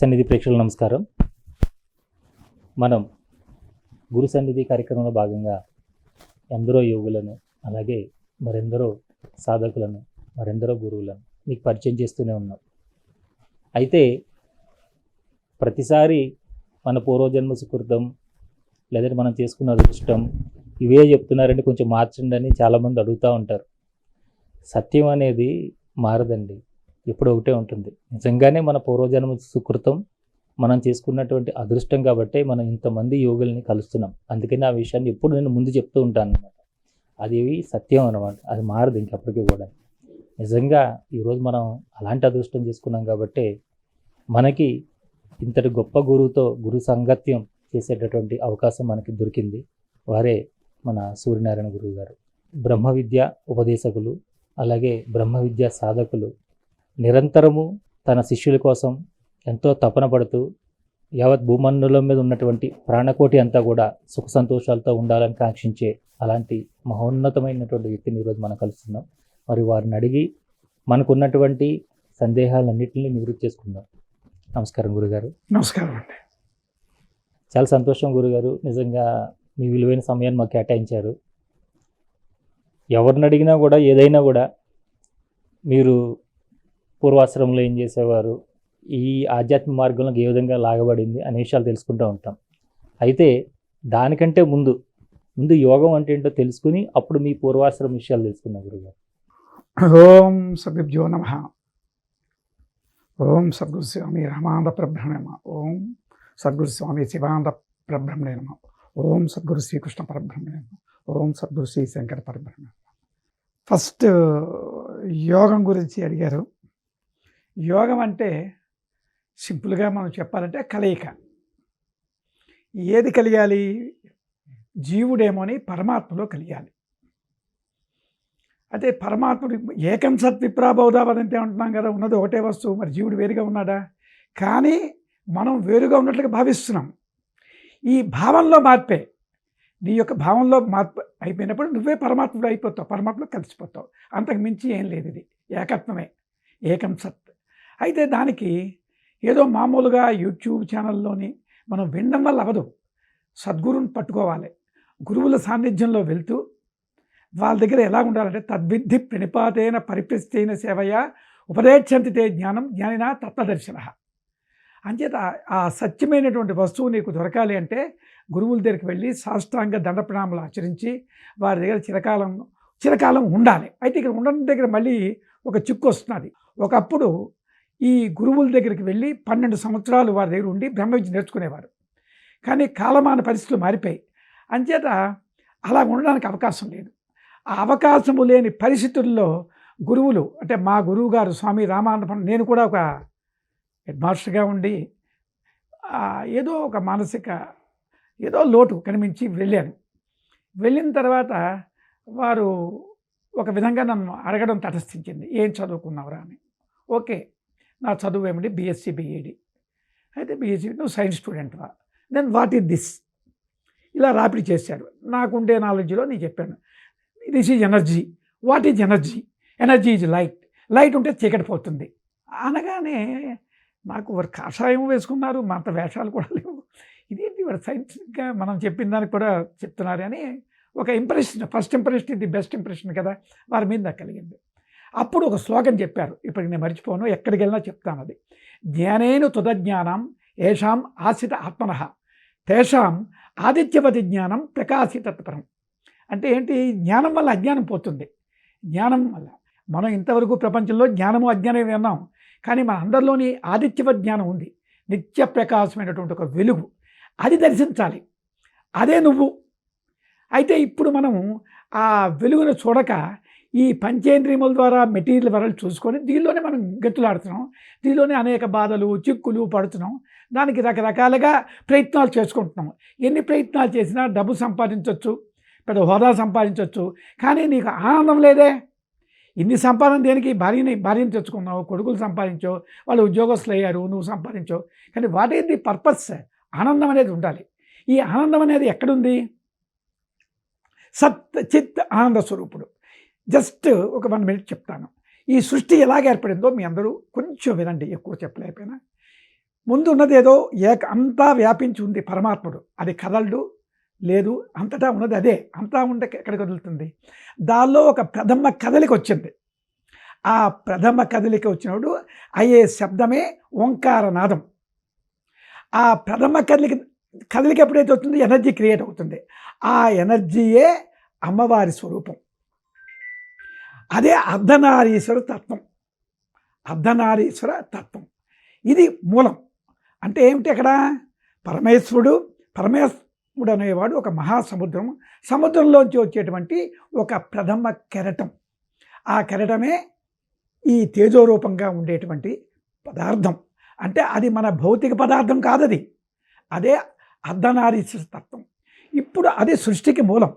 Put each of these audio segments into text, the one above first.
సన్నిధి ప్రేక్షకులకు నమస్కారం. మనం గురు సన్నిధి కార్యక్రమంలో భాగంగా ఎందరో యోగులను, అలాగే మరెందరో సాధకులను, మరెందరో గురువులను మీకు పరిచయం చేస్తూనే ఉన్నాం. అయితే ప్రతిసారి మన పూర్వజన్మ సుకృతం లేదంటే మనం చేసుకున్న అదృష్టం ఇవే చెప్తున్నారంటే కొంచెం మార్చండి అని చాలామంది అడుగుతూ ఉంటారు. సత్యం అనేది మారదండి, ఎప్పుడు ఒకటే ఉంటుంది. నిజంగానే మన పూర్వజన్మ సుకృతం, మనం చేసుకున్నటువంటి అదృష్టం కాబట్టి మనం ఇంతమంది యోగుల్ని కలుస్తున్నాం. అందుకని ఆ విషయాన్ని ఎప్పుడు నేను ముందు చెప్తూ ఉంటాను అనమాట. అది సత్యం అనమాట, అది మారదు ఇంకెప్పటికీ కూడా. నిజంగా ఈరోజు మనం అలాంటి అదృష్టం చేసుకున్నాం కాబట్టి మనకి ఇంతటి గొప్ప గురువుతో గురు సంగత్యం చేసేటటువంటి అవకాశం మనకి దొరికింది. వారే మన సూర్యనారాయణ గురువు గారు. బ్రహ్మ విద్య ఉపదేశకులు, అలాగే బ్రహ్మ విద్య సాధకులు. నిరంతరము తన శిష్యుల కోసం ఎంతో తపన పడుతూ యావత్ భూమండలం మీద ఉన్నటువంటి ప్రాణకోటి అంతా కూడా సుఖ సంతోషాలతో ఉండాలని కాంక్షించే అలాంటి మహోన్నతమైనటువంటి వ్యక్తిని ఈరోజు మనం కలుస్తున్నాం. మరి వారిని అడిగి మనకున్నటువంటి సందేహాలన్నింటినీ నివృత్తి చేసుకుందాం. నమస్కారం గురుగారు. నమస్కారం అండి. చాలా సంతోషం గురుగారు, నిజంగా మీ విలువైన సమయాన్ని మాకు కేటాయించారు. ఎవరిని అడిగినా కూడా ఏదైనా కూడా మీరు పూర్వాశ్రమంలో ఏం చేసేవారు, ఈ ఆధ్యాత్మిక మార్గంలో ఏ విధంగా లాగబడింది అనే విషయాలు తెలుసుకుంటూ ఉంటాం. అయితే దానికంటే ముందు యోగం అంటే ఏంటో తెలుసుకుని అప్పుడు మీ పూర్వాశ్రమ విషయాలు తెలుసుకున్నాం గురుగారు. ఓం సద్గురుభ్యో నమః. ఓం సద్గురు స్వామి రామానంద పరబ్రహ్మణే నమః. ఓం సద్గురు స్వామి శివానంద పరబ్రహ్మణే నమః. ఓం సద్గురు శ్రీకృష్ణ పరబ్రహ్మణే నమః. ఓం సద్గురు శ్రీ శంకర పరబ్రహ్మణే నమః. ఫస్ట్ యోగం గురించి అడిగారు. యోగం అంటే సింపుల్గా మనం చెప్పాలంటే కలయిక. ఏది కలిగాలి? జీవుడేమోని పరమాత్మలో కలిగాలి. అదే పరమాత్ముడు ఏకం సత్ విప్రాబౌధావదంతే అంటున్నాం కదా, ఉన్నది ఒకటే వస్తువు. మరి జీవుడు వేరుగా ఉన్నాడా? కానీ మనం వేరుగా ఉన్నట్లుగా భావిస్తున్నాం. ఈ భావంలో మార్పే, నీ యొక్క భావంలో మార్పు అయిపోయినప్పుడు నువ్వే పరమాత్ముడు అయిపోతావు, పరమాత్మలో కలిసిపోతావు. అంతకు మించి ఏం లేదు. ఇది ఏకత్వమే, ఏకం సత్. అయితే దానికి ఏదో మామూలుగా యూట్యూబ్ ఛానల్లోని మనం వినడం వల్ల అవ్వదు. సద్గురుని పట్టుకోవాలి. గురువుల సాన్నిధ్యంలో వెళ్తూ వాళ్ళ దగ్గర ఎలా ఉండాలంటే తద్విద్ధి ప్రణిపాతేన పరిప్రస్థైన సేవయ ఉపదేశంతి తే జ్ఞానం జ్ఞానినా తత్వదర్శన. అంచేత ఆ సత్యమైనటువంటి వస్తువు నీకు దొరకాలి అంటే గురువుల దగ్గరికి వెళ్ళి సాష్టాంగ దండ ప్రణామాలు ఆచరించి వారి దగ్గర చిరకాలం ఉండాలి. అయితే ఇక్కడ ఉండడం దగ్గర మళ్ళీ ఒక చిక్కు వస్తున్నది. ఒకప్పుడు ఈ గురువుల దగ్గరికి వెళ్ళి 12 సంవత్సరాలు వారి దగ్గర ఉండి బ్రహ్మ విద్య నేర్చుకునేవారు. కానీ కాలమాన పరిస్థితులు మారిపోయి అంచేత అలా ఉండడానికి అవకాశం లేదు. ఆ అవకాశము లేని పరిస్థితుల్లో గురువులు అంటే మా గురువు గారు స్వామి రామానంద, నేను కూడా ఒక హెడ్ మాస్టర్గా ఉండి ఏదో ఒక మానసిక ఏదో లోటు కనిపించి వెళ్ళాను. వెళ్ళిన తర్వాత వారు ఒక విధంగా నన్ను అడగడం తటస్థించింది, ఏం చదువుకున్నావురా అని. ఓకే, నా చదువు ఏమిటి? BSc BEd. అయితే బీఎస్సీ నువ్వు సైన్స్ స్టూడెంట్వా? Then what is this? ఇలా రాపిడి చేశారు. నాకుండే నాలెడ్జ్లో నేను చెప్పాను, this is energy. What is energy? Energy is light. Light ఉంటే చీకటి పోతుంది అనగానే నాకు వారు కాషాయం వేసుకున్నారు, అంత వేషాలు కూడా లేవు. ఇదేంటి వారు సైన్స్గా మనం చెప్పిన దానికి కూడా చెప్తున్నారు అని ఒక ఇంప్రెషన్, ఫస్ట్ ఇంప్రెషన్ ఇది బెస్ట్ ఇంప్రెషన్ కదా వారి మీద నాకు కలిగింది. అప్పుడు ఒక శ్లోకం చెప్పారు, ఇప్పటికి నేను మర్చిపోను, ఎక్కడికి వెళ్ళినా చెప్తాను అది. జ్ఞానేన తుదజ్ఞానం ఏషాం ఆశ్రిత ఆత్మనః తేషాం ఆదిత్యవతి జ్ఞానం ప్రకాశితత్పరం. అంటే ఏంటి? జ్ఞానం వల్ల అజ్ఞానం పోతుంది. జ్ఞానం వల్ల మనం ఇంతవరకు ప్రపంచంలో జ్ఞానము అజ్ఞానం విన్నాం, కానీ మన అందరిలోని ఆదిత్యవ జ్ఞానం ఉంది, నిత్య ప్రకాశమైనటువంటి ఒక వెలుగు. అది దర్శించాలి, అదే నువ్వు. అయితే ఇప్పుడు మనము ఆ వెలుగును చూడక ఈ పంచేంద్రియముల ద్వారా మెటీరియల్ వరల్డ్ చూసుకొని దీనిలోనే మనం గట్టులాడుతున్నాం. దీనిలోనే అనేక బాధలు చిక్కులు పడుతున్నాం. దానికి రకరకాలుగా ప్రయత్నాలు చేసుకుంటున్నాం. ఎన్ని ప్రయత్నాలు చేసినా డబ్బు సంపాదించవచ్చు, పెద్ద హోదా సంపాదించవచ్చు, కానీ నీకు ఆనందం లేదే. ఇన్ని సంపాదన దేనికి? భార్యని తెచ్చుకున్నావు, కొడుకులు సంపాదించావు, వాళ్ళు ఉద్యోగస్తులు అయ్యారు, నువ్వు సంపాదించావు, కానీ వాట్ ఈజ్ ది పర్పస్? ఆనందం అనేది ఉండాలి. ఈ ఆనందం అనేది ఎక్కడుంది? సత్ చిత్ ఆనంద స్వరూపుడు. జస్ట్ ఒక 1 minute చెప్తాను. ఈ సృష్టి ఎలాగ ఏర్పడిందో మీ అందరూ కొంచెం వినండి, ఎక్కువ చెప్పలేకపోయినా. ముందు ఉన్నదేదో అంతా వ్యాపించి ఉంది పరమాత్ముడు, అది కదలడు లేదు, అంతటా ఉన్నది అదే, అంతా ఉంటే ఎక్కడికి వదులుతుంది. దానిలో ఒక ప్రథమ కదలిక వచ్చింది. ఆ ప్రథమ కదలిక వచ్చినప్పుడు అయ్యే శబ్దమే ఓంకారనాదం. ఆ ప్రథమ కదలిక ఎప్పుడైతే అవుతుంది, ఎనర్జీ క్రియేట్ అవుతుంది. ఆ ఎనర్జీయే అమ్మవారి స్వరూపం. అదే అర్ధనారీశ్వర తత్వం. అర్ధనారీశ్వర తత్వం ఇది మూలం. అంటే ఏమిటి అక్కడ? పరమేశ్వరుడు అనేవాడు ఒక మహాసముద్రం, సముద్రంలోంచి వచ్చేటువంటి ఒక ప్రథమ కెరటం. ఆ కెరటమే ఈ తేజోరూపంగా ఉండేటువంటి పదార్థం. అంటే అది మన భౌతిక పదార్థం కాదది, అదే అర్ధనారీశ్వర తత్వం. ఇప్పుడు అది సృష్టికి మూలం.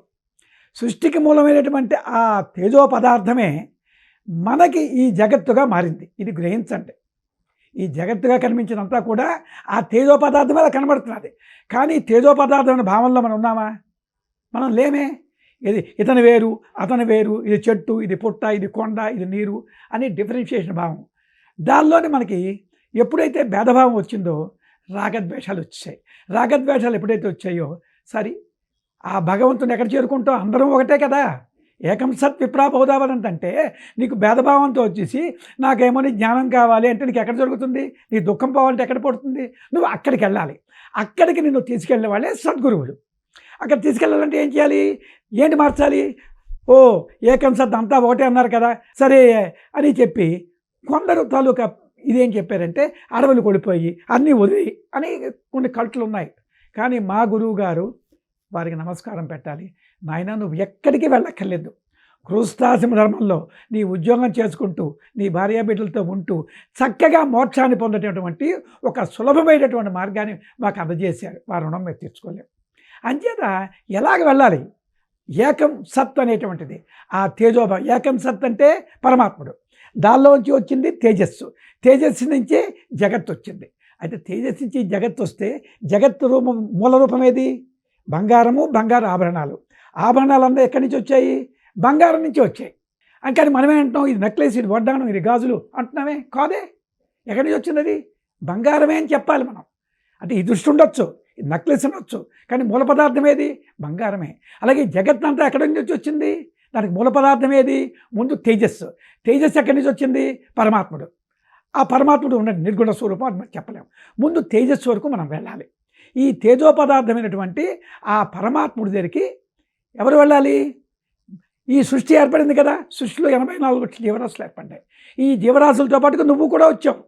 సృష్టికి మూలమైనటువంటి ఆ తేజో పదార్థమే మనకి ఈ జగత్తుగా మారింది. ఇది గ్రహించండి. ఈ జగత్తుగా కనిపించినంతా కూడా ఆ తేజో పదార్థం అలా కనబడుతున్నది. కానీ తేజో పదార్థం అనే భావనలో మనం ఉన్నామా? మనం లేమే. ఇది ఇతను వేరు, అతను వేరు, ఇది చెట్టు, ఇది పుట్ట, ఇది కొండ, ఇది నీరు అని డిఫరెన్షియేషన్ భావం. దానిలోనే మనకి ఎప్పుడైతే భేదభావం వచ్చిందో రాగద్వేషాలు వచ్చాయి. రాగద్వేషాలు ఎప్పుడైతే వచ్చాయో సరే ఆ భగవంతుని ఎక్కడ చేరుకుంటాం? అందరం ఒకటే కదా. ఏకం సత్ విప్రాబోధావనంటే నీకు భేదభావంతో వచ్చేసి నాకేమో నీ జ్ఞానం కావాలి అంటే నీకు ఎక్కడ జరుగుతుంది? నీ దుఃఖం పోవాలంటే ఎక్కడ పడుతుంది? నువ్వు అక్కడికి వెళ్ళాలి. అక్కడికి నిన్ను తీసుకెళ్ళే వాళ్ళే సద్గురువులు. అక్కడ తీసుకెళ్ళాలంటే ఏం చేయాలి? ఏంటి మార్చాలి? ఓ ఏకం సత్ అంతా ఒకటే అన్నారు కదా, సరే అని చెప్పి కొందరు తాలూకా ఇదేం చెప్పారంటే అడవులు కొడిపోయి అన్నీ వదిలి అని కొన్ని కల్టులు ఉన్నాయి. కానీ మా గురువు గారు వారికి నమస్కారం పెట్టాలి. నాయన నువ్వు ఎక్కడికి వెళ్ళక్కర్లేదు. గృహస్థాశ్రమ ధర్మంలో నీ ఉద్యోగం చేసుకుంటూ నీ భార్యాబిడ్డలతో ఉంటూ చక్కగా మోక్షాన్ని పొందేటటువంటి ఒక సులభమైనటువంటి మార్గాన్ని మాకు అందజేశారు. వారి రుణం మేము తీర్చుకోలేము. అంచేత ఎలాగ వెళ్ళాలి? ఏకం సత్ అనేటువంటిది ఆ తేజోభావం. ఏకం సత్ అంటే పరమాత్ముడు, దానిలోంచి వచ్చింది తేజస్సు, తేజస్సు నుంచే జగత్తు వచ్చింది. అయితే తేజస్సు నుంచి జగత్తు వస్తే జగత్తు రూపం మూల రూపం ఏది? బంగారము, బంగారు ఆభరణాలు. ఆభరణాలన్నీ ఎక్కడి నుంచి వచ్చాయి? బంగారం నుంచి వచ్చాయి. కానీ మనమే అంటున్నాం ఇది నెక్లెస్, ఇది వడ్డాణం, ఇది గాజులు అంటున్నామే. కాదే, ఎక్కడి నుంచి వచ్చింది? అది బంగారమే అని చెప్పాలి మనం. అంటే ఈ దృష్టి ఉండొచ్చు, ఇది నెక్లెస్ అనొచ్చు, కానీ మూల పదార్థం ఏది? బంగారమే. అలాగే జగత్ అంతా ఎక్కడి నుంచి వచ్చింది? దానికి మూల పదార్థం ఏది? ముందు తేజస్సు. తేజస్సు ఎక్కడి నుంచి వచ్చింది? పరమాత్ముడు. ఆ పరమాత్ముడు ఉన్న నిర్గుణ స్వరూపం అది మనం చెప్పలేము. ముందు తేజస్సు వరకు మనం వెళ్ళాలి. ఈ తేజోపదార్థమైనటువంటి ఆ పరమాత్ముడి దగ్గరికి ఎవరు వెళ్ళాలి? ఈ సృష్టి ఏర్పడింది కదా, సృష్టిలో 84 జీవరాశులు ఏర్పడ్డాయి. ఈ జీవరాశులతో పాటుగా నువ్వు కూడా వచ్చావు.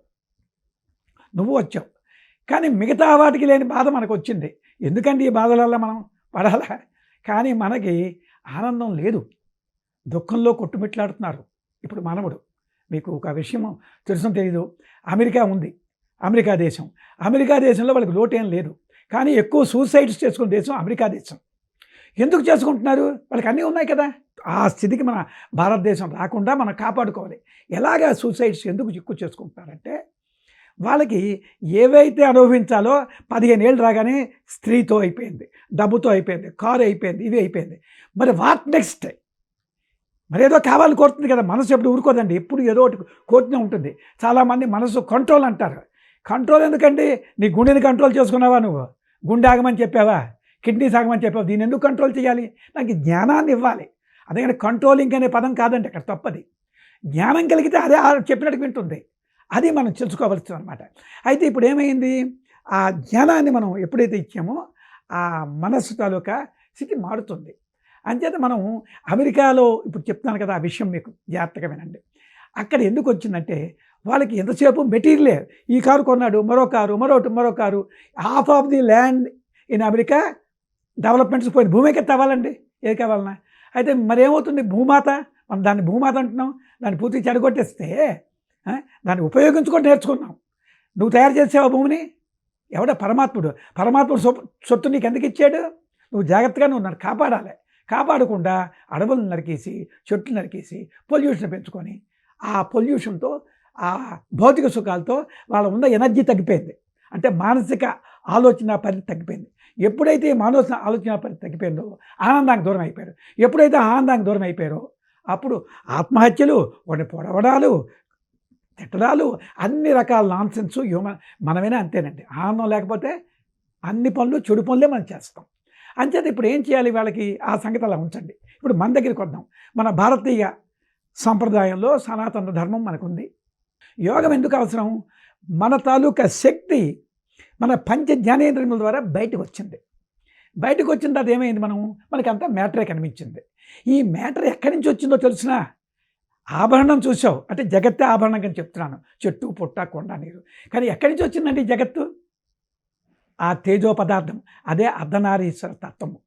కానీ మిగతా వాటికి లేని బాధ మనకు వచ్చింది. ఎందుకంటే ఈ బాధలల్లో మనం పడాలా? కానీ మనకి ఆనందం లేదు, దుఃఖంలో కొట్టుమిట్లాడుతున్నారు ఇప్పుడు మానవుడు. మీకు ఒక విషయం తెలుసో తెలీదు, అమెరికా ఉంది, అమెరికా దేశంలో వాళ్ళకి లోటేం లేదు. కానీ ఎక్కువ సూసైడ్స్ చేసుకునే దేశం అమెరికా దేశం. ఎందుకు చేసుకుంటున్నారు? వాళ్ళకి అన్నీ ఉన్నాయి కదా. ఆ స్థితికి మన భారతదేశం రాకుండా మనం కాపాడుకోవాలి. ఎలాగా సూసైడ్స్ ఎందుకు ఎక్కువ చేసుకుంటున్నారంటే వాళ్ళకి ఏవైతే అనుభవించాలో 15 ఏళ్ళు రాగానే స్త్రీతో అయిపోయింది, డబ్బుతో అయిపోయింది, కారు అయిపోయింది, ఇవి అయిపోయింది. మరి వాట్ నెక్స్ట్? మరి ఏదో కావాలని కోరుతుంది కదా. మనసు ఎప్పుడు ఊరుకోదండి, ఎప్పుడు ఏదో ఒకటి కోరుతూనే ఉంటుంది. చాలామంది మనసు కంట్రోల్ అంటారు. కంట్రోల్ ఎందుకండి? నీ గుండెని కంట్రోల్ చేసుకున్నావా? నువ్వు గుండె ఆగమని చెప్పావా? కిడ్నీ సాగమని చెప్పావా? దీన్ని ఎందుకు కంట్రోల్ చేయాలి? నాకు జ్ఞానాన్ని ఇవ్వాలి. అందుకని కంట్రోలింగ్ అనే పదం కాదండి అక్కడ తప్పది. జ్ఞానం కలిగితే అదే చెప్పినట్టు వింటుంది. అది మనం తెలుసుకోవలసింది అనమాట. అయితే ఇప్పుడు ఏమైంది? ఆ జ్ఞానాన్ని మనం ఎప్పుడైతే ఇచ్చామో ఆ మనస్సు తాలూకా స్థితి మారుతుంది. అంచేత మనం అమెరికాలో ఇప్పుడు చెప్తున్నాను కదా, ఆ విషయం మీకు జాగ్రత్తగా వినండి. అక్కడ ఎందుకు వచ్చిందంటే వాళ్ళకి ఎంతసేపు మెటీరియలే. ఈ కారు కొన్నాడు, మరో car. Half of the land in America developments పోయింది. భూమికి తవ్వాలండి, ఏది కావాలన్నా. అయితే మరేమవుతుంది? భూమాత, మనం దాన్ని భూమాత అంటున్నాం. దాన్ని పూర్తిగా చెడగొట్టేస్తే దాన్ని ఉపయోగించుకొని నేర్చుకున్నాం. నువ్వు తయారు చేసావా భూమిని? ఎవడ? పరమాత్ముడు సొత్తు నీకు ఎందుకు ఇచ్చాడు? నువ్వు జాగ్రత్తగా నువ్వు నన్ను కాపాడాలి. కాపాడకుండా అడవులను నరికేసి, చెట్లు నరికేసి, పొల్యూషన్ పెంచుకొని ఆ పొల్యూషన్తో, ఆ భౌతిక సుఖాలతో వాళ్ళ ఉన్న ఎనర్జీ తగ్గిపోయింది. అంటే మానసిక ఆలోచన పరిధి తగ్గిపోయింది. ఎప్పుడైతే మానసిక ఆలోచన పరిధి తగ్గిపోయిందో ఆనందానికి దూరం అయిపోయారు. ఎప్పుడైతే ఆనందానికి దూరం అయిపోయారో అప్పుడు ఆత్మహత్యలు, వాడిని పొడవడాలు, తిట్టడాలు అన్ని రకాల నాన్సెన్స్ మనమైనా అంతేనండి. ఆనందం లేకపోతే అన్ని పనులు చెడు పనులే మనం చేస్తాం. అంచేత ఇప్పుడు ఏం చేయాలి వాళ్ళకి? ఆ సంగతి అలా ఉంచండి. ఇప్పుడు మన దగ్గరికి వద్దాం. మన భారతీయ సంప్రదాయంలో సనాతన ధర్మం మనకుంది. యోగం ఎందుకు అవసరం? మన తాలూకా శక్తి మన పంచ జ్ఞానేంద్రియముల ద్వారా బయటకు వచ్చింది. బయటకు వచ్చిన తర్వాత ఏమైంది? మనకి అంతా మ్యాటరే కనిపించింది. ఈ మ్యాటర్ ఎక్కడి నుంచి వచ్చిందో తెలిసినా? ఆభరణం చూసావు అంటే జగత్తే ఆభరణం అని చెప్తున్నాను. చెట్టు పుట్ట కొండ నీరు. కానీ ఎక్కడి నుంచి వచ్చిందండి ఈ జగత్తు? ఆ తేజో పదార్థం. అదే అర్ధనారీశ్వర తత్వము.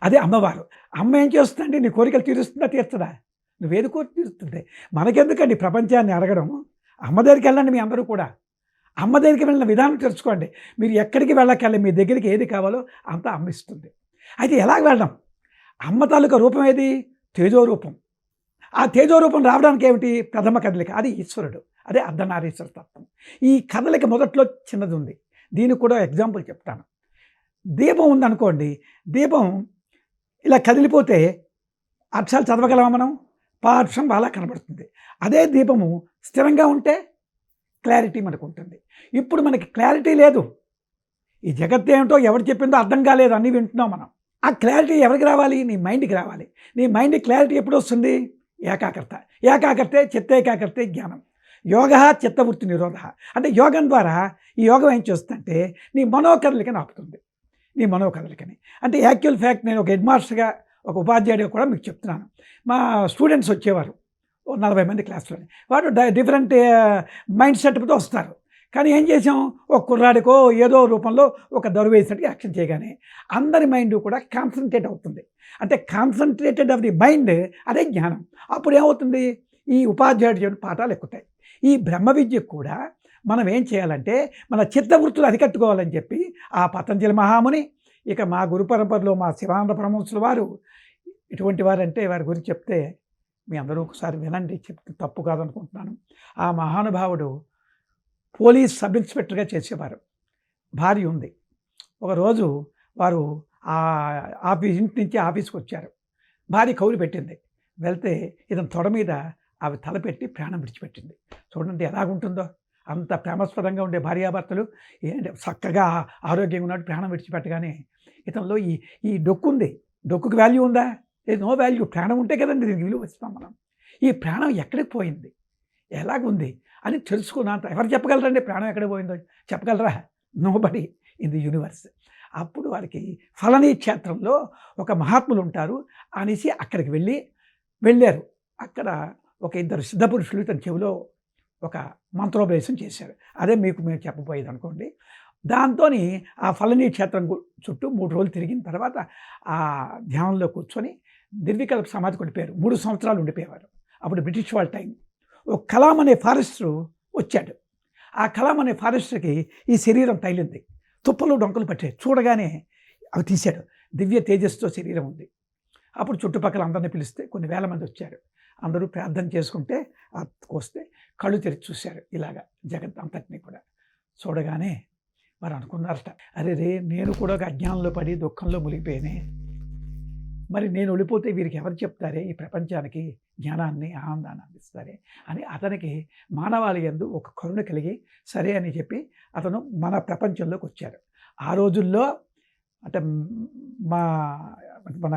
అదే అమ్మవారు. అమ్మ ఏం చేస్తుందండి? నీ కోరికలు తీరుస్తుందా తీర్చదా? నువ్వేది కోరి తీరుస్తుంది. మనకెందుకండి ప్రపంచాన్ని అడగడం? అమ్మ దగ్గరికి వెళ్ళండి మీ అందరూ కూడా. అమ్మ దగ్గరికి వెళ్ళిన విధానం తెలుసుకోండి. మీరు ఎక్కడికి వెళ్ళకెళ్ళి మీ దగ్గరికి ఏది కావాలో అంతా అమ్మ ఇస్తుంది. అయితే ఎలాగ వెళ్ళడం? అమ్మ తాలూకా రూపం ఏది? తేజో రూపం. ఆ తేజో రూపం రావడానికి ఏమిటి? ప్రథమ కదలిక. అది ఈశ్వరుడు. అదే అర్ధనారీశ్వర తత్వం. ఈ కదలిక మొదట్లో చిన్నది ఉంది. దీనికి కూడా ఎగ్జాంపుల్ చెప్తాను. దీపం ఉందనుకోండి. దీపం ఇలా కదిలిపోతే అక్షరాలు చదవగలమా మనం? పాఠం అలా కనబడుతుంది. అదే దీపము స్థిరంగా ఉంటే క్లారిటీ మనకు ఉంటుంది. ఇప్పుడు మనకి క్లారిటీ లేదు. ఈ జగత్తు ఏమిటో ఎవరు చెప్పిందో అర్థం కాలేదు, అన్నీ వింటున్నాం మనం. ఆ క్లారిటీ ఎవరికి రావాలి? నీ మైండ్కి రావాలి. నీ మైండ్ క్లారిటీ ఎప్పుడు వస్తుంది? ఏకాగ్రత. ఏకాగ్రతే చిత్తేకాగ్రతే జ్ఞానం. యోగ చిత్తవృత్తి నిరోధ. అంటే యోగం ద్వారా ఈ యోగం ఏం చేస్తుందంటే నీ మనోకదలికని ఆపుతుంది. నీ మనోకదలికని అంటే యాక్చువల్ ఫ్యాక్ట్ నేను ఒక హెడ్ మాస్టర్గా, ఒక ఉపాధ్యాయుడిగా కూడా మీకు చెప్తున్నాను. మా స్టూడెంట్స్ వచ్చేవారు 40 మంది క్లాస్లోని. వాడు డిఫరెంట్ మైండ్ సెటప్తో వస్తారు. కానీ ఏం చేసాం? ఒక కుర్రాడికో ఏదో రూపంలో ఒక దరువు వేసినట్టు యాక్షన్ చేయగానే అందరి మైండ్ కూడా కాన్సన్ట్రేట్ అవుతుంది. అంటే కాన్సన్ట్రేటెడ్ ఆఫ్ ది మైండ్ అదే జ్ఞానం. అప్పుడు ఏమవుతుంది? ఈ ఉపాధ్యాయుడు చెప్పిన పాఠాలు ఎక్కుతాయి. ఈ బ్రహ్మ విద్యకు కూడా మనం ఏం చేయాలంటే మన చిత్తవృత్తులు అరికట్టుకోవాలని చెప్పి ఆ పతంజలి మహాముని, ఇక మా గురు పరంపరలో మా శివానంద పరమహంసుల వారు ఇటువంటి వారంటే వారి గురించి చెప్తే మీ అందరూ ఒకసారి వినండి, చెప్తే తప్పు కాదనుకుంటున్నాను. ఆ మహానుభావుడు పోలీస్ సబ్ ఇన్స్పెక్టర్గా చేసేవారు. భార్య ఉంది. ఒకరోజు వారు ఇంటి నుంచి ఆఫీస్కి వచ్చారు. భార్య కౌలు పెట్టింది. వెళ్తే ఇతను తొడ మీద ఆమె తలపెట్టి ప్రాణం విడిచిపెట్టింది. చూడండి ఎలాగుంటుందో. అంత ప్రేమస్పదంగా ఉండే భార్యాభర్తలు ఏంటి చక్కగా ఆరోగ్యంగా ఉన్నాడు, ప్రాణం విడిచిపెట్టగానే ఇతనిలో ఈ డొక్కు ఉంది. డొక్కుకి వాల్యూ ఉందా? లేదు, నో వాల్యూ. ప్రాణం ఉంటే కదండి దీనికి విలువ ఇస్తాం మనం. ఈ ప్రాణం ఎక్కడికి పోయింది, ఎలాగుంది అని తెలుసుకున్నంత ఎవరు చెప్పగలరండి? ప్రాణం ఎక్కడికి పోయిందో చెప్పగలరా? Nobody in the universe. అప్పుడు వారికి ఫలనీ క్షేత్రంలో ఒక మహాత్ములు ఉంటారు అనేసి అక్కడికి వెళ్ళారు. అక్కడ ఒక 2 సిద్ధపురుషులు తన చెవిలో ఒక మంత్రోపదేశం చేశారు. అదే మీకు మేము చెప్పబోయేది అనుకోండి. దాంతో ఆ ఫలనీ క్షేత్రం చుట్టూ 3 రోజులు తిరిగిన తర్వాత ఆ ధ్యానంలో కూర్చొని నిర్వికల్ప సమాధి కొడిపోయారు. 3 సంవత్సరాలు ఉండిపోయేవారు. అప్పుడు బ్రిటిష్ వాళ్ళ టైం. ఒక కలాం అనే ఫారెస్టరు వచ్చాడు. ఆ కలాం అనే ఫారెస్టర్కి ఈ శరీరం తగిలింది. తుప్పలు డొంకలు పట్టాయి. చూడగానే అవి తీశాడు. దివ్య తేజస్తో శరీరం ఉంది. అప్పుడు చుట్టుపక్కల అందరిని పిలిస్తే కొన్ని వేల మంది వచ్చారు. అందరూ ప్రార్థన చేసుకుంటే వస్తే కళ్ళు తెరిచి చూశారు. ఇలాగా జగత్ అంతటినీ కూడా చూడగానే వారు అనుకున్నారట, అరే నేను కూడా ఒక అజ్ఞానంలో పడి దుఃఖంలో మునిగిపోయానే, మరి నేను వెళ్ళిపోతే వీరికి ఎవరు చెప్తారే ఈ ప్రపంచానికి జ్ఞానాన్ని, ఆనందాన్ని అందిస్తారే అని అతనికి మానవాళి యందు ఒక కరుణ కలిగి సరే అని చెప్పి అతను మన ప్రపంచంలోకి వచ్చారు. ఆ రోజుల్లో అంటే మన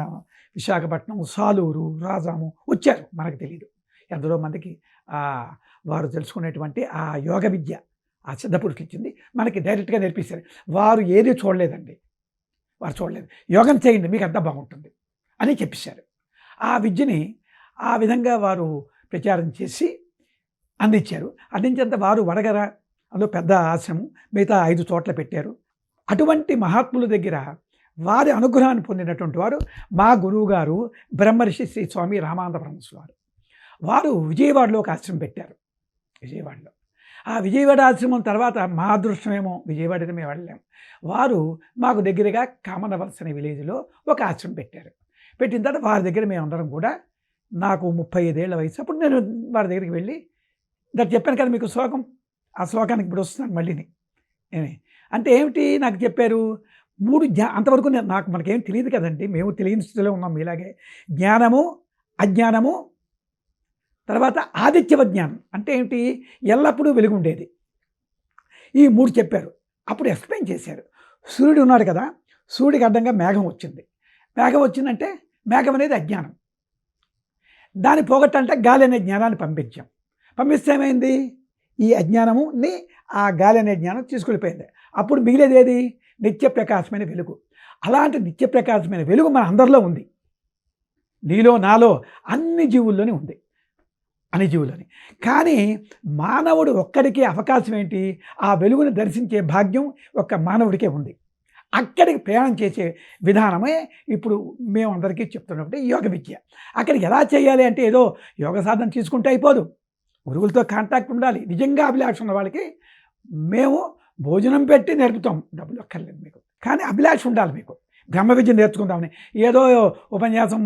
విశాఖపట్నం, సాలూరు, రాజాము వచ్చారు. మనకు తెలియదు ఎందరో మందికి వారు తెలుసుకునేటువంటి ఆ యోగ విద్య ఆ సిద్ధపురుషులు ఇచ్చింది మనకి డైరెక్ట్గా నేర్పిస్తారు. వారు ఏది చూడలేదండి. వారు చూడలేదు. యోగం చేయండి మీకు అంతా బాగుంటుంది అని చెప్పేశారు. ఆ విద్యని ఆ విధంగా వారు ప్రచారం చేసి అందించారు. అందించేంత వారు వడగర అందులో పెద్ద ఆశ్రమం మిగతా 5 చోట్ల పెట్టారు. అటువంటి మహాత్ముల దగ్గర వారి అనుగ్రహాన్ని పొందినటువంటి వారు మా గురువు గారు బ్రహ్మర్షి శ్రీ స్వామి రామానంద పరమహంసుల వారు. వారు విజయవాడలో ఒక ఆశ్రమం పెట్టారు. విజయవాడలో ఆ విజయవాడ ఆశ్రమం తర్వాత మా అదృష్టమేమో విజయవాడకి మేము వెళ్ళాము. వారు మాకు దగ్గరగా కామనవలస అనే విలేజ్లో ఒక ఆశ్రమం పెట్టారు. పెట్టిన తర్వాత వారి దగ్గర మేమందరం కూడా నాకు 35 ఏళ్ల వయసు. అప్పుడు నేను వారి దగ్గరికి వెళ్ళి చెప్పాను కదా మీకు శ్లోకం. ఆ శ్లోకానికి ఇప్పుడు వస్తున్నాను మళ్ళీని. అంటే ఏమిటి నాకు చెప్పారు? 3 అంతవరకు మనకేం తెలియదు కదండి. మేము తెలియని స్థితిలో ఉన్నాం. ఇలాగే జ్ఞానము, అజ్ఞానము, తర్వాత ఆదిత్యవ జ్ఞానం అంటే ఏంటి, ఎల్లప్పుడూ వెలుగు ఉండేది. ఈ 3 చెప్పారు. అప్పుడు ఎక్స్ప్లెయిన్ చేశారు. సూర్యుడు ఉన్నాడు కదా, సూర్యుడికి అడ్డంగా మేఘం వచ్చింది. మేఘం వచ్చిందంటే మేఘం అనేది అజ్ఞానం. దాన్ని పోగొట్టంటే గాలి అనే జ్ఞానాన్ని పంపించాం. పంపిస్తే ఏమైంది, ఈ అజ్ఞానముని ఆ గాలి అనే జ్ఞానం తీసుకెళ్ళిపోయింది. అప్పుడు మిగిలేది ఏది, నిత్య ప్రకాశమైన వెలుగు. అలాంటి నిత్య ప్రకాశమైన వెలుగు మన అందరిలో ఉంది. నీలో నాలో అన్ని జీవుల్లోనే ఉంది, అన్ని జీవుల్లోని. కానీ మానవుడు ఒక్కడికి అవకాశం ఏంటి, ఆ వెలుగుని దర్శించే భాగ్యం ఒక్క మానవుడికే ఉంది. అక్కడికి ప్రయాణం చేసే విధానమే ఇప్పుడు మేము అందరికీ చెప్తున్నప్పుడు యోగ విద్య. అక్కడికి ఎలా చేయాలి అంటే ఏదో యోగ సాధన తీసుకుంటే అయిపోదు, గురువులతో కాంటాక్ట్ ఉండాలి. నిజంగా అభిలాష ఉన్న వాళ్ళకి మేము భోజనం పెట్టి నేర్పుతాం, డబ్బులు అక్కర్లేదు మీకు, కానీ అభిలాష ఉండాలి మీకు. బ్రహ్మ విద్య నేర్చుకుందామని ఏదో ఉపన్యాసం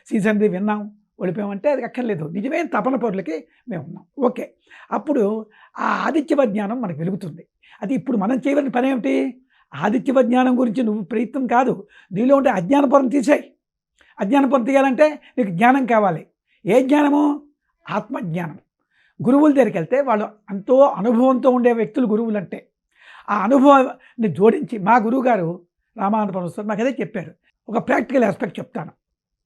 సీజన్ది విన్నాం ఓడిపోయామంటే అది అక్కర్లేదు. నిజమైన తపన పౌరులకి మేము ఉన్నాం. ఓకే, అప్పుడు ఆ ఆదిత్యవ జ్ఞానం మనకు వెలుగుతుంది. అది ఇప్పుడు మనం చేయవలసిన పని ఏమిటి, ఆదిత్యవ జ్ఞానం గురించి నువ్వు ప్రయత్నం కాదు, నీలో ఉంటే అజ్ఞాన పొరం తీసేయి. అజ్ఞాన పొరం తీయాలంటే నీకు జ్ఞానం కావాలి. ఏ జ్ఞానము, ఆత్మజ్ఞానం. గురువుల దగ్గరికి వెళ్తే వాళ్ళు ఎంతో అనుభవంతో ఉండే వ్యక్తులు గురువులు అంటే. ఆ అనుభవాన్ని జోడించి మా గురువుగారు రామానంద సార్ నాకు అదే చెప్పారు. ఒక ప్రాక్టికల్ ఆస్పెక్ట్ చెప్తాను.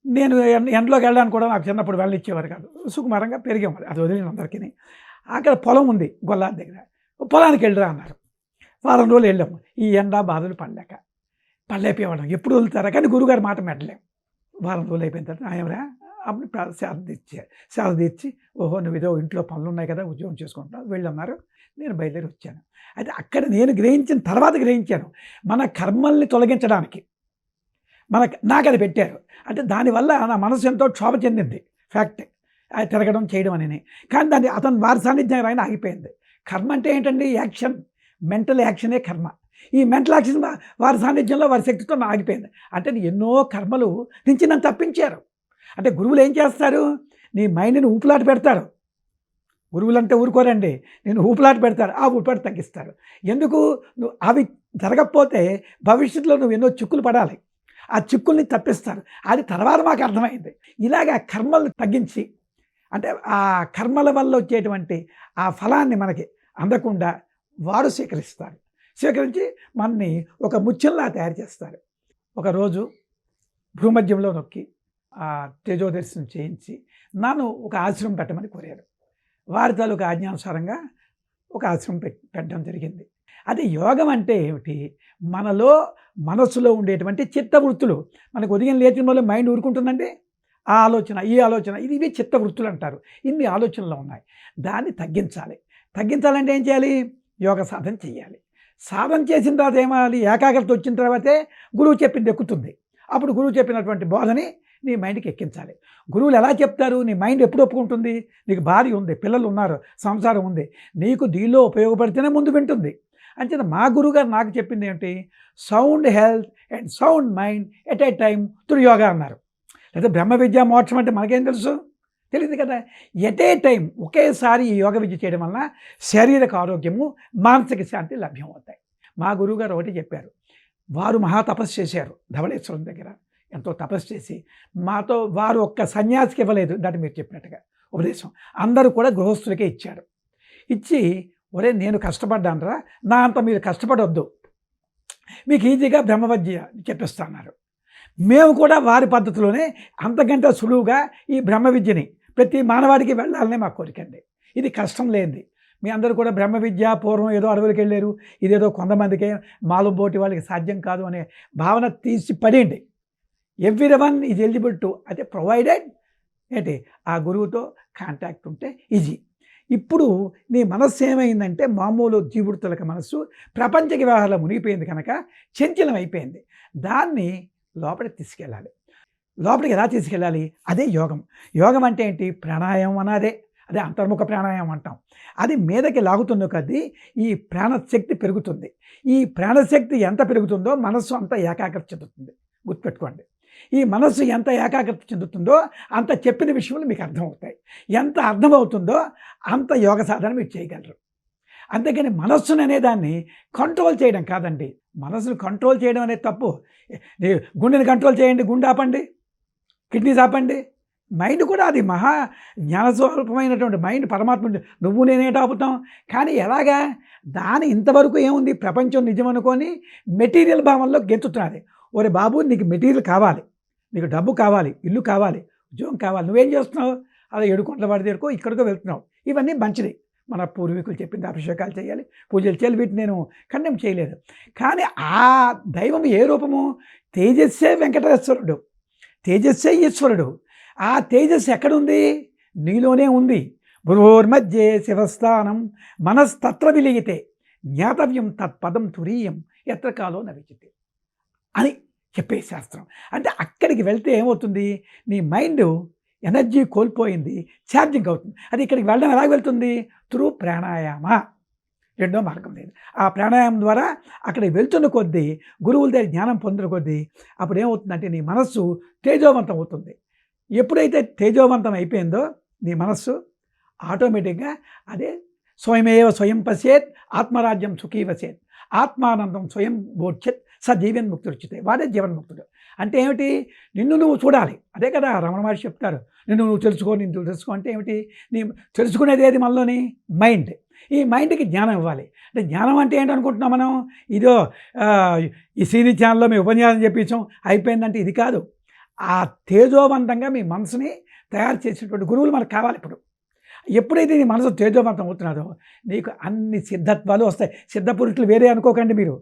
నేను ఎండలోకి వెళ్ళడానికి కూడా నాకు చిన్నప్పుడు వెళ్ళనిచ్చేవారు కాదు, సుకుమారంగా పెరిగాం, అది వదిలిన అందరికీ. అక్కడ పొలం ఉంది గొల్లాది దగ్గర, పొలానికి వెళ్ళరా అన్నారు. వారం రోజులు వెళ్ళాము. ఈ ఎండ బాధలు పడలేకపోయేవాళ్ళం. ఎప్పుడు వదులుతారా, కానీ గురువుగారి మాట మెట్టలేం. వారం రోజులు అయిపోయిన తర్వాత ఆయనరా అప్పుడు సేద తీర్చి ఓహో నువ్వు ఏదో ఇంట్లో పనులు ఉన్నాయి కదా, ఉద్యోగం చేసుకుంటావు వెళ్ళన్నారు. నేను బయలుదేరి వచ్చాను. అయితే అక్కడ నేను గ్రహించిన తర్వాత గ్రహించాను, మన కర్మల్ని తొలగించడానికి నాకు అది పెట్టారు. అంటే దానివల్ల నా మనసు ఎంతో క్షోభ చెందింది, ఫ్యాక్ట్. అది తిరగడం చేయడం అని. కానీ దాన్ని వారి సాన్నిధ్యం ఆయన ఆగిపోయింది. కర్మ అంటే ఏంటండి, యాక్షన్, మెంటల్ యాక్షనే కర్మ. ఈ మెంటల్ యాక్షన్ వారి సాన్నిధ్యంలో వారి శక్తితో ఆగిపోయింది. అంటే ఎన్నో కర్మలు నుంచి నన్ను తప్పించారు. అంటే గురువులు ఏం చేస్తారు, నీ మైండ్ని ఊపులాట పెడతారు. గురువులంటే ఊరుకోరండి, నేను ఊపులాట పెడతారు, ఆ ఊపులాట తగ్గిస్తారు. ఎందుకు, నువ్వు అవి జరగకపోతే భవిష్యత్తులో నువ్వు ఎన్నో చిక్కులు పడాలి, ఆ చిక్కుల్ని తప్పిస్తారు. అది తర్వాత మాకు అర్థమైంది. ఇలాగ కర్మలు తగ్గించి, అంటే ఆ కర్మల వల్ల వచ్చేటువంటి ఆ ఫలాన్ని మనకి అందకుండా వారు స్వీకరించి మనని ఒక ముత్యంలా తయారు చేస్తారు. ఒకరోజు భూమధ్యంలో నొక్కి ఆ తేజోదర్శనం చేయించి నన్ను ఒక ఆశ్రమం పెట్టమని కోరారు. వారి తాలూకు ఆజ్ఞానుసారంగా ఒక ఆశ్రమం పెట్టడం జరిగింది. అది యోగం అంటే ఏమిటి, మనలో మనస్సులో ఉండేటువంటి చిత్తవృత్తులు, మనకు ఉదయం లేచిన వల్ల మైండ్ ఊరుకుంటుందంటే ఆ ఆలోచన ఈ ఆలోచన ఇవి చిత్తవృత్తులు అంటారు. ఇన్ని ఆలోచనలు ఉన్నాయి, దాన్ని తగ్గించాలంటే ఏం చేయాలి, యోగ సాధన చేయాలి. సాధన చేసిన తర్వాత ఏమాలి, ఏకాగ్రత వచ్చిన తర్వాతే గురువు చెప్పింది ఎక్కుతుంది. అప్పుడు గురువు చెప్పినటువంటి బోధని నీ మైండ్కి ఎక్కించాలి. గురువులు ఎలా చెప్తారు, నీ మైండ్ ఎప్పుడు ఒప్పుకుంటుంది, నీకు భార్య ఉంది, పిల్లలు ఉన్నారు, సంసారం ఉంది, నీకు దీనిలో ఉపయోగపడితేనే ముందు వింటుంది. అంచేత మా గురువుగారు నాకు చెప్పింది ఏంటి, sound health and sound mind at a time through yoga అన్నారు. లేదా బ్రహ్మ విద్య మోక్షం అంటే మనకేం తెలుసు, తెలియదు కదా. ఎట్ ఏ టైం ఒకేసారి ఈ యోగ విద్య చేయడం వలన శారీరక ఆరోగ్యము మానసిక శాంతి లభ్యమవుతాయి. మా గురువుగారు ఒకటి చెప్పారు, వారు మహా తపస్సు చేశారు ధవళేశ్వరం దగ్గర, ఎంతో తపస్సు చేసి మాతో వారు ఒక్క సన్యాసికి ఇవ్వలేదు, దాన్ని మీరు చెప్పినట్టుగా ఉపదేశం అందరూ కూడా గృహస్థులకే ఇచ్చారు. ఇచ్చి ఒరే నేను కష్టపడ్డానరా, నా అంత మీరు కష్టపడొద్దు, మీకు ఈజీగా బ్రహ్మ విద్య చెప్పిస్తున్నారు. మేము కూడా వారి పద్ధతిలోనే అంతకంటే సులువుగా ఈ బ్రహ్మ విద్యని ప్రతి మానవాడికి వెళ్ళాలనే మా కోరికండి. ఇది కష్టం లేనిది. మీ అందరూ కూడా బ్రహ్మ విద్య పూర్వం ఏదో అడవులకు వెళ్ళారు, ఇదేదో కొంతమందికే మాలు బోటి వాళ్ళకి సాధ్యం కాదు అనే భావన తీసి పడేయండి. ఎవ్రీవన్ ఈజ్ ఎలిజిబుల్ టు, అయితే ప్రొవైడెడ్ ఏంటి ఆ గురువుతో కాంటాక్ట్ ఉంటే ఈజీ. ఇప్పుడు నీ మనస్సు ఏమైందంటే మామూలు జీవుడుతులక మనస్సు ప్రపంచ వ్యవహారంలో మునిగిపోయింది కనుక చంచలం అయిపోయింది. దాన్ని లోపలికి తీసుకెళ్ళాలి. లోపలికి ఎలా తీసుకెళ్ళాలి, అదే యోగం. యోగం అంటే ఏంటి, ప్రాణాయామం అన్నదే, అదే అంతర్ముఖ ప్రాణాయామం అంటాం. అది మీదకి లాగుతుందో కొద్దీ ఈ ప్రాణశక్తి పెరుగుతుంది. ఈ ప్రాణశక్తి ఎంత పెరుగుతుందో మనస్సు అంత ఏకాగ్రత చెందుతుంది. గుర్తుపెట్టుకోండి, ఈ మనస్సు ఎంత ఏకాగ్రత చెందుతుందో అంత చెప్పిన విషయాలు మీకు అర్థమవుతాయి. ఎంత అర్థమవుతుందో అంత యోగ సాధన మీరు చేయగలరు. అంతేకాని మనస్సును అనేదాన్ని కంట్రోల్ చేయడం కాదండి. మనస్సును కంట్రోల్ చేయడం అనేది తప్పు. గుండెని కంట్రోల్ చేయండి, గుండె ఆపండి, కిడ్నీస్ ఆపండి, మైండ్ కూడా అది మహా జ్ఞానస్వరూపమైనటువంటి మైండ్ పరమాత్మ నువ్వు నేనే టాపుతాం. కానీ ఎలాగా దాని ఇంతవరకు ఏముంది, ప్రపంచం నిజం అనుకొని మెటీరియల్ భావంలో గెంతుతున్నది. ఒరే బాబు, నీకు మెటీరియల్ కావాలి, నీకు డబ్బు కావాలి, ఇల్లు కావాలి, ఉద్యోగం కావాలి, నువ్వేం చేస్తున్నావు? అలా ఏడుకొండల వాడి దగ్గరకో ఇక్కడికో వెళ్తున్నావు. ఇవన్నీ మంచిది, మన పూర్వీకులు చెప్పింది, అభిషేకాలు చేయాలి, పూజలు చేయాలి, వీటిని నేను ఖండం చేయలేదు. కానీ ఆ దైవం ఏ రూపము? తేజస్సే వెంకటేశ్వరుడు, తేజస్సే ఈశ్వరుడు. ఆ తేజస్సు ఎక్కడుంది? నీలోనే ఉంది. భ్రువోర్మధ్యే శివస్థానం మనస్తత్ర విలీయతే జ్ఞాతవ్యం తత్పదం తురీయం ఎత్ర కాలో నవిచితే అని చెప్పే శాస్త్రం. అంటే అక్కడికి వెళ్తే ఏమవుతుంది? నీ మైండ్ ఎనర్జీ కోల్పోయింది, ఛార్జింగ్ అవుతుంది. అది ఇక్కడికి వెళ్ళడం ఎలాగ వెళ్తుంది? త్రూ ప్రాణాయామ. రెండో మార్గం లేదు. ఆ ప్రాణాయామం ద్వారా అక్కడికి వెళ్తున్న కొద్దీ, గురువుల దగ్గర జ్ఞానం పొందిన కొద్దీ అప్పుడు ఏమవుతుందంటే నీ మనస్సు తేజోవంతం అవుతుంది. ఎప్పుడైతే తేజోవంతం అయిపోయిందో నీ మనస్సు ఆటోమేటిక్గా అదే స్వయం పశ్యేత్ ఆత్మరాజ్యం సుఖీ వసేత్ ఆత్మానందం స్వయం బోధ్యత్ స జీవన్ముక్తుడిచితే, వాడే జీవన్ముక్తుడు. అంటే ఏమిటి? నిన్ను నువ్వు చూడాలి. అదే కదా రమణ మహర్షి చెప్తారు, నిన్ను నువ్వు తెలుసుకో, నిన్ను తెలుసుకో. అంటే ఏమిటి? నీ తెలుసుకునేది ఏది? మనలోని మైండ్. ఈ మైండ్కి జ్ఞానం ఇవ్వాలి. అంటే జ్ఞానం అంటే ఏంటనుకుంటున్నాం మనం? ఇదో ఈ సీని ఛానల్లో మేము ఉపన్యాసం చెప్పించాం అయిపోయిందంటే ఇది కాదు. ఆ తేజోవంతంగా మీ మనసుని తయారు చేసేటువంటి గురువులు మనకు కావాలి. ఇప్పుడు ఎప్పుడైతే నీ మనసు తేజోవంతం అవుతున్నాడో నీకు అన్ని సిద్ధత్వాలు వస్తాయి. సిద్ధపురుషులు వేరే అనుకోకండి మీరు.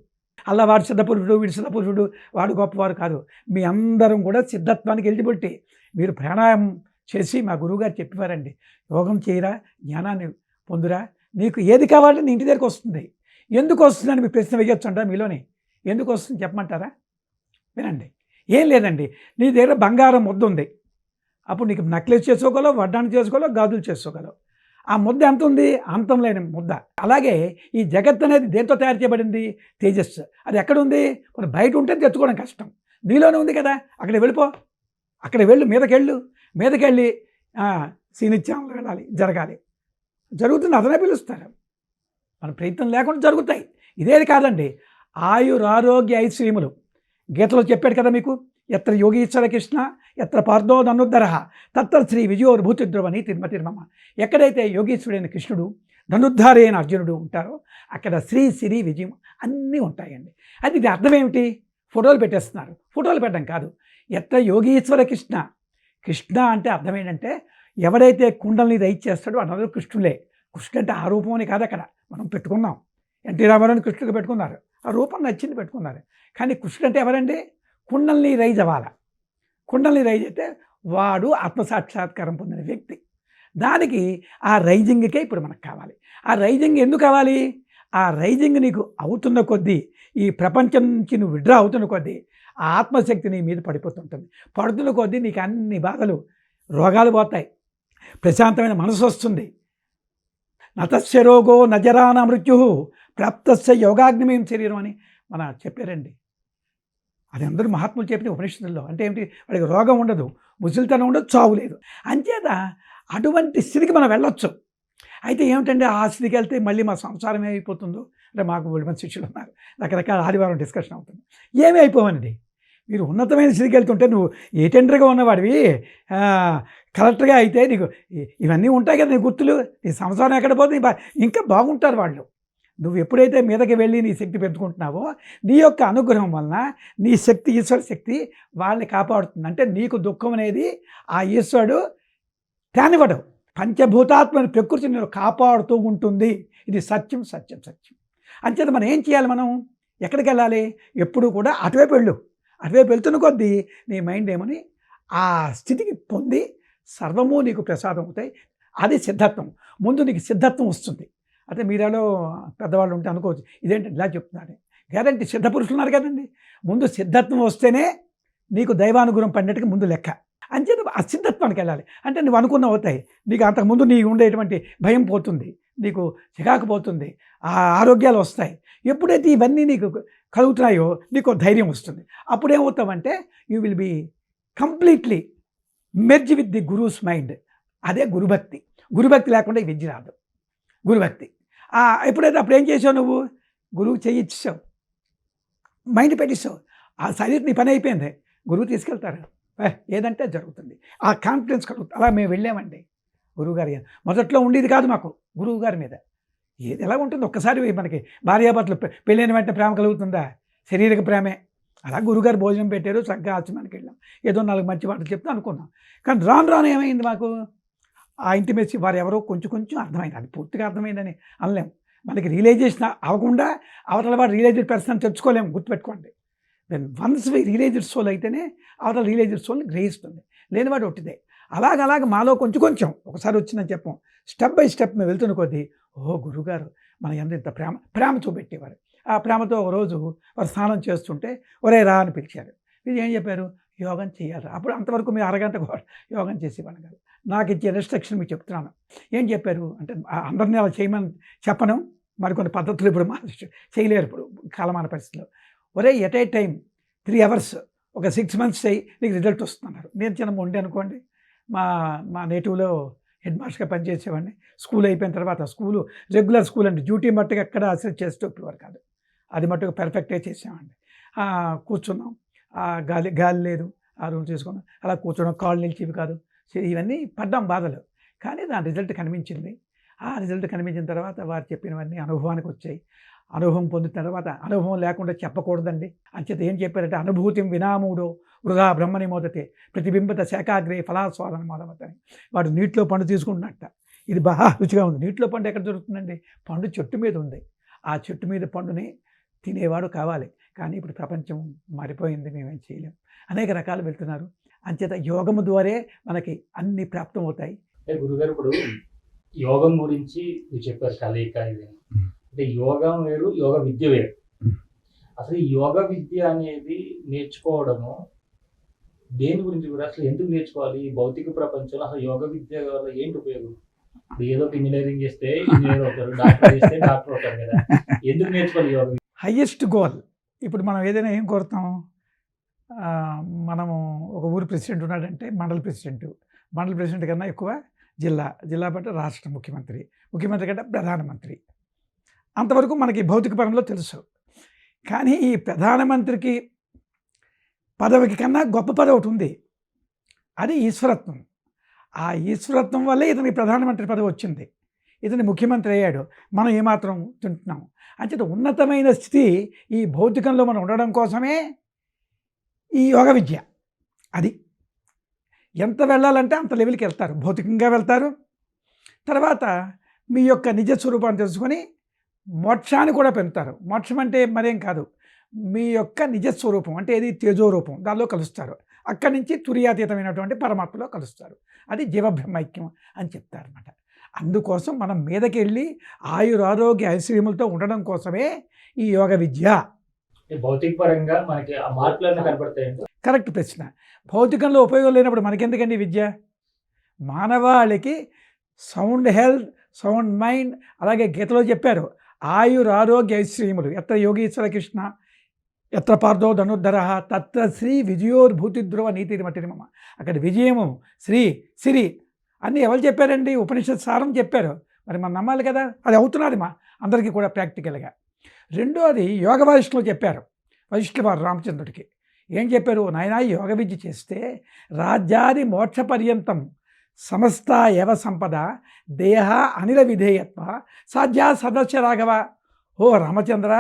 అలా వాడు సిద్ధపురుషుడు, వీడు సిద్ధపురుషుడు, వాడు గొప్పవారు కాదు. మీ అందరం కూడా సిద్ధత్వానికి ఎలిజిబిలిటీ. మీరు ప్రాణాయామం చేసి మా గురువుగారు చెప్పేవారండి, యోగం చేయరా, జ్ఞానాన్ని పొందురా, నీకు ఏది కావాలంటే నీ ఇంటి దగ్గరికి వస్తుంది. ఎందుకు వస్తుందని మీ ప్రశ్న వేయొచ్చు అంటారా మీలోని? ఎందుకు వస్తుంది చెప్పమంటారా? వినండి. ఏం లేదండి, నీ దగ్గర బంగారం ముద్ద ఉంది. అప్పుడు నీకు నెక్లెస్ చేసుకోగలవు, వడ్డాన్ని చేసుకోగలవు, గాజులు చేసుకోగలవు. ఆ ముద్ద ఎంత ఉంది? అంతం లేని ముద్ద. అలాగే ఈ జగత్ అనేది దేంతో తయారు చేయబడింది? తేజస్సు. అది ఎక్కడుంది? మరి బయట ఉంటే తెచ్చుకోవడం కష్టం, నీలోనే ఉంది కదా. అక్కడికి వెళ్ళిపో, అక్కడ వెళ్ళు, మీదకెళ్ళి సీనిత్యంలో వెళ్ళాలి, జరగాలి. జరుగుతుంది, అతనే పిలుస్తారు. మన ప్రయత్నం లేకుండా జరుగుతాయి. ఇదేది కాదండి, ఆయురారోగ్య ఐశ్వర్యములు గీతలో చెప్పాడు కదా మీకు. ఎత్ర యోగీశ్వర కృష్ణ ఎత్ర పార్థో ధనుర్ధర తత్ర శ్రీ విజయోర్భూతిద్రవని తిరుమతిర్మమ. ఎక్కడైతే యోగీశ్వరుడైన కృష్ణుడు, ధనుర్ధారి అయిన అర్జునుడు ఉంటారో అక్కడ శ్రీ సిరి విజయం అన్నీ ఉంటాయండి. అది ఇది అర్థం ఏమిటి? ఫోటోలు పెట్టేస్తున్నారు. ఫోటోలు పెట్టడం కాదు. ఎత్ర యోగీశ్వర కృష్ణ, కృష్ణ అంటే అర్థం ఏంటంటే ఎవడైతే కుండల్ని రైట్ చేస్తాడో అందరూ కృష్ణులే. కృష్ణుడు అంటే ఆ రూపం అని కాదు, అక్కడ మనం పెట్టుకున్నాం. ఎన్టీ రామారావుని కృష్ణుడిగా పెట్టుకున్నారు, ఆ రూపం నచ్చింది పెట్టుకున్నారు. కానీ కృష్ణుడు అంటే ఎవరండి? కుండల్ని రైజ్ అవ్వాలి. కుండల్ని రైజ్ అయితే వాడు ఆత్మసాక్షాత్కారం పొందిన వ్యక్తి. దానికి ఆ రైజింగ్కే ఇప్పుడు మనకు కావాలి. ఆ రైజింగ్ ఎందుకు కావాలి? ఆ రైజింగ్ నీకు అవుతున్న కొద్దీ, ఈ ప్రపంచం నుంచి నువ్వు విడ్రా అవుతున్న కొద్దీ ఆ ఆత్మశక్తి నీ మీద పడిపోతుంటుంది. పడుతున్న కొద్దీ నీకు అన్ని బాధలు, రోగాలు పోతాయి, ప్రశాంతమైన మనసు వస్తుంది. నతస్య రోగో నజరాన మృత్యు ప్రాప్తస్య యోగాగ్నిమయం శరీరం అని మన చెప్పారండి. అది అందరూ మహాత్ములు చెప్పిన ఉపనిషత్తుల్లో. అంటే ఏమిటి? వాడికి రోగం ఉండదు, ముసలితనం ఉండదు, చావు లేదు. అంచేత అటువంటి స్థితికి మనం వెళ్ళొచ్చు. అయితే ఏమిటంటే ఆ స్థితికి వెళ్తే మళ్ళీ మా సంసారం ఏమైపోతుందో, అంటే మాకు 2 మంది శిష్యులు ఉన్నారు, రకరకాల ఆదివారం డిస్కషన్ అవుతుంది. ఏమీ అయిపోవండి. మీరు ఉన్నతమైన స్థితికి వెళ్తుంటే నువ్వు ఏ టెండర్గా ఉన్నవాడివి కలెక్టర్గా అయితే నీకు ఇవన్నీ ఉంటాయి కదా, నీ గుర్తులు, నీ సంసారం ఎక్కడ పోతే ఇంకా బాగుంటారు వాళ్ళు. నువ్వు ఎప్పుడైతే మీదకి వెళ్ళి నీ శక్తి పెంచుకుంటున్నావో నీ యొక్క అనుగ్రహం వలన నీ శక్తి, ఈశ్వర శక్తి వాళ్ళని కాపాడుతుంది. అంటే నీకు దుఃఖం అనేది ఆ ఈశ్వరుడు తానివ్వడు. పంచభూతాత్మని ప్రకృతి నేను కాపాడుతూ ఉంటుంది. ఇది సత్యం సత్యం సత్యం. అంచేత మనం ఏం చేయాలి? మనం ఎక్కడికి వెళ్ళాలి? ఎప్పుడు కూడా అటువైపు వెళ్ళు. అటువైపు వెళ్తున్న కొద్దీ నీ మైండ్ ఏమని ఆ స్థితికి పొంది సర్వము నీకు ప్రసాదం అవుతాయి. అది సిద్ధత్వం. ముందు నీకు సిద్ధత్వం వస్తుంది. అయితే మీరేలో పెద్దవాళ్ళు ఉంటే అనుకోవచ్చు, ఇదేంటి ఇలా చెప్తున్నారు. గ్యారంటీ సిద్ధపురుషులు ఉన్నారు కదండి. ముందు సిద్ధత్వం వస్తేనే నీకు దైవానుగ్రహం పడినట్టుగా ముందు లెక్క. అంచేత ఆ సిద్ధత్వానికి వెళ్ళాలి. అంటే నువ్వు అనుకున్న అవుతాయి. నీకు అంతకుముందు నీకు ఉండేటువంటి భయం పోతుంది, నీకు చికాకు పోతుంది, ఆ ఆరోగ్యాలు వస్తాయి. ఎప్పుడైతే ఇవన్నీ నీకు కలుగుతున్నాయో నీకు ధైర్యం వస్తుంది. అప్పుడేమవుతావంటే you will be completely merge with the guru's mind. అదే గురుభక్తి. గురుభక్తి లేకుండా ఈ విద్య రాదు. గురుభక్తి ఎప్పుడైతే అప్పుడు ఏం చేసావు? నువ్వు గురువు చేయించావు, మైండ్ పెట్టిస్తావు, ఆ శరీరం నీ పని అయిపోయింది. గురువు తీసుకెళ్తారు, ఏదంటే అది జరుగుతుంది. ఆ కాన్ఫిడెన్స్ కలుగుతుంది. అలా మేము వెళ్ళామండి గురువుగారి మొదట్లో ఉండేది కాదు మాకు గురువుగారి మీద. ఏది ఎలా ఉంటుంది ఒక్కసారి మనకి భార్యాభర్తలు పెళ్ళైన వెంటనే ప్రేమ కలుగుతుందా? శరీరక ప్రేమే. అలా గురువుగారు భోజనం పెట్టారు, చక్కగా ఆశ్రమానికి వెళ్ళాం. ఏదో 4 మంచి మాటలు చెప్తే అనుకున్నాం. కానీ రాను రాను ఏమైంది మాకు, ఆ ఇంటిమేసి వారు ఎవరో కొంచెం కొంచెం అర్థమైంది. అది పూర్తిగా అర్థమైందని అనలేము. మనకి రియలైజేషన్ అవ్వకుండా అవతల వాడు రియలైజ్డ్ పర్సన్ తెచ్చుకోలేము, గుర్తుపెట్టుకోండి. Then once we realised soul అయితేనే అవతల రియలైజ్డ్ సోల్ని గ్రహిస్తుంది. లేనివాడు ఒట్టిదే. అలాగ మాలో కొంచెం కొంచెం ఒకసారి వచ్చిందని చెప్పం, స్టెప్ బై స్టెప్ మేము వెళ్తున్న కొద్దీ ఓహో గురువుగారు మన ఇంత ప్రేమ చూపెట్టేవారు. ఆ ప్రేమతో ఒక రోజు వారు స్నానం చేస్తుంటే ఒరే రా అని పిలిచారు. ఇది ఏం చెప్పారు, యోగం చేయాలి. అప్పుడు అంతవరకు మీరు అరగంట యోగం చేసేవాళ్ళం కాదు. నాకు ఇచ్చే రెస్ట్రిక్షన్ మీకు చెప్తున్నాను. ఏం చెప్పారు అంటే, అందరినీ అలా చేయమని చెప్పను, మరికొన్ని పద్ధతులు ఇప్పుడు చేయలేరు ఇప్పుడు కాలమాన పరిస్థితుల్లో. ఒరే ఎట్ ఏ టైం 3 hours ఒక 6 months చేయి, నీకు రిజల్ట్ వస్తున్నారు. నేను చిన్న మొండి అనుకోండి, మా నేటివ్లో హెడ్ మాస్టర్గా పనిచేసేవాడిని. స్కూల్ అయిపోయిన తర్వాత రెగ్యులర్ స్కూల్ అండి, డ్యూటీ మట్టుకు ఎక్కడ అసెస్ చేస్తూ ఇప్పటివరకు కాదు, అది మట్టుకు పర్ఫెక్ట్గా చేసామండి. కూర్చున్నాం, గాలి లేదు, ఆ రూమ్ తీసుకున్నాం, అలా కూర్చోడం, కాళ్ళు నిలిచేవి కాదు, ఇవన్నీ పడ్డాం బాధలు. కానీ దాని రిజల్ట్ కనిపించింది. ఆ రిజల్ట్ కనిపించిన తర్వాత వారు చెప్పినవన్నీ అనుభవానికి వచ్చాయి. అనుభవం పొందిన తర్వాత అనుభవం లేకుండా చెప్పకూడదండి. అంచేత ఏం చెప్పారంటే, అనుభూతిం వినామూడో వృధా బ్రహ్మని మోదతే ప్రతిబింబత శాఖాగ్రే ఫలాస్వాదన మొదమతని. వాడు నీటిలో పండు తీసుకుంటున్నట్ట, ఇది బాగా రుచిగా ఉంది. నీటిలో పండు ఎక్కడ దొరుకుతుందండి? పండు చెట్టు మీద ఉంది. ఆ చెట్టు మీద పండుని తినేవాడు కావాలి. కానీ ఇప్పుడు ప్రపంచం మారిపోయింది, మేమేం చేయలేం. అనేక రకాలు వెళ్తున్నారు. అంచేత యోగము ద్వారే మనకి అన్ని ప్రాప్తం అవుతాయి. గురుగారు ఇప్పుడు యోగం గురించి మీరు చెప్పారు, కలయిక ఇది. అంటే యోగం వేరు, యోగ విద్య వేరు. అసలు ఈ యోగ విద్య అనేది నేర్చుకోవడము దేని గురించి కూడా, అసలు ఎందుకు నేర్చుకోవాలి? ఈ భౌతిక ప్రపంచంలో అసలు యోగ విద్య వల్ల ఏంటి ఉపయోగం? ఇప్పుడు ఏదో ఇంజనీరింగ్ చేస్తే ఇంజనీర్ అవుతారు, డాక్టర్ చేస్తే డాక్టర్ అవుతారు కదా, ఎందుకు నేర్చుకోవాలి యోగ? Highest goal. ఇప్పుడు మనం ఏదైనా ఏం కోరుతాం, మనము ఒక ఊరు ప్రెసిడెంట్ ఉన్నాడంటే మండల ప్రెసిడెంట్ కన్నా ఎక్కువ జిల్లా బట్టి రాష్ట్ర ముఖ్యమంత్రి కంటే ప్రధానమంత్రి. అంతవరకు మనకి భౌతిక పరంలో తెలుసు. కానీ ఈ ప్రధానమంత్రికి పదవికి కన్నా గొప్ప పదవి ఒకటి ఉంది, అది ఈశ్వరత్వం. ఆ ఈశ్వరత్వం వల్లే ఇతనికి ప్రధానమంత్రి పదవి వచ్చింది, ఇతని ముఖ్యమంత్రి అయ్యాడు. మనం ఏమాత్రం తింటున్నాము. అంచేత ఉన్నతమైన స్థితి ఈ భౌతికంలో మనం ఉండడం కోసమే ఈ యోగ విద్య. అది ఎంత వెళ్ళాలంటే అంత లెవెల్కి వెళ్తారు, భౌతికంగా వెళ్తారు. తర్వాత మీ యొక్క నిజ స్వరూపాన్ని తెలుసుకొని మోక్షాన్ని కూడా పెంచుతారు. మోక్షం అంటే మరేం కాదు, మీ యొక్క నిజస్వరూపం అంటే ఏది, తేజోరూపం, దానిలో కలుస్తారు. అక్కడి నుంచి తుర్యాతీతమైనటువంటి పరమాత్మలో కలుస్తారు. అది జీవబ్రహ్మైక్యం అని చెప్తారన్నమాట. అందుకోసం మనం మీదకి వెళ్ళి ఆయురారోగ్య ఐశ్వర్యములతో ఉండడం కోసమే ఈ యోగ విద్య. భౌతిక పరంగా మనకి ఆ మార్పులన్నీ కనపడతాయండి. కరెక్ట్ ప్రశ్న. భౌతికంలో ఉపయోగం లేనప్పుడు మనకెందుకండి విద్య? మానవాళికి సౌండ్ హెల్త్, సౌండ్ మైండ్, అలాగే గీతలో చెప్పారు ఆయురారోగ్య ఐశ్వర్యములు. ఎత్ర యోగీశ్వర కృష్ణ ఎత్ర పార్థో ధనుర్ధర తత్ర శ్రీ విజయోర్భూతి ధ్రువ నీతి మతిరిమమ. అక్కడ విజయము, శ్రీ, సిరి అన్నీ ఎవరు చెప్పారండి? ఉపనిషత్ సారం చెప్పారు. మరి మనం నమ్మాలి కదా, అది అవుతున్నది అందరికీ కూడా ప్రాక్టికల్గా. రెండోది యోగ వశిష్ఠులు చెప్పారు. వశిష్ఠుల వారు రామచంద్రుడికి ఏం చెప్పారు? నాయనా, యోగ విద్య చేస్తే రాజ్యాది మోక్ష పర్యంతం సమస్త యవ సంపద దేహ అనిల విధేయత్వ సాధ్యా సదస్య రాఘవ. ఓ రామచంద్ర,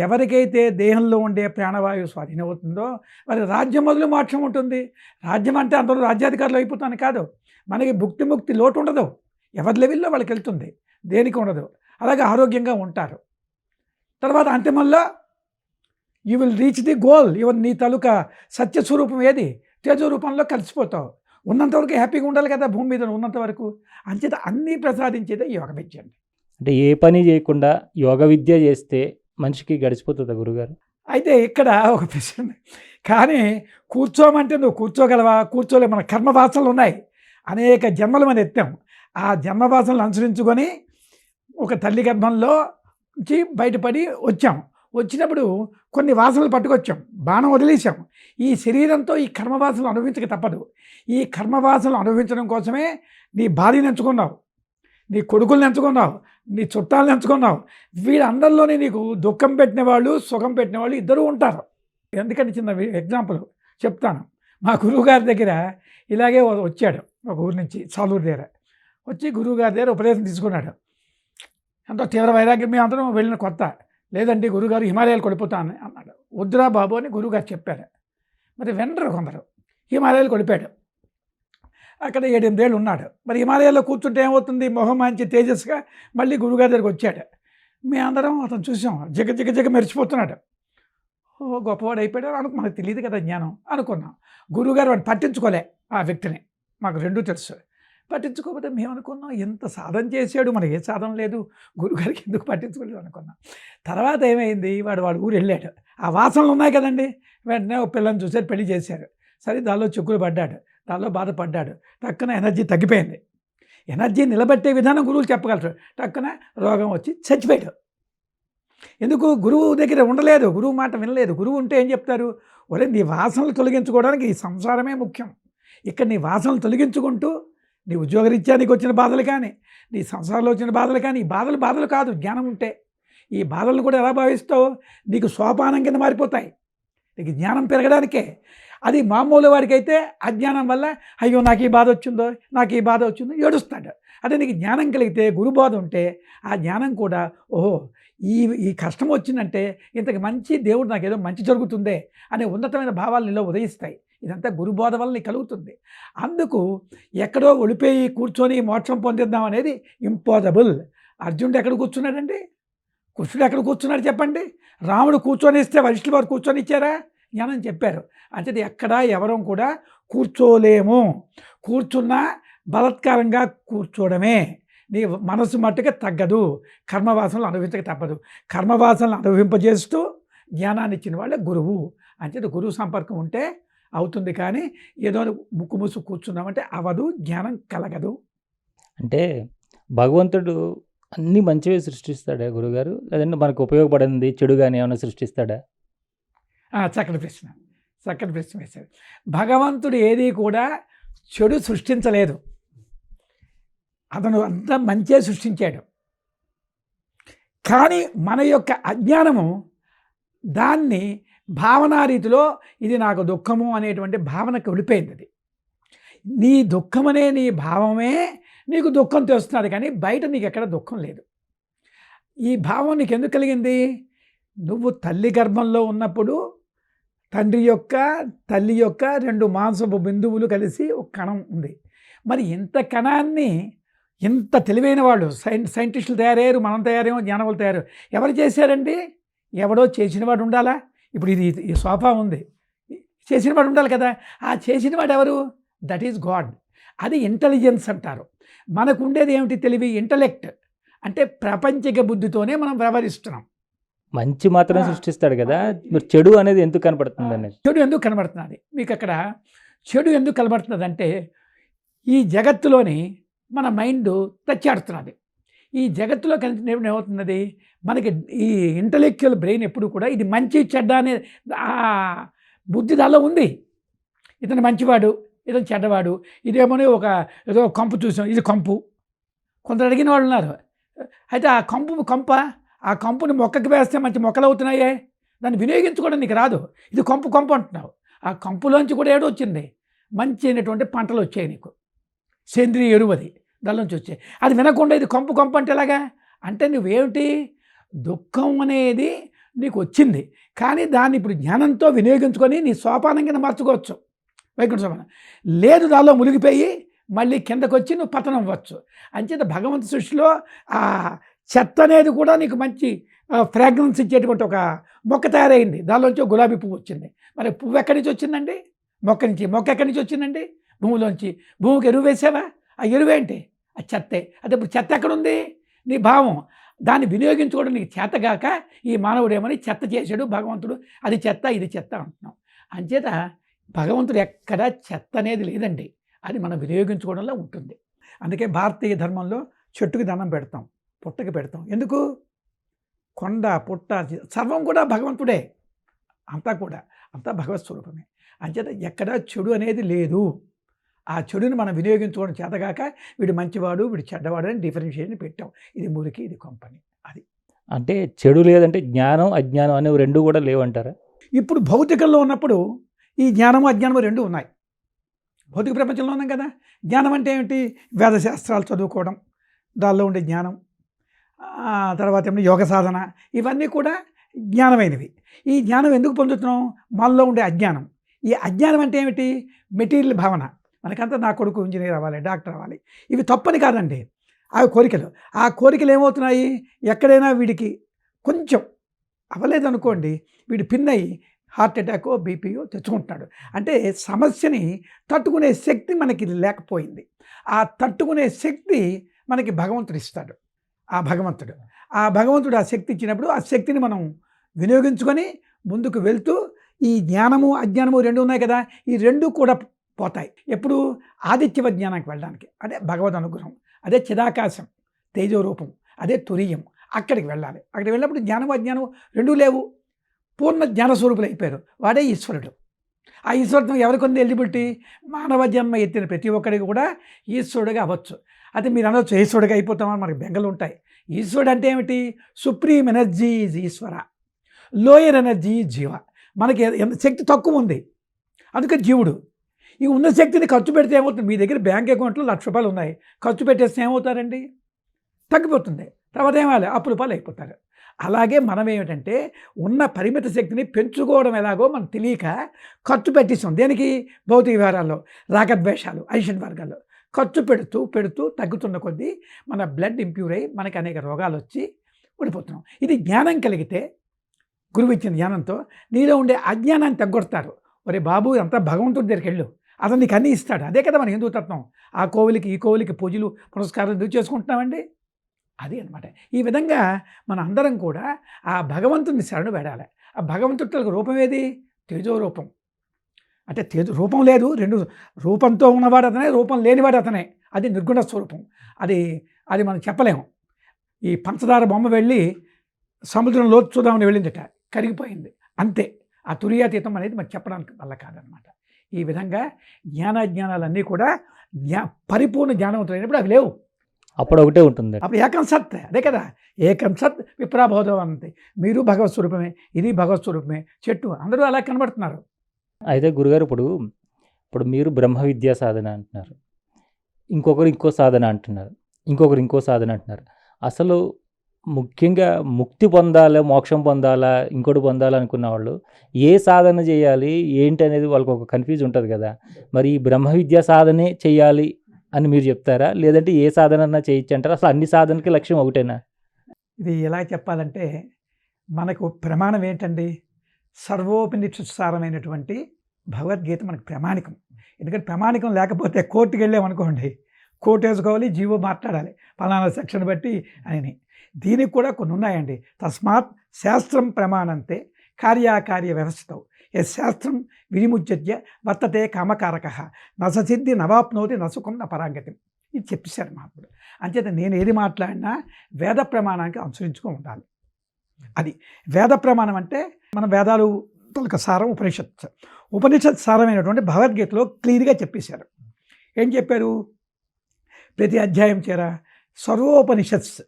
ఎవరికైతే దేహంలో ఉండే ప్రాణవాయువు స్వాధీనం అవుతుందో వారి రాజ్యం మొదలు మోక్షం ఉంటుంది. రాజ్యం అంటే అందరూ రాజ్యాధికారులు అయిపోతాను కాదు, మనకి ముక్తి లోటు ఉండదు. ఎవరి లెవెల్లో వాళ్ళకి వెళ్తుంది, దేనికి ఉండదు. అలాగే ఆరోగ్యంగా ఉంటారు. తర్వాత అంతిమంలో you will reach the goal. నీ తాలూకా సత్యస్వరూపం ఏది, తేజో రూపంలో కలిసిపోతావు. ఉన్నంతవరకు హ్యాపీగా ఉండాలి కదా భూమి మీద ఉన్నంత వరకు. అంచేత అన్నీ ప్రసాదించేదే యోగ విద్య అండి. అంటే ఏ పని చేయకుండా యోగ విద్య చేస్తే మనిషికి గడిచిపోతుందా గురుగారు? అయితే ఇక్కడ ఒక ప్రశ్న, కానీ కూర్చోమంటే నువ్వు కూర్చోగలవా? కూర్చోలేవు. మన కర్మవాసనలు ఉన్నాయి, అనేక జన్మలు మనం ఎత్తాం. ఆ జన్మవాసనలు అనుసరించుకొని ఒక తల్లి గర్భంలో నుంచి బయటపడి వచ్చాం. వచ్చినప్పుడు కొన్ని వాసనలు పట్టుకొచ్చాం, బాణం వదిలేసాం. ఈ శరీరంతో ఈ కర్మవాసనలు అనుభవించక తప్పదు. ఈ కర్మవాసనలు అనుభవించడం కోసమే నీ భార్యను ఎంచుకున్నావు, నీ కొడుకులను ఎంచుకున్నావు, నీ చుట్టాలను ఎంచుకున్నావు. వీళ్ళందరిలోనే నీకు దుఃఖం పెట్టిన వాళ్ళు, సుఖం పెట్టిన వాళ్ళు ఇద్దరూ ఉంటారు. ఎందుకంటే చిన్న ఎగ్జాంపుల్ చెప్తాను. మా గురువుగారి దగ్గర ఇలాగే వచ్చాడు ఒక ఊరి నుంచి సాలూరు దగ్గర వచ్చి గురువుగారి దగ్గర ఉపదేశం తీసుకున్నాడు. ఎంతో తీవ్ర వైరాగ్యం. మేము అందరం వెళ్ళిన కొత్త. లేదండి గురువుగారు హిమాలయాలు కొడిపోతాను అన్నాడు. వద్దురా బాబు అని గురువుగారు చెప్పారు. మరి వినరు కొందరు. హిమాలయాలు కొడిపాడు. అక్కడ 7-8 ఏళ్ళు ఉన్నాడు. మరి హిమాలయాల్లో కూర్చుంటే ఏమవుతుంది, మొహం మంచి తేజస్గా మళ్ళీ గురువుగారి దగ్గరికి వచ్చాడు. మేము అందరం అతను చూసాం, జిగ మెరిచిపోతున్నాడు. ఓ గొప్పవాడు అయిపోయాడు మనకు తెలియదు కదా జ్ఞానం అనుకున్నాం. గురువుగారు వాడిని పట్టించుకోలే, ఆ వ్యక్తిని. మాకు రెండూ తెలుసు. పట్టించుకోకపోతే మేము అనుకున్నాం ఎంత సాధన చేశాడు, మనకి ఏ సాధన లేదు, గురువుగారికి ఎందుకు పట్టించుకోలేదు అనుకున్నాం. తర్వాత ఏమైంది, వాడు ఊరు వెళ్ళాడు. ఆ వాసనలు ఉన్నాయి కదండి, వెంటనే ఒక పిల్లని చూసారు, పెళ్లి చేశారు. సరే దానిలో చిక్కులు పడ్డాడు, దానిలో బాధపడ్డాడు. టక్కున ఎనర్జీ తగ్గిపోయింది. ఎనర్జీ నిలబెట్టే విధానం గురువులు చెప్పగలరు. టక్కున రోగం వచ్చి చచ్చిపోయాడు. ఎందుకు, గురువు దగ్గర ఉండలేదు, గురువు మాట వినలేదు. గురువు ఉంటే ఏం చెప్తారు, ఒరే నీ వాసనలు తొలగించుకోవడానికి ఈ సంసారమే ముఖ్యం. ఇక్కడ నీ వాసనలు తొలగించుకుంటూ నీ ఉద్యోగరీత్యా నీకు వచ్చిన బాధలు కానీ, నీ సంసారంలో వచ్చిన బాధలు కానీ, ఈ బాధలు కాదు, జ్ఞానం ఉంటే ఈ బాధలను కూడా ఎలా భావిస్తావు, నీకు సోపానం కింద మారిపోతాయి. నీకు జ్ఞానం పెరగడానికే. అది మామూలు వాడికైతే అజ్ఞానం వల్ల అయ్యో నాకు ఈ బాధ వచ్చిందో ఏడుస్తాడు. అదే నీకు జ్ఞానం కలిగితే, గురుబోధ ఉంటే ఆ జ్ఞానం కూడా ఓహో ఈ కష్టం వచ్చిందంటే ఇంతకు మంచి దేవుడు నాకు ఏదో మంచి జరుగుతుందే అనే ఉన్నతమైన భావాలు నీలో ఉదయిస్తాయి. ఇదంతా గురుబోధ వల్ల నీకు కలుగుతుంది. అందుకు ఎక్కడో ఒడిపోయి కూర్చొని మోక్షం పొందిద్దాం అనేది ఇంపాసిబుల్. అర్జునుడు ఎక్కడ కూర్చున్నాడండి, కృష్ణుడు ఎక్కడ కూర్చున్నాడు చెప్పండి. రాముడు కూర్చొని ఇస్తే వశిష్ఠుల వారు కూర్చొని ఇచ్చారా, జ్ఞానం చెప్పారు. అంటే ఎక్కడా ఎవరం కూడా కూర్చోలేము. కూర్చున్నా బలత్కారంగా కూర్చోవడమే. నీ మనసు మట్టుగా తగ్గదు. కర్మవాసనలు అనుభవించక తప్పదు. కర్మవాసనలు అనుభవింపజేస్తూ జ్ఞానాన్ని ఇచ్చిన వాళ్ళే గురువు. అంటే గురువు సంపర్కం ఉంటే అవుతుంది, కానీ ఏదో ముక్కు మూసు కూర్చున్నామంటే అవదు, జ్ఞానం కలగదు. అంటే భగవంతుడు అన్నీ మంచివే సృష్టిస్తాడా గురుగారు, లేదంటే మనకు ఉపయోగపడింది చెడు కానీ ఏమైనా సృష్టిస్తాడా? చక్కటి ప్రశ్న వేశాడు. భగవంతుడు ఏది కూడా చెడు సృష్టించలేదు. అతను అంతా మంచే సృష్టించాడు. కానీ మన యొక్క అజ్ఞానము దాన్ని భావనారీతిలో ఇది నాకు దుఃఖము అనేటువంటి భావనకు వెళ్ళిపోయింది. అది నీ దుఃఖమనే నీ భావమే నీకు దుఃఖం తెస్తున్నది, కానీ బయట నీకు ఎక్కడ దుఃఖం లేదు. ఈ భావం నీకు ఎందుకు కలిగింది, నువ్వు తల్లి గర్భంలో ఉన్నప్పుడు తల్లి యొక్క 2 మాంసపు బిందువులు కలిసి ఒక కణం ఉంది. మరి ఇంత కణాన్ని ఇంత తెలివైన వాళ్ళు సైంటిస్టులు తయారయ్యారు, మనం తయారేమో, జ్ఞానవులు తయారు. ఎవరు చేశారండి, ఎవడో చేసినవాడు ఉండాలా. ఇప్పుడు ఈ సోఫా ఉంది, చేసినవాడు ఉండాలి కదా. ఆ చేసినవాడు ఎవరు, దట్ ఈజ్ గాడ్. అది ఇంటెలిజెన్స్ అంటారు. మనకు ఉండేది ఏమిటి, తెలివి, ఇంటలెక్ట్. అంటే ప్రపంచిక బుద్ధితోనే మనం వ్యవహరిస్తున్నాం. మంచి మాత్రం సృష్టిస్తాడు కదా, మరి చెడు అనేది ఎందుకు కనపడుతుంది అనేది? చెడు ఎందుకు కనబడుతున్నది మీకు అక్కడ, చెడు ఎందుకు కనబడుతున్నది అంటే ఈ జగత్తులోని మన మైండ్ తచ్చాడుతున్నది. ఈ జగత్తులో కలిసినప్పుడు ఏమవుతున్నది, మనకి ఈ ఇంటలెక్చువల్ బ్రెయిన్ ఎప్పుడు కూడా ఇది మంచి చెడ్డ అనే బుద్ధి దానిలో ఉంది. ఇతను మంచివాడు, ఇతను చెడ్డవాడు, ఇదేమో ఏదో కంపు చూసాం, ఇది కంపు. కొందరు అడిగిన వాళ్ళు ఉన్నారు, అయితే ఆ ఆ కంపుని మొక్కకి వేస్తే మంచి మొక్కలు అవుతున్నాయే, దాన్ని వినియోగించుకోవడం నీకు రాదు, ఇది కంపు అంటున్నావు. ఆ కంపులోంచి కూడా ఏడో వచ్చింది, మంచి అయినటువంటి పంటలు వచ్చాయి నీకు, సేంద్రియ ఎరువది దానిలోంచి వచ్చాయి. అది వినకుండా ఇది కంపు అంటే ఎలాగా, అంటే నువ్వేమిటి, దుఃఖం అనేది నీకు వచ్చింది, కానీ దాన్ని ఇప్పుడు జ్ఞానంతో వినియోగించుకొని నీ సోపానం కింద మార్చుకోవచ్చు. వైకుంఠ సోపానం లేదు, దానిలో మునిగిపోయి మళ్ళీ కిందకు వచ్చి నువ్వు పతనం అవ్వచ్చు. అంచేత భగవంతు సృష్టిలో ఆ చెత్త అనేది కూడా నీకు మంచి ఫ్రాగ్రెన్స్ ఇచ్చేటువంటి ఒక మొక్క తయారైంది, దానిలోంచి గులాబీ పువ్వు వచ్చింది. మరి పువ్వు ఎక్కడి నుంచి వచ్చిందండి, మొక్క ఎక్కడి నుంచి వచ్చిందండి, భూమిలోంచి. భూమికి ఎరువు వేసావా, ఆ ఎరువేంటి, ఆ చెత్తే. అదే ఇప్పుడు చెత్త ఎక్కడుంది, నీ భావం. దాన్ని వినియోగించుకోవడం నీకు చేతగాక ఈ మానవుడు ఏమని చెత్త చేశాడు భగవంతుడు, అది చెత్త ఇది చెత్త అంటున్నాం. అంచేత భగవంతుడు ఎక్కడ చెత్త అనేది లేదండి, అది మనం వినియోగించుకోవడంలో ఉంటుంది. అందుకే భారతీయ ధర్మంలో చెట్టుకి దండం పెడతాం, పుట్టకి పెడతాం. ఎందుకు, కొండ పుట్ట సర్వం కూడా భగవంతుడే, అంతా భగవత్ స్వరూపమే. అంచేత ఎక్కడ చెడు అనేది లేదు. ఆ చెడుని మనం వినియోగించుకోవడం చేతగాక వీడు మంచివాడు వీడు చెడ్డవాడు అని డిఫరెన్షియేషన్ పెట్టాం. ఇది మురికి, ఇది కంపెనీ. అది అంటే చెడు లేదంటే జ్ఞానం అజ్ఞానం అనేవి 2 కూడా లేవంటారా? ఇప్పుడు భౌతికంలో ఉన్నప్పుడు ఈ జ్ఞానము అజ్ఞానము రెండు ఉన్నాయి. భౌతిక ప్రపంచంలో ఉన్నాం కదా. జ్ఞానం అంటే ఏమిటి? వేదశాస్త్రాలు చదువుకోవడం, దానిలో ఉండే జ్ఞానం, తర్వాత ఏమిటి యోగ సాధన, ఇవన్నీ కూడా జ్ఞానమైనవి. ఈ జ్ఞానం ఎందుకు పొందుతున్నాం? మనలో ఉండే అజ్ఞానం. ఈ అజ్ఞానం అంటే ఏమిటి? మెటీరియల్ భావన. మనకంతా నా కొడుకు ఇంజనీర్ అవ్వాలి, డాక్టర్ అవ్వాలి, ఇవి తప్పని కాదండి. ఆ కోరికలు, ఆ కోరికలు ఏమవుతున్నాయి? ఎక్కడైనా వీడికి కొంచెం అవ్వలేదనుకోండి, వీడు పిన్ అయ్యి హార్ట్ అటాకో బీపీయో తెచ్చుకుంటున్నాడు. అంటే సమస్యని తట్టుకునే శక్తి మనకి లేకపోయింది. ఆ తట్టుకునే శక్తి మనకి భగవంతుడు ఇస్తాడు. ఆ భగవంతుడు ఆ శక్తి ఇచ్చినప్పుడు ఆ శక్తిని మనం వినియోగించుకొని ముందుకు వెళ్తూ, ఈ జ్ఞానము అజ్ఞానము రెండు ఉన్నాయి కదా, ఈ రెండు కూడా పోతాయి. ఎప్పుడు? ఆదిత్యవ జ్ఞానానికి వెళ్ళడానికి, అదే భగవద్ అనుగ్రహం, అదే చిదాకాశం, తేజోరూపం, అదే తురీయం. అక్కడికి వెళ్ళాలి. అక్కడికి వెళ్ళినప్పుడు జ్ఞానం అజ్ఞానం రెండూ లేవు, పూర్ణ జ్ఞాన స్వరూపులు అయిపోయారు. వాడే ఈశ్వరుడు. ఆ ఈశ్వరత్వం ఎవరికి ఉంది ఎలిజిబిలిటీ? మానవ జన్మ ఎత్తిన ప్రతి ఒక్కరికి కూడా ఈశ్వరుడుగా అవ్వచ్చు. అయితే మీరు అనవచ్చు ఈశ్వరుడిగా అయిపోతామని మనకి బెంగలు ఉంటాయి. ఈశ్వరుడు అంటే ఏమిటి? Supreme energy is Ishwara, lower energy is jiva. మనకి శక్తి తక్కువ ఉంది, అందుకే జీవుడు. ఈ ఉన్న శక్తిని ఖర్చు పెడితే ఏమవుతుంది? మీ దగ్గర బ్యాంక్ అకౌంట్లో ₹1,00,000 ఉన్నాయి, ఖర్చు పెట్టేస్తే ఏమవుతారండి? తగ్గిపోతుంది. తర్వాత ఏమాలి? అప్పుల పాలు అయిపోతారు. అలాగే మనం ఏమిటంటే ఉన్న పరిమిత శక్తిని పెంచుకోవడం ఎలాగో మనం తెలియక ఖర్చు పెట్టిస్తాం. దేనికి? భౌతిక విహారాల్లో, రాగద్వేషాలు, ఐషడ్ వర్గాల్లో ఖర్చు పెడుతూ తగ్గుతున్న కొద్దీ మన బ్లడ్ ఇంప్యూర్ అయ్యి మనకి అనేక రోగాలు వచ్చి ఓడిపోతున్నాం. ఇది జ్ఞానం కలిగితే, గురువు ఇచ్చిన జ్ఞానంతో నీలో ఉండే అజ్ఞానాన్ని తగ్గొడతారు. ఒరే బాబు, అంతా భగవంతుడి దగ్గరికి వెళ్ళు, అతను నీకు అన్నీ ఇస్తాడు. అదే కదా మన హిందూ తత్వం. ఆ కోవిలికి ఈ కోవిలికి పూజలు పునస్కారాలు ఎందుకు చేసుకుంటున్నామండి? అది అనమాట. ఈ విధంగా మన అందరం కూడా ఆ భగవంతుని శరణు వేడాలి. ఆ భగవంతుడికి రూపం ఏది? తేజోరూపం. అంటే రూపం లేదు, రెండు రూపంతో ఉన్నవాడు అతనే, రూపం లేనివాడు అతనే. అది నిర్గుణ స్వరూపం. అది మనం చెప్పలేము. ఈ పంచదార బొమ్మ వెళ్ళి సముద్రం లోతు చూద్దామని వెళ్ళిందట, కరిగిపోయింది, అంతే. ఆ తురియాతీతం అనేది మనం చెప్పడానికి వల్ల కాదనమాట. ఈ విధంగా జ్ఞానాలన్నీ కూడా పరిపూర్ణ జ్ఞానవంతులు అయినప్పుడు అవి లేవు, అప్పుడు ఒకటే ఉంటుంది. అప్పుడు ఏకం సత్. అదే కదా, ఏకం సత్ విప్రాబోధం అంతే. మీరు భగవత్ స్వరూపమే, ఇది భగవత్ స్వరూపమే, చెట్టు అందరూ అలా కనబడుతున్నారు. అయితే గురుగారు, ఇప్పుడు మీరు బ్రహ్మ విద్యా సాధన అంటున్నారు, ఇంకొకరు ఇంకో సాధన అంటున్నారు, ఇంకొకరు ఇంకో సాధన అంటున్నారు. అసలు ముఖ్యంగా ముక్తి పొందాలా, మోక్షం పొందాలా, ఇంకోటి పొందాలనుకున్న వాళ్ళు ఏ సాధన చేయాలి ఏంటి అనేది వాళ్ళకి ఒక కన్ఫ్యూజ్ ఉంటుంది కదా. మరి ఈ బ్రహ్మ విద్యా సాధనే చేయాలి అని మీరు చెప్తారా, లేదంటే ఏ సాధన అన్నా చేయొచ్చు అంటారా? అసలు అన్ని సాధనకి లక్ష్యం ఒకటేనా? ఇది ఎలా చెప్పాలంటే, మనకు ప్రమాణం ఏంటండి? సర్వోపనిషత్సారమైనటువంటి భగవద్గీత మనకు ప్రమాణికం. ఎందుకంటే ప్రమాణికం లేకపోతే కోర్టుకి వెళ్ళామనుకోండి, కోర్టు వేసుకోవాలి, జీవో మాట్లాడాలి ఫలానా సెక్షన్ బట్టి అని. దీనికి కూడా కొన్ని ఉన్నాయండి. తస్మాత్ శాస్త్రం ప్రమాణంతే కార్యాకార్య వ్యవస్థతో ఏ శాస్త్రం వినిముచ్య వర్తతే కామకారక నససిద్ధి నవాప్నోతి నసుకం న పరాంగతి. ఇది చెప్పేశారు మహాత్ముడు. అంచేత నేను ఏది మాట్లాడినా వేద ప్రమాణానికి అనుసరించుకో ఉండాలి. అది వేద ప్రమాణం అంటే మన వేదాలు తొలక సారం ఉపనిషత్ సారమైనటువంటి భగవద్గీతలో క్లియర్గా చెప్పేశారు. ఏం చెప్పారు? ప్రతి అధ్యాయం చేర సర్వోపనిషత్స్,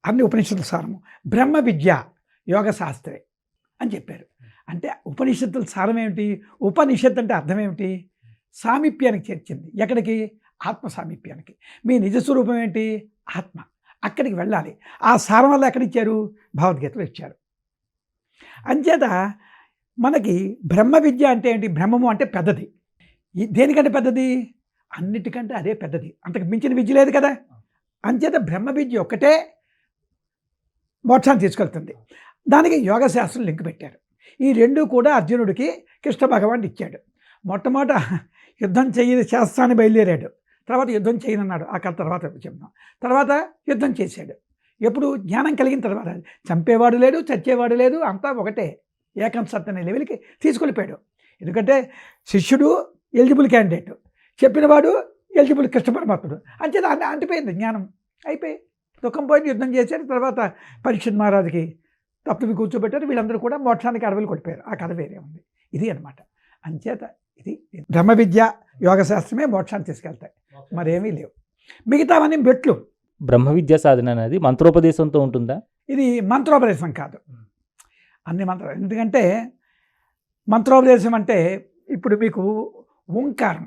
అన్ని ఉపనిషత్తుల సారము, బ్రహ్మ విద్య యోగ శాస్త్రే అని చెప్పారు. అంటే ఉపనిషత్తుల సారం ఏమిటి? ఉపనిషత్ అంటే అర్థం ఏమిటి? సామీప్యానికి చేర్చింది. ఎక్కడికి? ఆత్మ సామీప్యానికి. మీ నిజస్వరూపం ఏంటి? ఆత్మ. అక్కడికి వెళ్ళాలి. ఆ సారం వల్ల ఎక్కడిచ్చారు? భగవద్గీతలో ఇచ్చారు. అంచేత మనకి బ్రహ్మ విద్య అంటే ఏంటి? బ్రహ్మము అంటే పెద్దది. దేనికంటే పెద్దది? అన్నిటికంటే అదే పెద్దది. అంతకు మించిన విద్య లేదు కదా. అంచేత బ్రహ్మ విద్య ఒక్కటే మోక్షాన్ని తీసుకెళ్తుంది. దానికి యోగశాస్త్రం లింక్ పెట్టారు. ఈ రెండు కూడా అర్జునుడికి కృష్ణ భగవానుడు ఇచ్చాడు. మొట్టమొదట యుద్ధం చేస్తానని బయలుదేరాడు, తర్వాత యుద్ధం చేయనన్నాడు. ఆ కథ తర్వాత చెప్తాం. తర్వాత యుద్ధం చేశాడు. ఎప్పుడు? జ్ఞానం కలిగిన తర్వాత. చంపేవాడు లేడు, చచ్చేవాడు లేదు, అంతా ఒకటే. ఏకం సత్ అనే లెవెల్కి తీసుకెళ్ళిపోయాడు. ఎందుకంటే శిష్యుడు ఎలిజిబుల్ క్యాండిడేట్, చెప్పినవాడు ఎలిజిబుల్ కృష్ణ పరమాత్ముడు. అంచేత అంటిపోయింది జ్ఞానం, అయిపోయి దుఃఖం పోయి యుద్ధం చేశాడు. తర్వాత పరీక్షిత్ మహారాజుకి తప్పువి కూర్చోబెట్టారు. వీళ్ళందరూ కూడా మోక్షానికి అడవులు కొట్టిపోయారు. ఆ కథ వేరే ఉంది. ఇది అనమాట. అంచేత ఇది బ్రహ్మ విద్య యోగశాస్త్రమే మోక్షాన్ని తీసుకెళ్తాయి, మరేమీ లేవు. మిగతావన్నీ మెట్లు. బ్రహ్మ విద్యా సాధన అనేది మంత్రోపదేశంతో ఉంటుందా? ఇది మంత్రోపదేశం కాదు, అన్ని మంత్రాలు. ఎందుకంటే మంత్రోపదేశం అంటే ఇప్పుడు మీకు ఓంకారం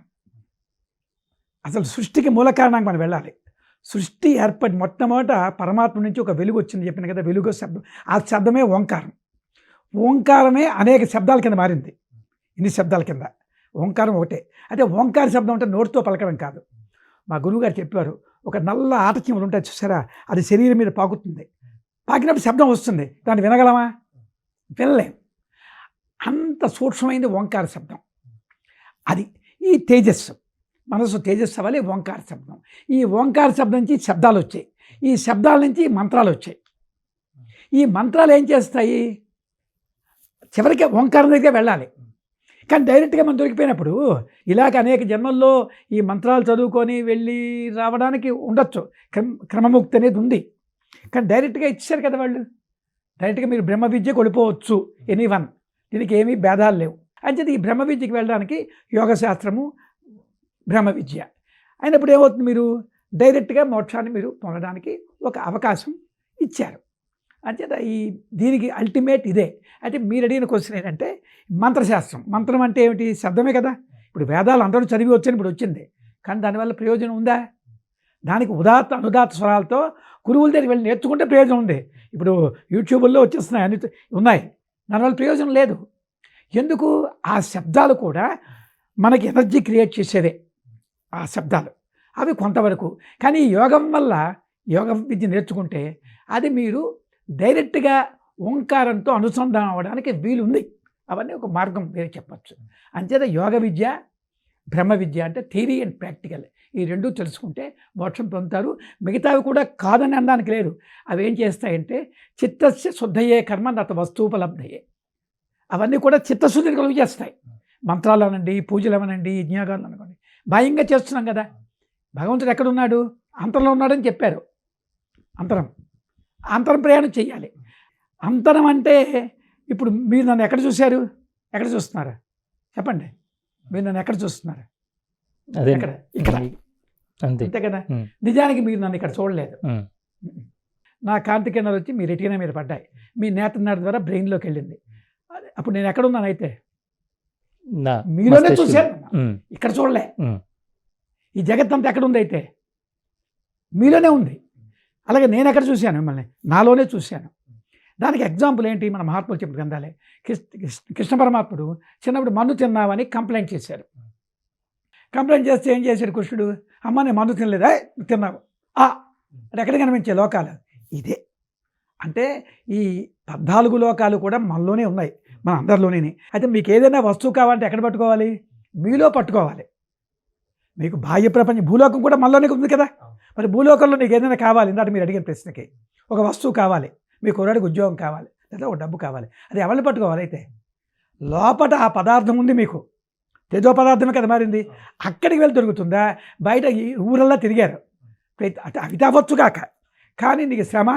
అసలు సృష్టికి మూల కారణానికి మనం వెళ్ళాలి. సృష్టి ఏర్పడి మొట్టమొదట పరమాత్మ నుంచి ఒక వెలుగు వచ్చింది చెప్పిన కదా, వెలుగు శబ్దం. ఆ శబ్దమే ఓంకారం. ఓంకారమే అనేక శబ్దాల కింద మారింది. ఇన్ని శబ్దాల కింద ఓంకారం ఒకటే. అయితే ఓంకార శబ్దం అంటే నోటితో పలకడం కాదు. మా గురువుగారు చెప్పారు, ఒక నల్ల ఆటచీమలు ఉంటాయి చూసారా, అది శరీరం మీద పాకుతుంది. పాకినప్పుడు శబ్దం వస్తుంది, దాన్ని వినగలమా? వినలేం. అంత సూక్ష్మమైంది ఓంకార శబ్దం. అది ఈ తేజస్సు, మనసు తేజస్సు అవ్వాలి ఓంకార శబ్దం. ఈ ఓంకార శబ్దం నుంచి శబ్దాలు వచ్చాయి, ఈ శబ్దాల నుంచి మంత్రాలు వచ్చాయి. ఈ మంత్రాలు ఏం చేస్తాయి? చివరికి ఓంకారం దగ్గర వెళ్ళాలి. కానీ డైరెక్ట్గా మనం దొరికిపోయినప్పుడు ఇలాగ అనేక జన్మల్లో ఈ మంత్రాలు చదువుకొని వెళ్ళి రావడానికి ఉండొచ్చు, క్రమముక్తి అనేది ఉంది. కానీ డైరెక్ట్గా ఇచ్చారు కదా వాళ్ళు. డైరెక్ట్గా మీరు బ్రహ్మ విద్యకు వెళ్ళిపోవచ్చు ఎనీవన్, దీనికి ఏమీ భేదాలు లేవు. అంటే ఈ బ్రహ్మ విద్యకి వెళ్ళడానికి యోగశాస్త్రము బ్రహ్మ విద్య అయినప్పుడు ఏమవుతుంది, మీరు డైరెక్ట్గా మోక్షాన్ని మీరు పొందడానికి ఒక అవకాశం ఇచ్చారు. అంచేత దీనికి అల్టిమేట్ ఇదే. అయితే మీరు అడిగిన క్వశ్చన్ ఏంటంటే మంత్రశాస్త్రం. మంత్రం అంటే ఏమిటి? శబ్దమే కదా. ఇప్పుడు వేదాలు అందరూ చదివి వచ్చని ఇప్పుడు వచ్చింది, కానీ దానివల్ల ప్రయోజనం ఉందా? దానికి ఉదాత్త అనుదాత్త స్వరాలతో గురువుల దగ్గరికి వెళ్ళి నేర్చుకుంటే ప్రయోజనం ఉంది. ఇప్పుడు యూట్యూబ్లో వచ్చేస్తున్నాయి, అన్ని ఉన్నాయి, దానివల్ల ప్రయోజనం లేదు. ఎందుకు? ఆ శబ్దాలు కూడా మనకి ఎనర్జీ క్రియేట్ చేసేదే ఆ శబ్దాలు, అవి కొంతవరకు. కానీ యోగం వల్ల, యోగ విద్య నేర్చుకుంటే అది మీరు డైరెక్ట్గా ఓంకారంతో అనుసంధానం అవ్వడానికి వీలుంది. అవన్నీ ఒక మార్గం వేరే చెప్పచ్చు. అంచేత యోగ విద్య బ్రహ్మ విద్య అంటే థియరీ అండ్ ప్రాక్టికల్, ఈ రెండూ తెలుసుకుంటే మోక్షం పొందుతారు. మిగతావి కూడా కాదని అనడానికి లేదు. అవి ఏం చేస్తాయంటే చిత్తస్య శుద్ధయే కర్మ నత వస్తువుపలబ్ధయే, అవన్నీ కూడా చిత్తశుద్ధిని కలుగు చేస్తాయి. మంత్రాలు అనండి, పూజలు అవనండి, యజ్ఞాగాలు అనుకోండి, భయంగా చేస్తున్నాం కదా. భగవంతుడు ఎక్కడున్నాడు? అంతరంలో ఉన్నాడని చెప్పారు. అంతరం ప్రయాణం చేయాలి. అంతరం అంటే ఇప్పుడు మీరు నన్ను ఎక్కడ చూశారు? ఎక్కడ చూస్తున్నారు చెప్పండి? మీరు నన్ను ఎక్కడ చూస్తున్నారు? అదే ఎక్కడ? ఇక్కడ. అంతే కదా. నిజానికి మీరు నన్ను ఇక్కడ చూడలేదు. నా కాంతి కిరణాలు వచ్చి మీ రెటీనా మీద పడ్డాయి, మీ నేత్రనాడి ద్వారా బ్రెయిన్లోకి వెళ్ళింది. అప్పుడు నేను ఎక్కడున్నాను? అయితే మీలోనే చూశాను, ఇక్కడ చూడలే. ఈ జగత్తంతా ఎక్కడ ఉంది? అయితే మీలోనే ఉంది. అలాగే నేను ఎక్కడ చూశాను? మిమ్మల్ని నాలోనే చూశాను. దానికి ఎగ్జాంపుల్ ఏంటి? మన మహాత్ములు చెప్పిన గ్రంథాలే. కృష్ణ పరమాత్ముడు చిన్నప్పుడు మన్ను తిన్నావని కంప్లైంట్ చేశారు. కంప్లైంట్ చేస్తే ఏం చేశాడు కృష్ణుడు? అమ్మ నేను మన్ను తినలేదా? తిన్నావు. అది ఎక్కడ కనిపించే లోకాలు ఇదే. అంటే ఈ 14 లోకాలు కూడా మనలోనే ఉన్నాయి, మన అందరిలోనే. అయితే మీకు ఏదైనా వస్తువు కావాలంటే ఎక్కడ పట్టుకోవాలి? మీలో పట్టుకోవాలి. మీకు బాహ్య ప్రపంచం, భూలోకం కూడా మనలోనే ఉంది కదా. మరి భూలోకంలో నీకు ఏదైనా కావాలి, ఇందాక మీరు అడిగిన ప్రశ్నకి ఒక వస్తువు కావాలి, మీ కుర్రాడికి ఉద్యోగం కావాలి, లేదా ఒక డబ్బు కావాలి, అది ఎవరిని పట్టుకోవాలి? అయితే లోపల ఆ పదార్థం ఉంది మీకు, తేజో పదార్థమే కదా మారింది. అక్కడికి వెళ్ళి దొరుకుతుందా? బయట ఈ ఊరల్లా తిరిగారు, అవి అవ్వచ్చు కాక, కానీ నీకు శ్రమ,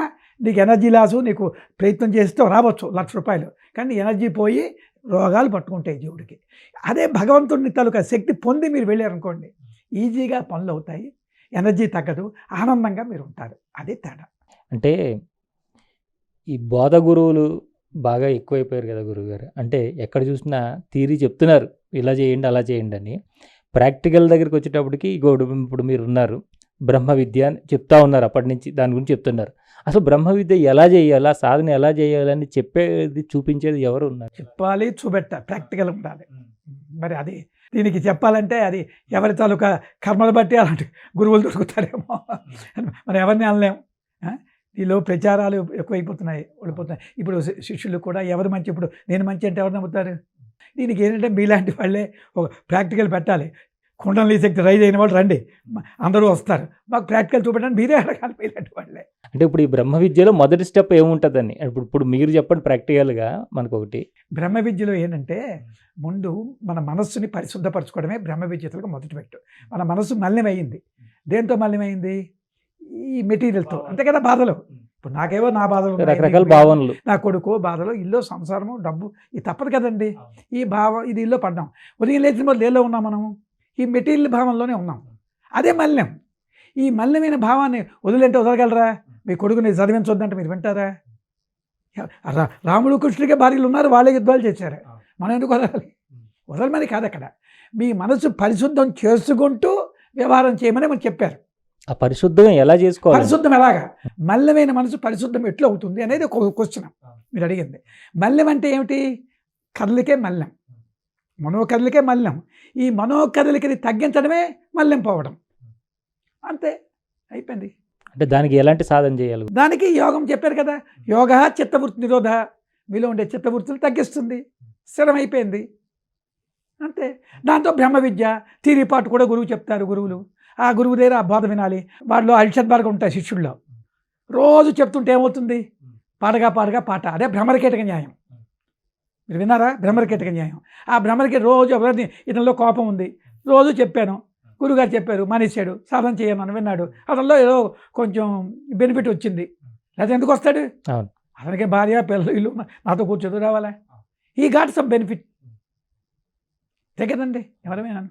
నీకు ఎనర్జీ లాసు, నీకు ప్రయత్నం చేస్తే రావచ్చు ₹1,00,000, కానీ ఎనర్జీ పోయి రోగాలు పట్టుకుంటాయి జీవుడికి. అదే భగవంతుడిని తాలూకా శక్తి పొంది మీరు వెళ్ళారనుకోండి, ఈజీగా పనులు అవుతాయి, ఎనర్జీ తగ్గదు, ఆనందంగా మీరు ఉంటారు. అదే తేడా. అంటే ఈ బోధ గురువులు బాగా ఎక్కువైపోయారు కదా గురువుగారు. అంటే ఎక్కడ చూసినా థియరీ చెప్తున్నారు, ఇలా చేయండి అలా చేయండి అని. ప్రాక్టికల్ దగ్గరికి వచ్చేటప్పటికి ఇప్పుడు మీరు ఉన్నారు, బ్రహ్మ విద్య అని చెప్తా ఉన్నారు, అప్పటి నుంచి దాని గురించి చెప్తున్నారు. అసలు బ్రహ్మ విద్య ఎలా చేయాలా, సాధన ఎలా చేయాలని చెప్పేది, చూపించేది ఎవరు ఉన్నారు? చెప్పాలి, చూపెట్టాలి, ప్రాక్టికల్ ఉండాలి. మరి అది దీనికి చెప్పాలంటే అది ఎవరి తాలూకా కర్మలు బట్టి అలాంటి గురువులు దొరుకుతారేమో, మరి ఎవరిని అనలేం. దీనిలో ప్రచారాలు ఎక్కువైపోతున్నాయి, ఓడిపోతున్నాయి. ఇప్పుడు శిష్యులు కూడా ఎవరు మంచి, ఇప్పుడు నేను మంచి అంటే ఎవరు నమ్ముతారు? దీనికి ఏంటంటే మీలాంటి వాళ్ళే ఒక ప్రాక్టికల్ పెట్టాలి. కుండలి శక్తి రైజ్ అయిన వాళ్ళు రండి, అందరూ వస్తారు, మాకు ప్రాక్టికల్ చూపెట్టండి, మీరే అడగాలి మీలాంటి వాళ్ళే. అంటే ఇప్పుడు ఈ బ్రహ్మ విద్యలో మొదటి స్టెప్ ఏముంటుందని ఇప్పుడు మీరు చెప్పండి ప్రాక్టికల్గా. మనకు ఒకటి బ్రహ్మ విద్యలో ఏంటంటే ముందు మన మనస్సుని పరిశుద్ధపరచుకోవడమే బ్రహ్మ విద్యలకు మొదటి పెట్టు. మన మనస్సు మలినమైంది. దేంతో మలినమైంది? ఈ మెటీరియల్తో, అంతే కదా. బాధలు, ఇప్పుడు నాకేవో నా బాధలు, రకరకాల భావనలు, నా కొడుకు బాధలు, ఇల్లు, సంసారము, డబ్బు, ఇది తప్పదు కదండి. ఈ భావం, ఇది ఇల్లు పడ్డాం, ఉదయం లేచిన మొదలు ఏలో ఉన్నాం మనము, ఈ మెటీరియల్ భావంలోనే ఉన్నాం. అదే మలినం. ఈ మలినమైన భావాన్ని వదిలేంటే వదలగలరా? మీ కొడుకుని చదివించొద్దంటే మీరు వింటారా? రాముడు కృష్ణుడికే భార్యలు ఉన్నారు, వాళ్ళే యుద్ధాలు చేశారు. మనం ఎందుకు వదలాలి? వదలమని కాదు అక్కడ. మీ మనసు పరిశుద్ధం చేసుకుంటూ వ్యవహారం చేయమని మనం చెప్పారు. ఆ పరిశుద్ధం ఎలా చేసుకోవాలి? పరిశుద్ధం ఎలాగా? మల్లెమైన మనసు పరిశుద్ధం ఎట్లా అవుతుంది అనేది ఒక క్వశ్చన్ మీరు అడిగింది. మల్లెం అంటే ఏమిటి? కదలికే మల్లెం, మనోకదలికే మల్లెం. ఈ మనోకదలికని తగ్గించడమే మల్లెం పోవడం. అంతే, అయిపోయింది. అంటే దానికి ఎలాంటి సాధన చేయాలి? దానికి యోగం చెప్పారు కదా, యోగ చిత్తవృత్తి నిరోధ, మీలో ఉండే చిత్తవృత్తులు తగ్గిస్తుంది. స్థిరం అయిపోయింది అంతే. దాంతో బ్రహ్మ విద్య తీరిపాటు కూడా గురువు చెప్తారు. గురువులు ఆ గురువు దగ్గర ఆ బోధ వినాలి. వాళ్ళు అరిషద్మార్గం ఉంటాయి శిష్యుల్లో. రోజు చెప్తుంటే ఏమవుతుంది? పాటగా పాట. అదే భ్రమరకీటక న్యాయం. మీరు విన్నారా? భ్రమరకీటక న్యాయం. ఆ భ్రమరకీట రోజు ఎవరిని ఇతనిలో కోపం ఉంది, రోజు చెప్పాను, గురుగారు చెప్పారు, మానేశాడు, సాధన చేయను విన్నాడు, అతనిలో ఏదో కొంచెం బెనిఫిట్ వచ్చింది. లేదా ఎందుకు వస్తాడు? అతనికి భార్య పిల్లలు ఇల్లు నాతో కూర్చోదు రావాలా? ఈ గాట్ సమ్ బెనిఫిట్ కదండి ఎవరమైనా.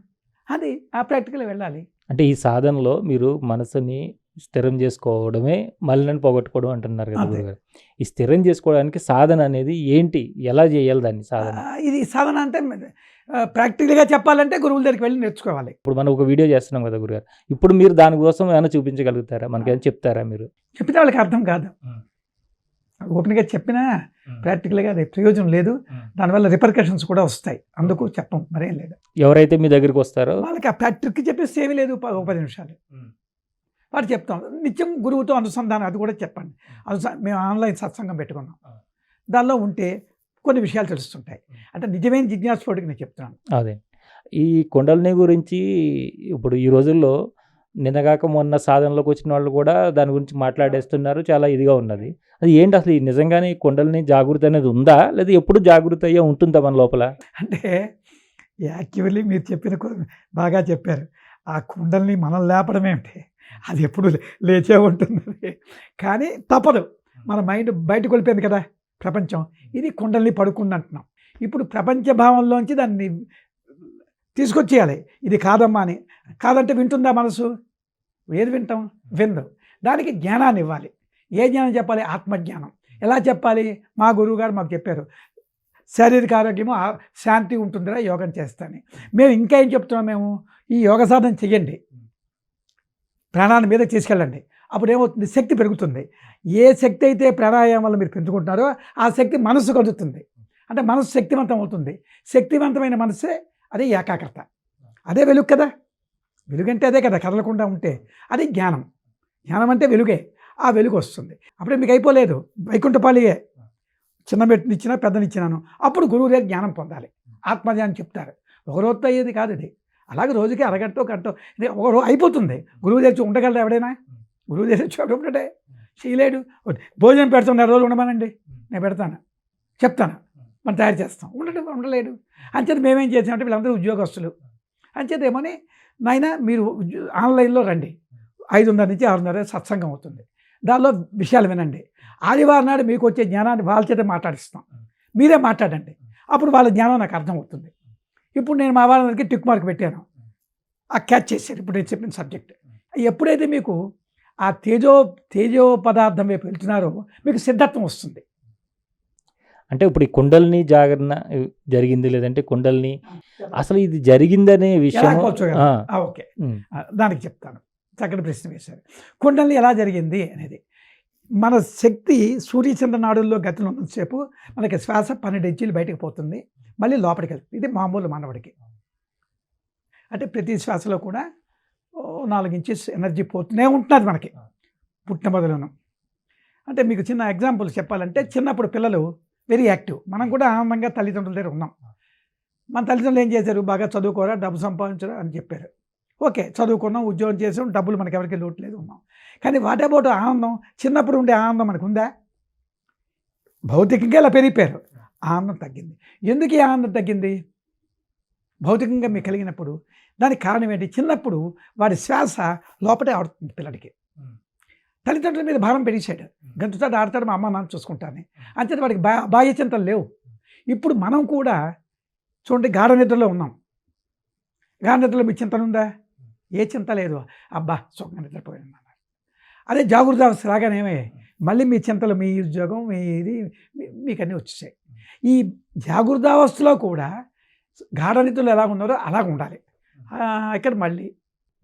అది ఆ ప్రాక్టికల్ వెళ్ళాలి. అంటే ఈ సాధనలో మీరు మనసుని స్థిరం చేసుకోవడమే మళ్ళీ పోగొట్టుకోవడం అంటున్నారు కదా గురుగారు. ఈ స్థిరం చేసుకోవడానికి సాధన అనేది ఏంటి? ఎలా చేయాలి దాన్ని సాధన? ఇది సాధన అంటే ప్రాక్టికల్గా చెప్పాలంటే గురువుల దగ్గరికి వెళ్ళి నేర్చుకోవాలి. ఇప్పుడు మనం ఒక వీడియో చేస్తున్నాం కదా గురుగారు, ఇప్పుడు మీరు దానికోసం ఏమైనా చూపించగలుగుతారా? మనకేమైనా చెప్తారా? మీరు చెప్పితే వాళ్ళకి అర్థం కాదు. ఓపెన్గా చెప్పినా ప్రాక్టికల్గా అది ప్రయోజనం లేదు. దానివల్ల రిపర్కషన్స్ కూడా వస్తాయి. అందుకు చెప్పం, మరేం లేదు. ఎవరైతే మీ దగ్గరికి వస్తారో వాళ్ళకి ఆ ప్రాక్టిక్కి చెప్పేసి ఏమీ లేదు. 10 నిమిషాలు వాడు చెప్తాం. నిత్యం గురువుతో అనుసంధానం అది కూడా చెప్పండి. మేము ఆన్లైన్ సత్సంగం పెట్టుకున్నాం. దానిలో ఉంటే కొన్ని విషయాలు తెలుస్తుంటాయి. అంటే నిజమైన జిజ్ఞాసుడికి నేను చెప్తున్నాను. అదే ఈ కుండలిని గురించి ఇప్పుడు ఈ రోజుల్లో నిన్నగాక మొన్న సాధనలోకి వచ్చిన వాళ్ళు కూడా దాని గురించి మాట్లాడేస్తున్నారు. చాలా ఇదిగా ఉన్నది. అది ఏంటి అసలు? ఈ నిజంగానే కుండలిని జాగృతి అనేది ఉందా, లేదా ఎప్పుడు జాగృతి అయ్యే ఉంటుందా మన లోపల? అంటే యాక్చువల్లీ మీరు చెప్పిన బాగా చెప్పారు. ఆ కుండలిని మనం లేపడం ఏమిటి, అది ఎప్పుడు లేచే ఉంటుంది. కానీ తప్పదు, మన మైండ్ బయటకు వెళ్ళిపోయింది కదా ప్రపంచం. ఇది కుండలిని పడుకుంది అంటున్నాం. ఇప్పుడు ప్రపంచ భావంలోంచి దాన్ని తీసుకొచ్చేయాలి. ఇది కాదమ్మా అని. కాదంటే వింటుందా మనసు? ఏది వింటాం? విందు. దానికి జ్ఞానాన్ని ఇవ్వాలి. ఏ జ్ఞానం చెప్పాలి? ఆత్మజ్ఞానం. ఎలా చెప్పాలి? మా గురువు గారు మాకు చెప్పారు, శారీరక ఆరోగ్యము శాంతి ఉంటుందిరా యోగం చేస్తాను. మేము ఇంకా ఏం చెప్తున్నాం? మేము ఈ యోగ సాధన చెయ్యండి, ప్రాణాన్ని మీద తీసుకెళ్ళండి. అప్పుడు ఏమవుతుంది? శక్తి పెరుగుతుంది. ఏ శక్తి అయితే ప్రాణాయామం వల్ల మీరు పెంచుకుంటున్నారో ఆ శక్తి మనస్సు కలుగుతుంది. అంటే మనసు శక్తివంతం అవుతుంది. శక్తివంతమైన మనసే అదే ఏకాగ్రత, అదే వెలుగు కదా. వెలుగంటే అదే కదా, కదలకుండా ఉంటే. అది జ్ఞానం. జ్ఞానం అంటే వెలుగే. ఆ వెలుగు వస్తుంది. అప్పుడే మీకు అయిపోలేదు, వైకుంఠపాలియే. చిన్న మెట్టునిచ్చినా పెద్దనిచ్చినాను. అప్పుడు గురువు దగ్గర జ్ఞానం పొందాలి. ఆత్మజ్ఞానం చెప్తారు. ఒక రోజుతో అయ్యేది కాదు ఇది. అలాగే రోజుకి అరగంట గంట ఒక రోజు అయిపోతుంది. గురువు తెచ్చి ఉండగలరా ఎవడైనా? గురువు తెచ్చి ఉండటే చేయలేడు. భోజనం పెడతాం, 2 రోజులు ఉండమనండి, నేను పెడతాను, చెప్తాను, మనం తయారు చేస్తాం. ఉండలేడు. అంచేత మేమేం చేసామంటే వీళ్ళందరూ ఉద్యోగస్తులు. అంచేత ఏమని, నాయన మీరు ఆన్లైన్లో రండి, 5:30 నుంచి 6:30 సత్సంగం అవుతుంది, దానిలో విషయాలు వినండి. ఆదివారం నాడు మీకు వచ్చే జ్ఞానాన్ని వాళ్ళ చేత మాట్లాడిస్తాం, మీరే మాట్లాడండి. అప్పుడు వాళ్ళ జ్ఞానం నాకు అర్థమవుతుంది. ఇప్పుడు నేను మా వాళ్ళకి టిక్ మార్క్ పెట్టాను, ఆ క్యాచ్ చేశారు ఇప్పుడు నేను చెప్పిన సబ్జెక్ట్. ఎప్పుడైతే మీకు ఆ తేజో పదార్థం వైపు వెళ్తున్నారో మీకు సిద్ధత్వం వస్తుంది. అంటే ఇప్పుడు ఈ కుండలిని జాగరణ జరిగింది, లేదంటే కుండలిని అసలు ఇది జరిగిందనే విషయం ఓకే, దానికి చెప్తాను. చక్కటి ప్రశ్న వేశారు. కుండలిని ఎలా జరిగింది అనేది, మన శక్తి సూర్యచంద్ర నాడుల్లో గతిలో ఉన్నంతసేపు మనకి శ్వాస 12 ఇంచీలు బయటకు పోతుంది, మళ్ళీ లోపలికి వెళ్తుంది. ఇది మామూలు మానవుడికి. అంటే ప్రతి శ్వాసలో కూడా 4 ఇంచెస్ ఎనర్జీ పోతూనే ఉంటున్నది మనకి పుట్టిన మొదలును. అంటే మీకు చిన్న ఎగ్జాంపుల్ చెప్పాలంటే, చిన్నప్పుడు పిల్లలు వెరీ యాక్టివ్. మనం కూడా ఆనందంగా తల్లిదండ్రుల దగ్గర ఉన్నాం. మన తల్లిదండ్రులు ఏం చేశారు? బాగా చదువుకోరా, డబ్బు సంపాదించరా అని చెప్పారు. ఓకే, చదువుకున్నాం, ఉద్యోగం చేసాం, డబ్బులు మనకి ఎవరికి లోటు లేదు, ఉన్నాం. కానీ వాట్ అబౌట్ ఆనందం? చిన్నప్పుడు ఉండే ఆనందం మనకు ఉందా? భౌతికంగా ఇలా పెరిగిపోయారు, ఆనందం తగ్గింది. ఎందుకు ఈ ఆనందం తగ్గింది? భౌతికంగా మీకు కలిగినప్పుడు దానికి కారణం ఏంటి? చిన్నప్పుడు వాడి శ్వాస లోపటే ఆడుతుంది పిల్లడికి. తల్లిదండ్రుల మీద భారం పెరిగాడు, గంతుతాడు, ఆడతాడు, మా అమ్మ నాన్న చూసుకుంటాను. అంతే వాడికి బాహ్య చింతలు లేవు. ఇప్పుడు మనం కూడా చూడండి, గాఢ నిద్రలో ఉన్నాం. గాఢ నిద్రలో మీ చింతన ఉందా? ఏ చింత లేదు. అబ్బా సుఖంగా నిద్రపోయాను. అదే జాగృత అవస్థ రాగానేమే మళ్ళీ మీ చింతలు, మీ ఉద్యోగం, మీ ఇది మీకు అన్నీ వచ్చేసాయి. ఈ జాగృతావస్థలో కూడా గాఢ నిద్రలో ఎలా ఉన్నారో అలాగ ఉండాలి. ఇక్కడ మళ్ళీ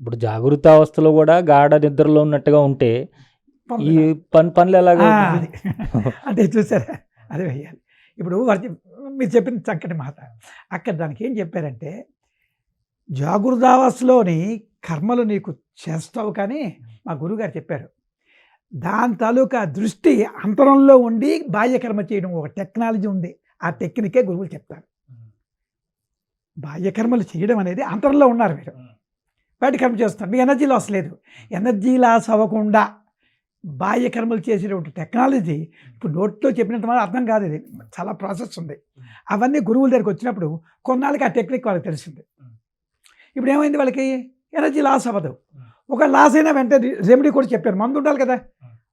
ఇప్పుడు జాగృత అవస్థలో కూడా గాఢ నిద్రలో ఉన్నట్టుగా ఉంటే ఈ పనులు ఎలాగ అది అంటే చూసారా, అదే వేయాలి. ఇప్పుడు మీరు చెప్పిన చక్కటి మాట. అక్కడ దానికి ఏం చెప్పారంటే, జాగృతావస్థలోని కర్మలు నీకు చేస్తావు, కానీ మా గురువుగారు చెప్పారు దాని తాలూకా దృష్టి అంతరంలో ఉండి బాహ్య కర్మ చేయడం ఒక టెక్నాలజీ ఉంది. ఆ టెక్నికే గురువులు చెప్తారు. బాహ్య కర్మలు చేయడం అనేది అంతరంలో ఉన్నారు మీరు, బయట కర్మ చేస్తున్నారు, మీ ఎనర్జీ లాస్ లేదు. ఎనర్జీ లాస్ అవ్వకుండా బాహ్య కర్మలు చేసేటువంటి టెక్నాలజీ ఇప్పుడు నోట్లో చెప్పినంత మాత్రం అర్థం కాదు. ఇది చాలా ప్రాసెస్ ఉంది. అవన్నీ గురువుల దగ్గరికి వచ్చినప్పుడు కొన్నాళ్ళకి ఆ టెక్నిక్ వాళ్ళకి తెలిసింది. ఇప్పుడు ఏమైంది, వాళ్ళకి ఎనర్జీ లాస్ అవ్వదు. ఒక లాస్ అయినా వెంటనే రెమెడీ కూడా చెప్పారు, మందు ఉండాలి కదా.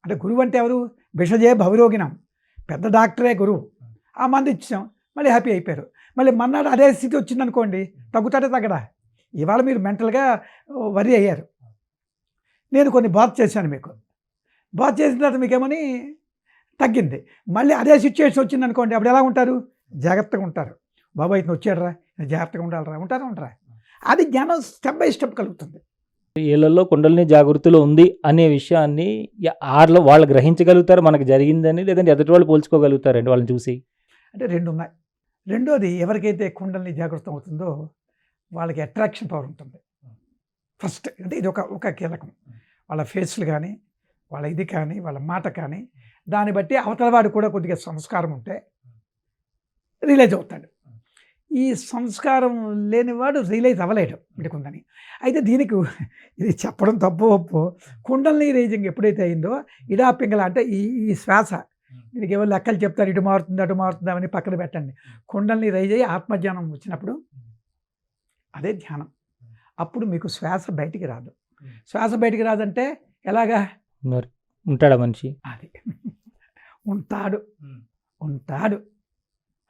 అంటే గురువు అంటే ఎవరు? విషజే భవిరోగినం, పెద్ద డాక్టరే గురువు. ఆ మందు ఇచ్చాం, మళ్ళీ హ్యాపీ అయిపోయారు. మళ్ళీ మన్నాడు అదే స్థితి వచ్చిందనుకోండి, తగ్గుతాడే తగ్గడా? ఇవాళ మీరు మెంటల్గా వరి అయ్యారు. నేను కొన్ని బాత్ చేశాను మీకు, బాత్ చేసిన తర్వాత మీకేమని తగ్గింది. మళ్ళీ అదే సిచ్యువేషన్ వచ్చిందనుకోండి, అప్పుడు ఎలా ఉంటారు? జాగ్రత్తగా ఉంటారు. బాబాయ్ ఇతను వచ్చాడరా, జాగ్రత్తగా ఉండాలరా, ఉంటారా? అది జ్ఞానం స్టెప్ బై స్టెప్ కలుగుతుంది. వీళ్ళల్లో కుండలిని జాగృతిలో ఉంది అనే విషయాన్ని వాళ్ళు గ్రహించగలుగుతారు మనకు జరిగిందని, లేదంటే ఎదుటి వాళ్ళు పోల్చుకోగలుగుతారండి వాళ్ళని చూసి? అంటే రెండు ఉన్నాయి. రెండోది, ఎవరికైతే కుండలిని జాగృతం అవుతుందో వాళ్ళకి అట్రాక్షన్ పవర్ ఉంటుంది ఫస్ట్. అంటే ఇది ఒక కీలకం. వాళ్ళ ఫేస్లు కానీ, వాళ్ళ ఇది కానీ, వాళ్ళ మాట కానీ, దాన్ని బట్టి అవతలవాడు కూడా కొద్దిగా సంస్కారం ఉంటే రియలైజ్ అవుతాడు. ఈ సంస్కారం లేనివాడు రియలైజ్ అవ్వలేడు వీడికుందని. అయితే దీనికి ఇది చెప్పడం తప్పు ఒప్పు, కుండలిని రేజింగ్ ఎప్పుడైతే అయిందో ఇడా పింగళ అంటే ఈ శ్వాస, దీనికి ఏవో లెక్కలు చెప్తారు, ఇటు మారుతుంది అటు మారుతుంది అని పక్కన పెట్టండి. కుండలిని రైజ్ అయ్యి ఆత్మజ్ఞానం వచ్చినప్పుడు అదే ధ్యానం. అప్పుడు మీకు శ్వాస బయటికి రాదు. శ్వాస బయటికి రాదంటే ఎలాగా ఉంటాడా మనిషి? అది ఉంటాడు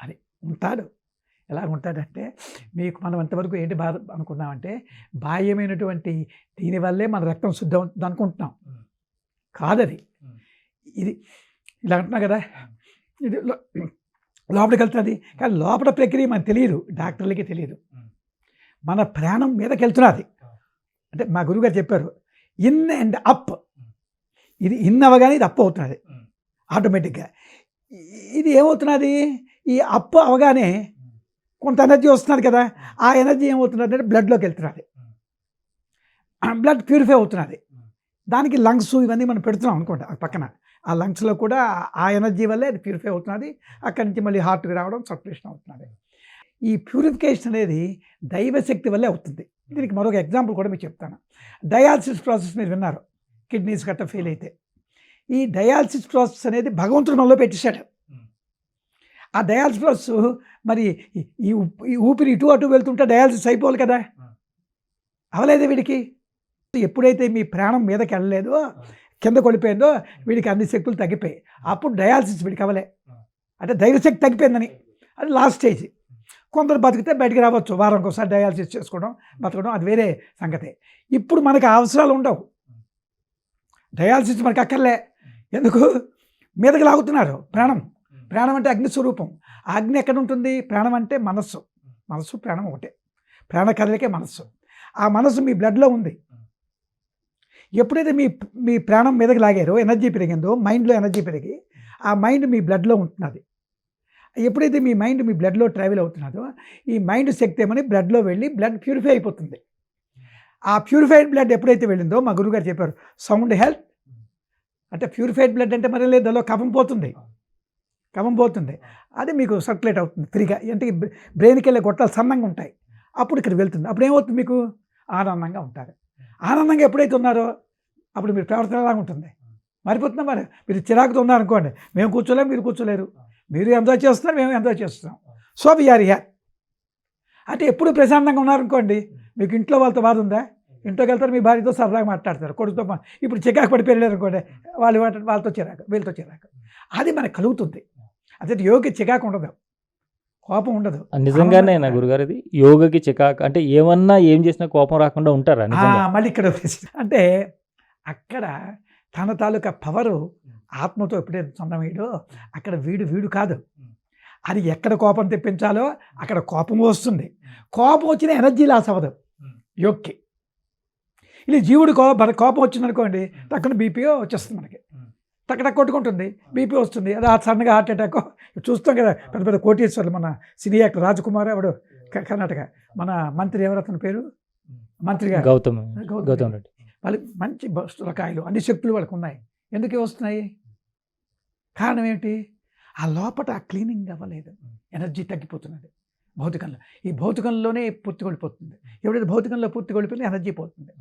అది ఉంటాడు. ఎలా ఉంటాడంటే, మీకు మనం ఎంతవరకు ఏంటి బాధ అనుకున్నామంటే, బాహ్యమైనటువంటి దీనివల్లే మన రక్తం శుద్ధం అవుతుంది అనుకుంటున్నాం. కాదది. ఇది ఇలా అంటున్నా కదా, ఇది లోపలికి వెళ్తున్నది, కానీ లోపల ప్రక్రియ మనకు తెలియదు, డాక్టర్లకి తెలియదు. మన ప్రాణం మీదకి వెళ్తున్నది. అంటే మా గురువుగారు చెప్పారు, ఇన్ అండ్ అప్. ఇది ఇన్ అవ్వగానే ఇది అప్ అవుతున్నది ఆటోమేటిక్గా. ఇది ఏమవుతున్నది, ఈ అప్ అవగానే కొంత ఎనర్జీ వస్తున్నది కదా, ఆ ఎనర్జీ ఏమవుతున్నది అంటే బ్లడ్లోకి వెళ్తున్నది, బ్లడ్ ప్యూరిఫై అవుతున్నది. దానికి లంగ్స్ ఇవన్నీ మనం పెడుతున్నాం అనుకోండి ఆ పక్కన, ఆ లంగ్స్లో కూడా ఆ ఎనర్జీ వల్లే అది ప్యూరిఫై అవుతున్నది. అక్కడి నుంచి మళ్ళీ హార్ట్కి రావడం, సర్క్యులేషన్ అవుతున్నది. ఈ ప్యూరిఫికేషన్ అనేది దైవశక్తి వల్లే అవుతుంది. దీనికి మరొక ఎగ్జాంపుల్ కూడా మీకు చెప్తాను. డయాలసిస్ ప్రాసెస్ మీరు విన్నారు, కిడ్నీస్ గట్ట ఫెయిల్ అయితే. ఈ డయాలసిస్ ప్రాసెస్ అనేది భగవంతుడు మనలో పెట్టేశాడు. ఆ డయాలసిస్ ప్రాసెస్ మరి ఈ ఊపిరి ఇటు అటు వెళ్తుంటే డయాలసిస్ అయిపోవాలి కదా, అవలేదే వీడికి. ఎప్పుడైతే మీ ప్రాణం మీదకి వెళ్ళలేదో, కింద కొలిపోయిందో, వీడికి అన్ని శక్తులు తగ్గిపోయాయి. అప్పుడు డయాలసిస్ వీడికి అవ్వలే, అంటే దైవశక్తి తగ్గిపోయిందని. అది లాస్ట్ స్టేజ్. కొందరు బతికితే బయటికి రావచ్చు, వారానికి ఒకసారి డయాలసిస్ చేసుకోవడం, బతకడం, అది వేరే సంగతి. ఇప్పుడు మనకు అవసరాలు ఉండవు, డయాలసిస్ మనకు అక్కర్లే. ఎందుకు? మీదకి లాగుతున్నారు ప్రాణం. ప్రాణం అంటే అగ్ని స్వరూపం. ఆ అగ్ని ఎక్కడ ఉంటుంది? ప్రాణం అంటే మనస్సు. మనస్సు ప్రాణం ఒకటే, ప్రాణ కదలికే మనస్సు. ఆ మనస్సు మీ బ్లడ్లో ఉంది. ఎప్పుడైతే మీ ప్రాణం మీదకి లాగారో, ఎనర్జీ పెరిగిందో, మైండ్లో ఎనర్జీ పెరిగి ఆ మైండ్ మీ బ్లడ్లో ఉంటున్నది. ఎప్పుడైతే మీ మైండ్ మీ బ్లడ్లో ట్రావెల్ అవుతున్నదో, ఈ మైండ్ శక్తి ఏమని బ్లడ్లో వెళ్ళి బ్లడ్ ప్యూరిఫై అయిపోతుంది. ఆ ప్యూరిఫైడ్ బ్లడ్ ఎప్పుడైతే వెళ్ళిందో, మా గురువుగారు చెప్పారు, సౌండ్ హెల్త్ అంటే ప్యూరిఫైడ్ బ్లడ్ అంటే మరి లేదు, దానిలో కఫం పోతుంది, అది మీకు సర్క్యులేట్ అవుతుంది ఫ్రీగా. అంటే బ్రెయిన్కి వెళ్ళే గొట్టాలు సన్నంగా ఉంటాయి, అప్పుడు ఇక్కడ వెళ్తుంది. అప్పుడు ఏమవుతుంది? మీకు ఆనందంగా ఉంటారు. ఆనందంగా ఎప్పుడైతే ఉన్నారో అప్పుడు మీరు ప్రవర్తన ఎలాగా ఉంటుంది? మారిపోతుందా? మరి మీరు చిరాకుతో ఉన్నారనుకోండి, మేము కూర్చోలేము, మీరు కూర్చోలేరు. మీరు ఎంజాయ్ చేస్తున్నారు, మేము ఎంజాయ్ చేస్తున్నాం. So we are here. అంటే ఎప్పుడు ప్రశాంతంగా ఉన్నారనుకోండి, మీకు ఇంట్లో వాళ్ళతో బాధ ఉందా? ఇంట్లోకి వెళ్తారు, మీ భార్యతో సరదాగా మాట్లాడతారు, కొడుకుతో. ఇప్పుడు చికాకు పడిపోయారు అనుకోండి, వాళ్ళతో చిరాకు, వీళ్ళతో చిరాకు, అది మనకు కలుగుతుంది. అదే యోగి చికాకు ఉండదు, కోపం ఉండదు. నిజంగానే నా గురుగారు, ఇది యోగకి చికాకు అంటే ఏమన్నా ఏం చేసినా కోపం రాకుండా ఉంటారా? మళ్ళీ ఇక్కడ అంటే అక్కడ తన తాలూకా పవరు ఆత్మతో ఎప్పుడైతే సొంతమయ్యాడో అక్కడ వీడు కాదు. అది ఎక్కడ కోపం తెప్పించాలో అక్కడ కోపం వస్తుంది. కోపం వచ్చిన ఎనర్జీ లాస్ అవ్వదు యోగ్కి. ఇది జీవుడు కోపం వచ్చిందనుకోండి టక్కున బీపీ వచ్చేస్తుంది, మనకి టక్కన కొట్టుకుంటుంది, బీపీ వస్తుంది. అది సడన్గా హార్ట్ అటాక్ చూస్తాం కదా. పెద్ద పెద్ద కోటీశ్వర్లు, మన సినీ యాక్టర్ రాజకుమార్ ఎవడు కర్ణాటక, మన మంత్రి ఎవరు అతని పేరు, మంత్రిగా గౌతమ్ రెడ్డి. వాళ్ళకి మంచి స్థూలకాయలు అన్ని శక్తులు వాళ్ళకి ఉన్నాయి. ఎందుకు వస్తున్నాయి? కారణం ఏమిటి? ఆ లోపల ఆ క్లీనింగ్ అవ్వలేదు, ఎనర్జీ తగ్గిపోతున్నది భౌతికంలో. ఈ భౌతికంలోనే పూర్తి కొడిపోతుంది. ఎవడైతే భౌతికంలో పూర్తి కొడిపోయింది ఎనర్జీ పోతుంది.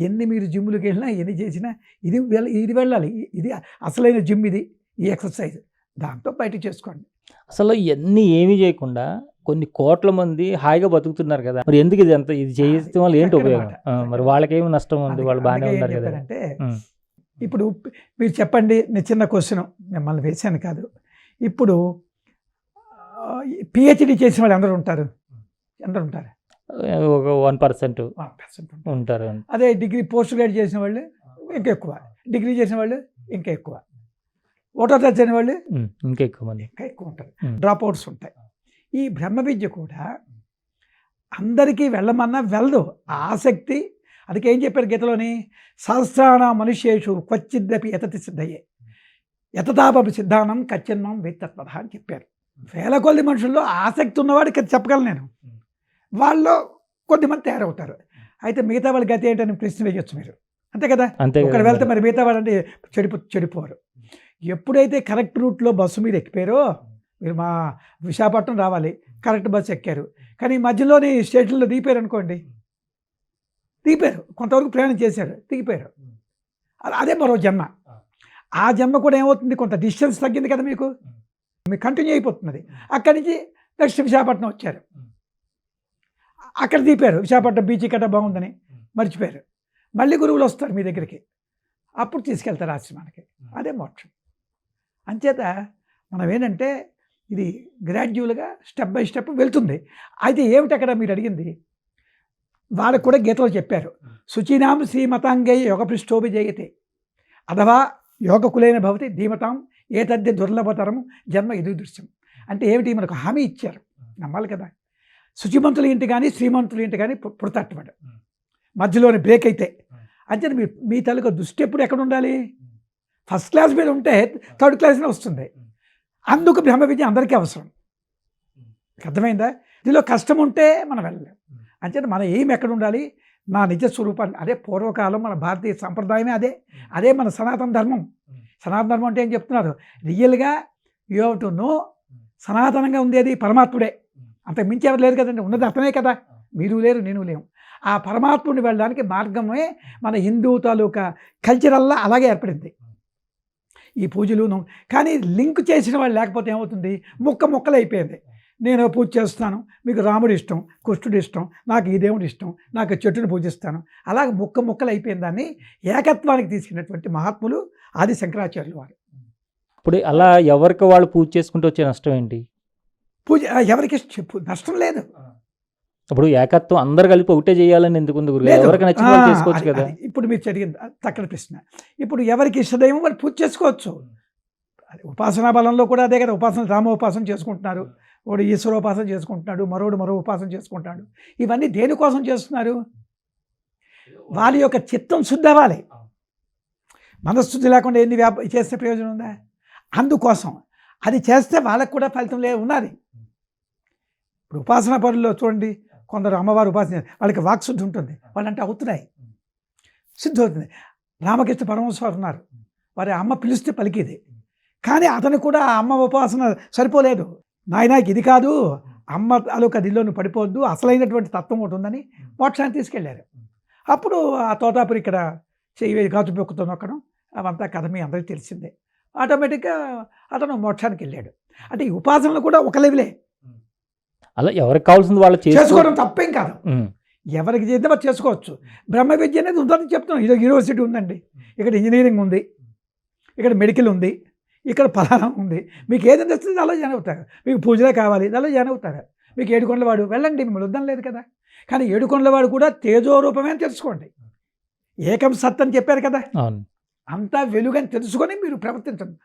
ఎన్ని మీరు జిమ్లకు వెళ్ళినా ఎన్ని చేసినా ఇది వెళ్ళాలి. ఇది అసలైన జిమ్, ఇది ఈ ఎక్సర్సైజ్. దాంతో బయట చేసుకోండి. అసలు ఇవన్నీ ఏమీ చేయకుండా కొన్ని కోట్ల మంది హాయిగా బతుకుతున్నారు కదా, మరి ఎందుకు ఇది అంత ఇది చేయడం వల్ల ఏంటి ఉపయోగం? మరి వాళ్ళకేమి నష్టం ఉంది? వాళ్ళు బాగానే ఉన్నారు కదా. అంటే ఇప్పుడు మీరు చెప్పండి, నేను చిన్న క్వశ్చన్ మిమ్మల్ని వేసాను కాదు. ఇప్పుడు పిహెచ్డి చేసిన వాళ్ళు అందరూ ఉంటారు, ఒక 1% ఉంటారు. అదే డిగ్రీ పోస్ట్ గ్రాడ్యుయేట్ చేసిన వాళ్ళు ఇంకా ఎక్కువ, డిగ్రీ చేసిన వాళ్ళు ఇంకా ఎక్కువ, ఓటర్ చదివిన వాళ్ళు ఇంకా ఎక్కువ మంది ఇంకా ఎక్కువ ఉంటారు, డ్రాప్ అవుట్స్ ఉంటాయి. ఈ బ్రహ్మ విద్య కూడా అందరికీ వెళ్ళమన్నా వెళ్ళదు. ఆసక్తి, అందుకే ఏం చెప్పారు గీతలోని, సహస్రాణ మనుష్యేషు క్వచిద్దపి యతతి సిద్ధయే యతతాపి సిద్ధానం కచ్చిన్నం వేత్తత్వద అని చెప్పారు. వేల కొద్ది మనుషుల్లో ఆసక్తి ఉన్నవాడు ఇక్కడ చెప్పగలను నేను. వాళ్ళు కొద్దిమంది తయారవుతారు. అయితే మిగతా వాళ్ళ గతి ఏంటని ప్రశ్న వేయచ్చు మీరు, అంతే కదా. ఒకరు వెళ్తే మరి మిగతా వాడు అంటే చెడిపోరు. ఎప్పుడైతే కరెక్ట్ రూట్లో బస్సు మీద ఎక్కిపోయారో, మీరు మా విశాఖపట్నం రావాలి, కరెక్ట్ బస్సు ఎక్కారు, కానీ మధ్యలోని స్టేషన్లో దిగిపోయారు అనుకోండి, దిగిపోయారు, కొంతవరకు ప్రయాణం చేశారు, దిగిపోయారు. అదే మరో జన్మ. ఆ జన్మ కూడా ఏమవుతుంది, కొంత డిస్టెన్స్ తగ్గింది కదా మీకు కంటిన్యూ అయిపోతున్నది. అక్కడి నుంచి నెక్స్ట్ విశాఖపట్నం వచ్చారు, అక్కడ దిగిపోయారు, విశాఖపట్నం బీచ్ కట్ట బాగుందని మర్చిపోయారు. మళ్ళీ గురువులు వస్తారు మీ దగ్గరికి, అప్పుడు తీసుకెళ్తారు ఆశ్రమానికి. అదే మోక్షం. అంచేత మనం ఏంటంటే ఇది గ్రాడ్యువల్గా స్టెప్ బై స్టెప్ వెళ్తుంది. అయితే ఏమిటి అక్కడ మీరు అడిగింది, వాళ్ళకు కూడా గీతలో చెప్పారు, శుచీనాం శ్రీమతాంగై యోగ పృష్ఠోభి జయతే అథవా యోగకులైన భవతి ధీమతాం ఏతద్య దుర్లభతరం జన్మ ఇది దృశ్యం. అంటే ఏమిటి, మనకు హామీ ఇచ్చారు, నమ్మాలి కదా. శుచిమంతుల ఇంటి కానీ శ్రీమంతుల ఇంటి కానీ పుడతట్టుబడు మధ్యలోని బ్రేక్ అయితే. అంటే మీ తల్లికి దృష్టి ఎప్పుడు ఎక్కడ ఉండాలి, ఫస్ట్ క్లాస్ మీద ఉంటే థర్డ్ క్లాస్లో వస్తుంది. అందుకు బ్రహ్మ విద్య అందరికీ అవసరం. అర్థమైందా? దీనిలో కష్టం ఉంటే మనం వెళ్ళలేం. అంటే మన ఏం ఎక్కడ ఉండాలి, నా నిజ స్వరూపాన్ని. అదే పూర్వకాలం మన భారతీయ సంప్రదాయమే అదే మన సనాతన ధర్మం. సనాతన ధర్మం అంటే ఏం చెప్తున్నారు, రియల్గా యూ హ్యావ్ టు నో, సనాతనంగా ఉండేది పరమాత్ముడే, అంత మించి ఎవరు లేరు కదండి, ఉన్నది అతనే కదా. మీరు లేరు, నేను లేము. ఆ పరమాత్ముడిని వెళ్ళడానికి మార్గమే మన హిందూ తాలూకా కల్చరల్లా అలాగే ఏర్పడింది ఈ పూజలు. కానీ లింక్ చేసిన వాళ్ళు లేకపోతే ఏమవుతుంది, ముక్కలు అయిపోయింది. నేను పూజ చేస్తాను, మీకు రాముడు ఇష్టం, కృష్ణుడు ఇష్టం, నాకు ఈ దేవుడు ఇష్టం, నాకు చెట్టును పూజిస్తాను, అలాగే ముక్కలు అయిపోయిన దాన్ని ఏకత్వానికి తీసుకున్నటువంటి మహాత్ములు ఆది శంకరాచార్యులు వారు. ఇప్పుడు అలా ఎవరికి వాళ్ళు పూజ చేసుకుంటూ వచ్చే నష్టం ఏంటి? పూజ ఎవరికి నష్టం లేదు. ఇప్పుడు ఏకత్వం అందరు కలిపి ఒకటే చేయాలని ఎందుకుంది గురువు? ఎవరికి నచ్చిన వాళ్ళు చేసుకోవచ్చు కదా. ఇప్పుడు మీరు చదివింది చక్కని ప్రశ్న. ఇప్పుడు ఎవరికి ఇష్టదైవం వాళ్ళు పూజ చేసుకోవచ్చు. ఉపాసనా బలంలో కూడా అదే కదా. ఉపాసన రామోపాసన చేసుకుంటున్నారు, వాడు ఈశ్వరోపాసన చేసుకుంటున్నాడు, మరో ఉపాసన చేసుకుంటున్నాడు. ఇవన్నీ దేనికోసం చేస్తున్నారు, వాళ్ళ యొక్క చిత్తం శుద్ధి అవ్వాలి. మనశుద్ధి లేకుండా ఎన్ని చేస్తే ప్రయోజనం ఉందా? అందుకోసం అది చేస్తే వాళ్ళకు కూడా ఫలితం ఉన్నది. ఇప్పుడు ఉపాసనా పనుల్లో చూడండి, కొందరు అమ్మవారు ఉపాసన వాళ్ళకి వాక్శుద్ధి ఉంటుంది, వాళ్ళంటే అవుతున్నాయి, శుద్ధి అవుతుంది. రామకృష్ణ పరమహంస ఉన్నారు, వారి అమ్మ పిలిస్తే పలికేది, కానీ అతను కూడా ఆ అమ్మ ఉపాసన సరిపోలేదు. నాయనాకి ఇది కాదు, అమ్మ తాలూకా దిల్లోను పడిపోవద్దు, అసలైనటువంటి తత్వం ఒకటి ఉందని మోక్షాన్ని తీసుకెళ్ళారు. అప్పుడు ఆ తోతాపురి ఇక్కడ చెయ్యి గాజు పెక్కుతో నొక్కడం, అవంతా కథ మీ అందరికీ తెలిసిందే. ఆటోమేటిక్గా అతను మోక్షానికి వెళ్ళాడు. అంటే ఈ ఉపాసనలు కూడా ఒక లెవెలే. అలా ఎవరికి కావాల్సింది వాళ్ళు చేసుకోవడం తప్పేం కాదు, ఎవరికి చేస్తే వాళ్ళు చేసుకోవచ్చు. బ్రహ్మ విద్య అనేది ఉందని చెప్తున్నాం. ఇది యూనివర్సిటీ ఉందండి, ఇక్కడ ఇంజనీరింగ్ ఉంది, ఇక్కడ మెడికల్ ఉంది, ఇక్కడ ఫలానా ఉంది. మీకు ఏది నచ్చింది అలా జాయిన్ అవుతారు. మీకు పూజలే కావాలి అలా జాయిన్ అవుతారు. మీకు ఏడుకొండలవాడు వెళ్ళండి, మిమ్మల్ని వద్దని లేదు కదా. కానీ ఏడుకొండలవాడు కూడా తేజోరూపమే అని తెలుసుకోండి. ఏకం సత్ అని చెప్పారు కదా, అంతా వెలుగని తెలుసుకొని మీరు ప్రవర్తించండి.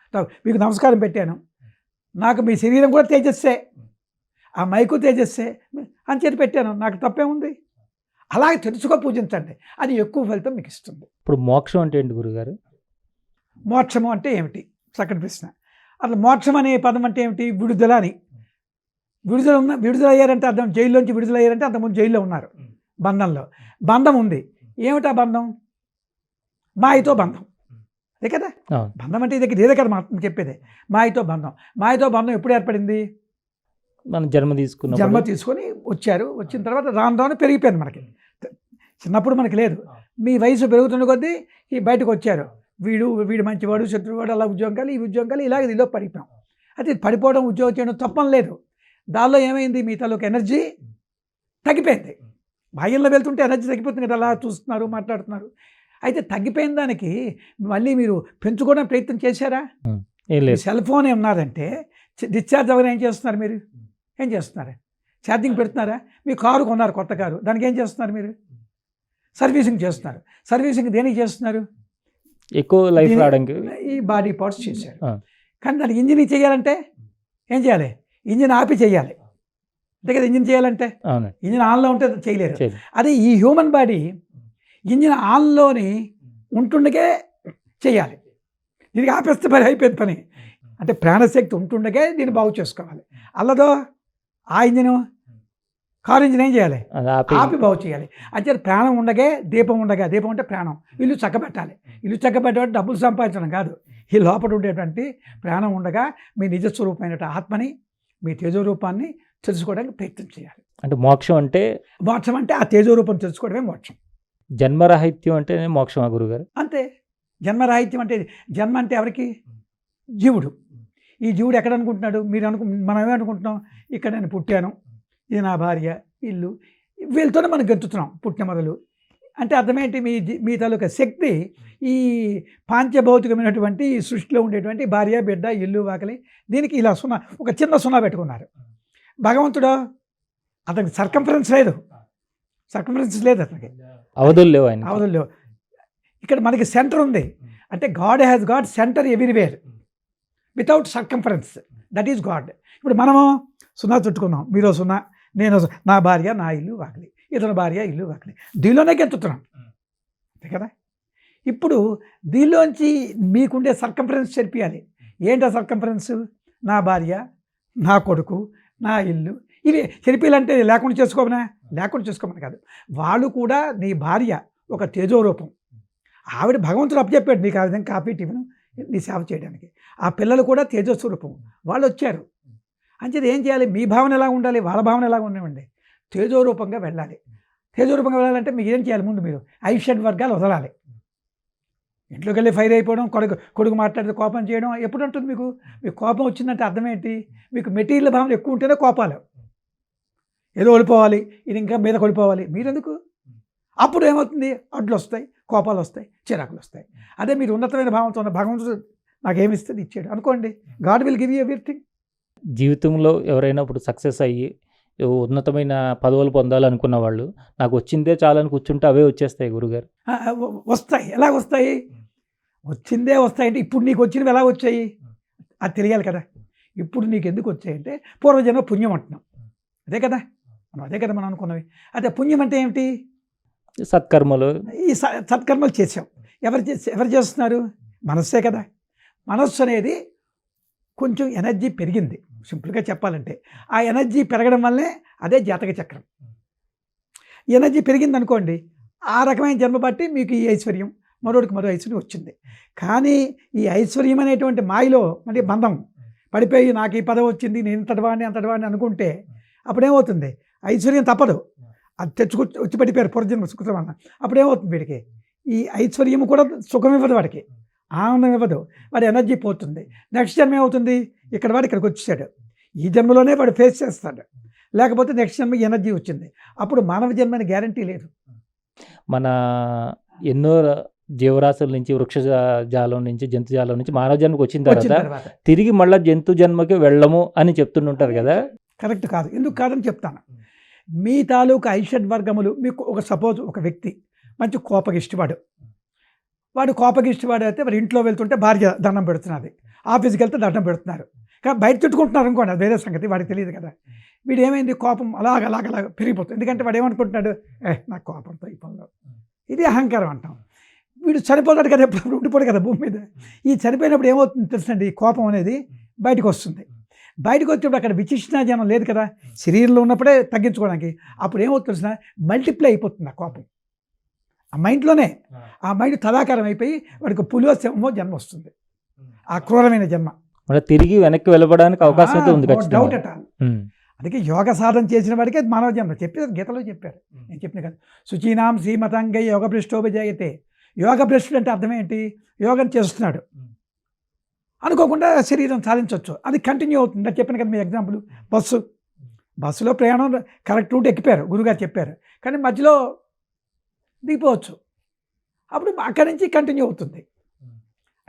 మీకు నమస్కారం పెట్టాను, నాకు మీ శరీరం కూడా తేజస్సే, ఆ మైకు తేజస్సే అని చెప్పి పెట్టాను, నాకు తప్పే ఉంది. అలాగే తెలుసుకో పూజించండి, అది ఎక్కువ ఫలితం మీకు ఇస్తుంది. ఇప్పుడు మోక్షం అంటే ఏంటి గురుగారు? మోక్షము అంటే ఏమిటి? చక్కటి ప్రశ్న. అసలు మోక్షం అనే పదం అంటే ఏమిటి? విడుదల అని. విడుదల అయ్యారంటే అర్థం జైల్లోంచి విడుదల అయ్యారంటే అంతకుముందు జైల్లో ఉన్నారు, బంధంలో. బంధం ఉంది. ఏమిటా బంధం? మాయతో బంధం, అదే కదా బంధం అంటే. ఇదే కదా మనం చెప్పేది, మాయతో బంధం. మాయతో బంధం ఎప్పుడు ఏర్పడింది? మనం జన్మ తీసుకొని వచ్చారు. వచ్చిన తర్వాత రాను రాను పెరిగిపోయింది మనకి. చిన్నప్పుడు మనకి లేదు, మీ వయసు పెరుగుతున్న కొద్దీ ఈ బయటకు వచ్చారు. వీడు మంచివాడు, శత్రువాడు, అలా ఉద్యోగం కాలి, ఈ ఉద్యోగం కాలి, ఇలాగ దీనిలో పడిపోయాం. అయితే పడిపోవడం, ఉద్యోగం చేయడం తప్పం లేదు. దానిలో ఏమైంది? మీ తాలూకు ఎనర్జీ తగ్గిపోయింది. బాహ్యంలో వెళ్తుంటే ఎనర్జీ తగ్గిపోతుంది కదా, అలా చూస్తున్నారు, మాట్లాడుతున్నారు. అయితే తగ్గిపోయిన దానికి మళ్ళీ మీరు పెంచుకోవడానికి ప్రయత్నం చేశారా? సెల్ ఫోన్ ఏమన్నారంటే డిశ్చార్జ్ అవ్వని ఏం చేస్తున్నారు మీరు? ఏం చేస్తున్నారు? ఛార్జింగ్ పెడుతున్నారా? మీ కారు కొన్నారు, కొత్త కారు, దానికి ఏం చేస్తున్నారు మీరు? సర్వీసింగ్ చేస్తున్నారు. సర్వీసింగ్ దేనికి చేస్తున్నారు? ఎక్కువ లైఫ్ రావడానికి. ఈ బాడీ పార్ట్స్ చేశారు. కానీ దానికి ఇంజిన్ చేయాలంటే ఏం చేయాలి? ఇంజిన్ ఆపి చేయాలి, అంతే కదా. ఇంజిన్ చేయాలంటే ఇంజిన్ ఆన్లో ఉంటే చేయలేరు. అదే ఈ హ్యూమన్ బాడీ ఇంజిన్ ఆన్లోని ఉంటుండగే చేయాలి. దీనికి ఆపేస్తే పని అయిపోయింది పని. అంటే ప్రాణశక్తి ఉంటుండగే దీన్ని బాగు చేసుకోవాలి. అల్లదో ఆ ఇంజిన్, కారు ఇంజిన్ ఏం చేయాలి? ఆపి బాగు చేయాలి. అంటే ప్రాణం ఉండగే దీపం ఉండగా, దీపం అంటే ప్రాణం. ఇల్లు చక్కబెట్టాలి. ఇల్లు చక్కబెట్టే డబ్బులు సంపాదించడం కాదు, ఈ లోపల ఉండేటువంటి ప్రాణం ఉండగా మీ నిజస్వరూపమైన ఆత్మని, మీ తేజోరూపాన్ని తెలుసుకోవడానికి ప్రయత్నం చేయాలి. అంటే మోక్షం అంటే ఆ తేజోరూపం తెలుసుకోవడమే మోక్షం. జన్మరాహిత్యం అంటే మోక్షమా గురుగారు? అంతే. జన్మరాహిత్యం అంటే, జన్మ అంటే ఎవరికి? జీవుడు. ఈ జీవుడు ఎక్కడ అనుకుంటున్నాడు? మనం ఏమనుకుంటున్నాం? ఇక్కడ నేను పుట్టాను, ఇది నా భార్య, ఇల్లు, వీళ్ళతోనే మనం గెంతుతున్నాం పుట్టిన మొదలు. అంటే అర్థమేంటి? మీ తాలూకా శక్తి ఈ పాంచభౌతికమైనటువంటి ఈ సృష్టిలో ఉండేటువంటి భార్య, బిడ్డ, ఇల్లు, వాకలి, దీనికి ఇలా ఒక చిన్న సున్నా పెట్టుకున్నారు. భగవంతుడు అతనికి సర్కంఫరెన్స్ లేదు అతనికి, అవధులు లేవు. ఇక్కడ మనకి సెంటర్ ఉంది. అంటే God has got centre everywhere without circumference, that is God. ఇప్పుడు మనము సున్నా చుట్టుకున్నాం, మీరు సున్నా, నేను నా భార్య, నా ఇల్లు, వాకిలి, ఇతని భార్య, ఇల్లు, వాకిలి, దీనిలోనే గెంతుతున్నాం, అంతే కదా. ఇప్పుడు దీనిలోంచి మీకుండే సర్కంఫరెన్స్ చెరిపియాలి. ఏంటో సర్కంఫరెన్స్? నా భార్య, నా కొడుకు, నా ఇల్లు, ఇవి చెరిపియాలంటే లేకుండా చేసుకోమని కాదు. వాళ్ళు కూడా నీ భార్య ఒక తేజోరూపం. ఆవిడ భగవంతుడు అప్పచెప్పాడు నీకు ఆ విధంగా కాఫీ టిఫిన్ నీ సేవ చేయడానికి. ఆ పిల్లలు కూడా తేజస్వరూపం, వాళ్ళు వచ్చారు. అంచేది ఏం చేయాలి? మీ భావన ఎలా ఉండాలి, వాళ్ళ భావన ఎలా ఉండవండి? తేజోరూపంగా వెళ్ళాలి. తేజోరూపంగా వెళ్ళాలంటే మీకు ఏం చేయాలి? ముందు మీరు ఐషడ్ వర్గాలు వదలాలి. ఇంట్లోకి వెళ్ళి ఫైర్ అయిపోవడం, కొడుకు మాట్లాడితే కోపం చేయడం ఎప్పుడు ఉంటుంది మీకు? మీకు కోపం వచ్చిందంటే అర్థం ఏంటి? మీకు మెటీరియల్ భావన ఎక్కువ ఉంటేనే కోపాలు. ఏదో ఓడిపోవాలి, ఇది ఇంకా మీద కొడిపోవాలి, మీరెందుకు? అప్పుడు ఏమవుతుంది? అడ్లు వస్తాయి, కోపాలు వస్తాయి, చిరాకులు వస్తాయి. అదే మీరు ఉన్నతమైన భావంతో ఉన్న భగవంతుడు నాకేమిస్తుంది ఇచ్చాడు అనుకోండి, God will give you everything. జీవితంలో ఎవరైనా ఇప్పుడు సక్సెస్ అయ్యి ఉన్నతమైన పదవులు పొందాలనుకున్న వాళ్ళు నాకు వచ్చిందే చాలని కూర్చుంటే అవే వచ్చేస్తాయి గురుగారు? వస్తాయి. ఎలా వస్తాయి? వచ్చిందే వస్తాయంటే ఇప్పుడు నీకు వచ్చినవి ఎలా వచ్చాయి అది తెలియాలి కదా. ఇప్పుడు నీకు ఎందుకు వచ్చాయంటే పూర్వజన్మ పుణ్యం అంటున్నాం, అదే కదా మనం అనుకున్నవి. అదే పుణ్యం అంటే ఏమిటి? సత్కర్మలు. ఈ సత్కర్మలు చేసాం. ఎవరు చేస్తున్నారు? మనస్సే కదా. మనస్సు అనేది కొంచెం ఎనర్జీ పెరిగింది, సింపుల్గా చెప్పాలంటే. ఆ ఎనర్జీ పెరగడం వల్లే అదే జాతక చక్రం. ఎనర్జీ పెరిగింది అనుకోండి, ఆ రకమైన జన్మ బట్టి మీకు ఈ ఐశ్వర్యం, మరొకటికి మరో ఐశ్వర్యం వచ్చింది. కానీ ఈ ఐశ్వర్యం అనేటువంటి మాయలో మళ్ళీ బంధం పడిపోయి నాకు ఈ పదవి వచ్చింది, నేను ఇంతటివాడిని అంతటివాడిని అనుకుంటే అప్పుడేమవుతుంది? ఐశ్వర్యం తప్పదు, అది వచ్చి పడిపోయారు పూర్వజన్మ సుకృతం అన్న. అప్పుడేమవుతుంది? వీడికి ఈ ఐశ్వర్యం కూడా సుఖం ఇవ్వదు, వాడికి ఆనందం ఇవ్వదు, వాడి ఎనర్జీ పోతుంది. నెక్స్ట్ జన్మ ఏమవుతుంది? వాడు ఇక్కడికి వచ్చేసాడు, ఈ జన్మలోనే వాడు ఫేస్ చేస్తాడు. లేకపోతే నెక్స్ట్ జన్మ ఎనర్జీ వచ్చింది, అప్పుడు మానవ జన్మని గ్యారంటీ లేదు. మన ఎన్నో జీవరాశుల నుంచి, వృక్ష జాలం నుంచి, జంతు జాలం నుంచి మానవ జన్మకు వచ్చిన తర్వాత తిరిగి మళ్ళీ జంతు జన్మకి వెళ్ళము అని చెప్తుంటారు కదా. కరెక్ట్ కాదు. ఎందుకు కాదని చెప్తాను. మీ తాలూకు ఐషడ్ వర్గములు, మీకు సపోజ్ ఒక వ్యక్తి మంచి కోపగిష్టవాడు, వాడు కోపగిష్టి వాడు అయితే మరి ఇంట్లో వెళ్తుంటే భార్య దండం పెడుతున్నది, ఆఫీస్కి వెళ్తే దండం పెడుతున్నారు, కానీ బయట తిట్టుకుంటున్నారు అనుకోండి, అది వేరే సంగతి, వాడికి తెలియదు కదా. వీడు ఏమైంది, కోపం అలాగ పెరిగిపోతుంది. ఎందుకంటే వాడు ఏమనుకుంటున్నాడు, నాకు కోపంతో ఈ పనులు, ఇది అహంకారం అంటాం. వీడు చనిపోతాడు కదా, ఎప్పుడు ఉండిపోడు కదా భూమి మీద. ఈ చనిపోయినప్పుడు ఏమవుతుంది తెలుసండి, ఈ కోపం అనేది బయటకు వస్తుంది. బయటకు వచ్చినప్పుడు అక్కడ విచక్షణాజ్ఞానం లేదు కదా, శరీరంలో ఉన్నప్పుడే తగ్గించుకోవడానికి. అప్పుడు ఏమవుతుంది తెలిసిన, మల్టిప్లై అయిపోతుంది ఆ కోపం ఆ మైండ్లోనే. ఆ మైండ్ తదాకారం అయిపోయి వాడికి పులివో సింహమో జన్మ వస్తుంది, ఆ క్రూరమైన జన్మ. మరి తిరిగి వెనక్కి వెళ్ళడానికి అవకాశం అయితే ఉంది ఖచ్చితంగా. డౌట్ అట. అందుకే యోగ సాధన చేసిన వాడికి మానవ జన్మ చెప్పారు, గీతలో చెప్పారు. నేను చెప్పిన కదా, శుచీనాం శ్రీమతంగై యోగ భ్రష్టోపజాయతే. యోగ భ్రష్టుడు అంటే అర్థం ఏంటి, యోగం చేస్తున్నాడు అనుకోకుండా శరీరం సాధించవచ్చు, అది కంటిన్యూ అవుతుంది. అది చెప్పిన కదా మీ ఎగ్జాంపుల్, బస్సులో ప్రయాణం కరెక్ట్ రూట్ ఎక్కిపోయారు, గురుగారు చెప్పారు, కానీ మధ్యలో దిగిపోవచ్చు, అప్పుడు అక్కడి నుంచి కంటిన్యూ అవుతుంది.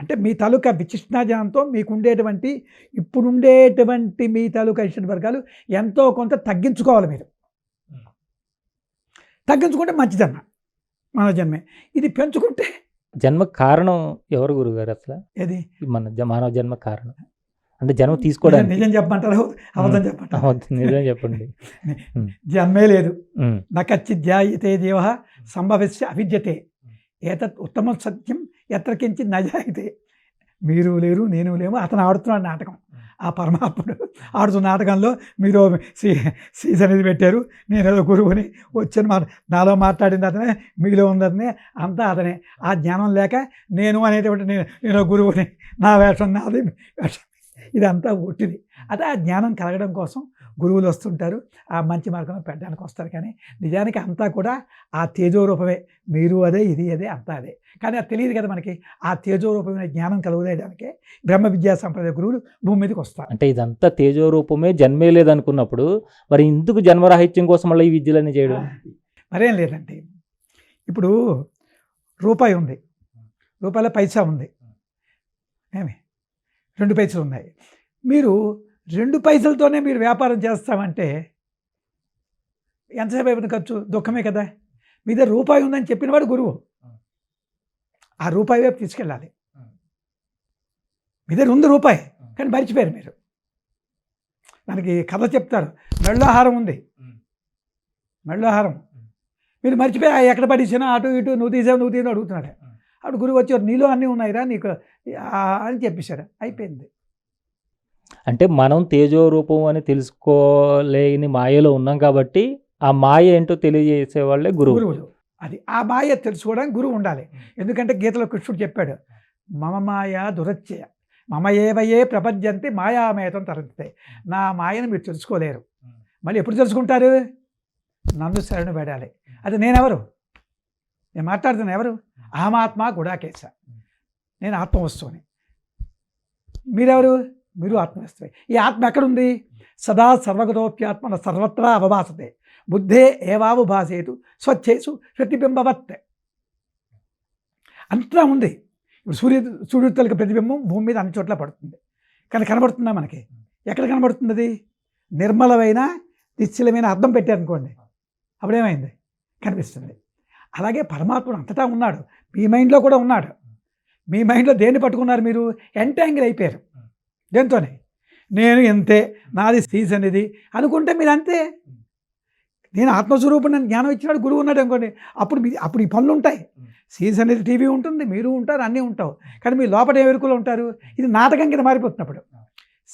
అంటే మీ తాలూకా విచక్షణాజ్ఞానంతో మీకుండేటువంటి ఇప్పుడుండేటువంటి మీ తాలూకా ఇష్ట వర్గాలు ఎంతో కొంత తగ్గించుకోవాలి. మీరు తగ్గించుకుంటే మంచి జన్మ, మన జన్మే. ఇది పెంచుకుంటే జన్మ కారణం ఎవరు గురుగారు అసలు? ఏది మన మానవ జన్మ కారణం అంటే జన్మ తీసుకోవడానికి. నిజం చెప్పమంటారు, అబద్ధం చెప్పమంటారు? నిజం చెప్పండి. జన్మే లేదు. నకచ్చిద్యాయతే దేవ సంభవిష్య అవిద్యతే, ఏతత్ ఉత్తమ సత్యం ఎత్ర కించి నజాయితే. మీరు లేరు, నేను లేము, అతను ఆడుతున్నాడు నాటకం. ఆ పరమాత్ముడు ఆడుతున్న నాటకంలో మీరు సీజన్ ఇది పెట్టారు, నేను ఏదో గురువుని వచ్చాను, నాలో మాట్లాడింది అతనే, మీలో ఉంది అతనే, అంతా అతనే. ఆ జ్ఞానం లేక నేను అనేటువంటి నేను గురువుని, నా వేషం నాది వేషం, ఇదంతా ఒట్టిది. అదే ఆ జ్ఞానం కలగడం కోసం గురువులు వస్తుంటారు, ఆ మంచి మార్గంలో పెట్టడానికి వస్తారు. కానీ నిజానికి అంతా కూడా ఆ తేజోరూపమే, మీరు అదే, ఇది అదే, అంతా అదే. కానీ అది తెలియదు కదా మనకి. ఆ తేజోరూపమైన జ్ఞానం కలుగుదేయడానికే బ్రహ్మ విద్యా సంప్రదాయ గురువులు భూమి మీదకి వస్తారు. అంటే ఇదంతా తేజోరూపమే, జన్మే లేదనుకున్నప్పుడు మరి ఇందుకు జన్మరాహిత్యం కోసం మళ్ళీ ఈ విద్యలన్నీ చేయడం మరేం లేదండి. ఇప్పుడు రూపాయి ఉంది, రూపాయల పైసా ఉంది, ఏమి 2 పైసలు ఉన్నాయి. మీరు 2 పైసలతోనే మీరు వ్యాపారం చేస్తామంటే ఎంతసేపు అయిపోతుంది ఖర్చు, దుఃఖమే కదా. మీ దగ్గర రూపాయి ఉందని చెప్పినవాడు గురువు, ఆ రూపాయి వైపు తీసుకెళ్ళాలి. మీ దగ్గర ఉంది రూపాయి, కానీ మర్చిపోయారు మీరు. మనకి కథ చెప్తారు, మెళ్ళో హారం ఉంది, మెళ్ళో హారం మీరు మర్చిపోయి ఎక్కడ పడిచ్చినా అటు ఇటు నువ్వు తీసావు అడుగుతున్నాడు. అప్పుడు గురువు వచ్చారు, నీలో అన్నీ ఉన్నాయిరా నీకు అని చెప్పేశారు, అయిపోయింది. అంటే మనం తేజోరూపం అని తెలుసుకోలేని మాయలో ఉన్నాం కాబట్టి ఆ మాయ ఏంటో తెలియజేసే వాళ్ళే గురువులు. అది ఆ మాయ తెలుసుకోవడానికి గురువు ఉండాలి. ఎందుకంటే గీతలో కృష్ణుడు చెప్పాడు, మమ మాయ దురత్యయ మమ ఏవయే ప్రపంచంతి మాయామేతం తరంతే. నా మాయను మీరు తెలుసుకోలేరు. మళ్ళీ ఎప్పుడు తెలుసుకుంటారు, నన్ను శరణు వేడాలి. అది నేనెవరు, నేను మాట్లాడుతున్నా ఎవరు, అహమాత్మ గుడాకేశ, నేను ఆత్మవస్తువుని. మీరెవరు, మీరు ఆత్మవస్తువే. ఈ ఆత్మ ఎక్కడుంది, సదా సర్వగతోప్యాత్మన సర్వత్రా అవభాసతే బుద్ధే ఏవావుభాసేతు స్వచ్ఛేసు ప్రతిబింబవత్. అంతా ఉంది. ఇప్పుడు సూర్యుడి తలక ప్రతిబింబం భూమి మీద అన్ని చోట్ల పడుతుంది, కానీ కనబడుతుందా మనకి? ఎక్కడ కనబడుతుంది? అది నిర్మలమైన నిశ్చలమైన అర్థం పెట్టారనుకోండి, అప్పుడేమైంది, కనిపిస్తుంది. అలాగే పరమాత్ముడు అంతటా ఉన్నాడు, మీ మైండ్లో కూడా ఉన్నాడు. మీ మైండ్లో దేన్ని పట్టుకున్నారు మీరు, ఎంటాంగిల్ అయిపోయారు దేంతోనే. నేను ఎంతే, నాది సీజన్ ఇది అనుకుంటే మీరు అంతే. నేను ఆత్మస్వరూపం నన్ను జ్ఞానం ఇచ్చినాడు గురువు ఉన్నాడు అనుకోండి, అప్పుడు ఈ పనులు ఉంటాయి. సీజన్ అనేది టీవీ ఉంటుంది, మీరు ఉంటారు, అన్నీ ఉంటావు, కానీ మీ లోపల ఏ వెరుకులో ఉంటారు. ఇది నాటకం కింద మారిపోతున్నప్పుడు.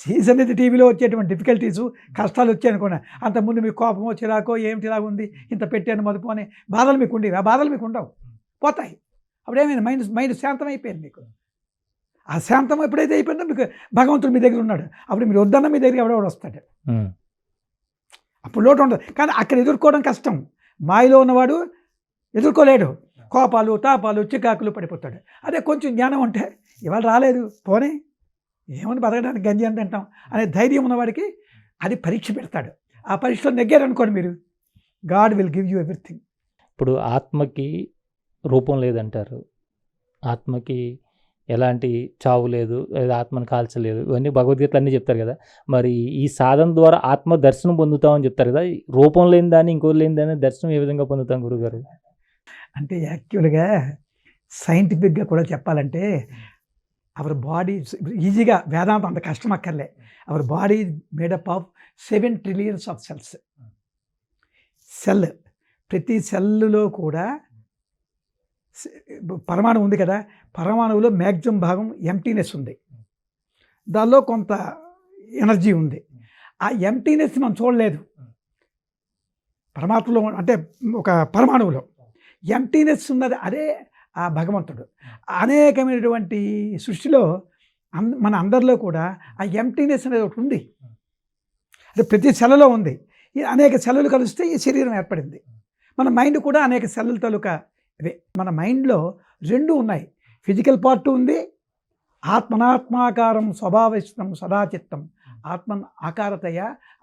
సీజన్ అనేది టీవీలో వచ్చేటువంటి డిఫికల్టీసు కష్టాలు వచ్చాయనుకోండి, అంతకుముందు మీకు కోపమో చిరాకో ఏమిటి ఇలాగ ఉంది, ఇంత పెట్టాను మదుపు అనే బాధలు మీకు ఉండేవి. ఆ బాధలు మీకు ఉండవు, పోతాయి. అప్పుడేమైంది, మైండ్ శాంతం అయిపోయింది మీకు. ఆ శాంతం ఎప్పుడైతే అయిపోయిందో మీకు భగవంతుడు మీ దగ్గర ఉన్నాడు. అప్పుడు మీరు వద్దన్న మీ దగ్గర ఎవడెవడు వస్తాడు, అప్పుడు లోటు ఉండదు. కానీ అక్కడ ఎదుర్కోవడం కష్టం. మాయలో ఉన్నవాడు ఎదుర్కోలేడు, కోపాలు తాపాలు చికాకులు పడిపోతాడు. అదే కొంచెం జ్ఞానం ఉంటే ఇవాళ రాలేదు పోనీ ఏమని బతకడానికి గంజి అని తింటాం అనే ధైర్యం ఉన్నవాడికి అది పరీక్ష పెడతాడు. ఆ పరీక్షలో నెగ్గారు అనుకోండి మీరు, God will give you everything. ఇప్పుడు ఆత్మకి రూపం లేదంటారు, ఆత్మకి ఎలాంటి చావు లేదు, లేదా ఆత్మను కాల్చలేదు, ఇవన్నీ భగవద్గీతలు అన్నీ చెప్తారు కదా. మరి ఈ సాధన ద్వారా ఆత్మ దర్శనం పొందుతామని చెప్తారు కదా, రూపం లేని దాన్ని ఇంకో లేని దాన్ని దర్శనం ఏ విధంగా పొందుతాం గురుగారు? అంటే యాక్చువల్గా సైంటిఫిక్గా కూడా చెప్పాలంటే అవర్ బాడీ ఈజీగా వేదాంతం అంత కష్టం అక్కర్లే. Our body made up of 7 trillions of cells. Cell, ప్రతి సెల్లులో కూడా పరమాణువు ఉంది కదా, పరమాణువులో మ్యాక్సిమం భాగం ఎంటీనెస్ ఉంది, దానిలో కొంత ఎనర్జీ ఉంది. ఆ ఎంటీనెస్ మనం చూడలేదు పరమాత్మలో, అంటే ఒక పరమాణువులో ఎంటీనెస్ ఉన్నది అదే ఆ భగవంతుడు. అనేకమైనటువంటి సృష్టిలో మన అందరిలో కూడా ఆ ఎంటీనెస్ అనేది ఒకటి ఉంది, అది ప్రతి సెల్లో ఉంది. ఈ అనేక సెల్లులు కలిస్తే ఈ శరీరం ఏర్పడింది. మన మైండ్ కూడా అనేక సెల్లుల తాలూకా ఇవే. మన మైండ్లో 2 ఉన్నాయి, ఫిజికల్ పార్ట్ ఉంది, ఆత్మనాత్మాకారం స్వభావిష్టం సదాచిత్తం ఆత్మన్ ఆకారతయ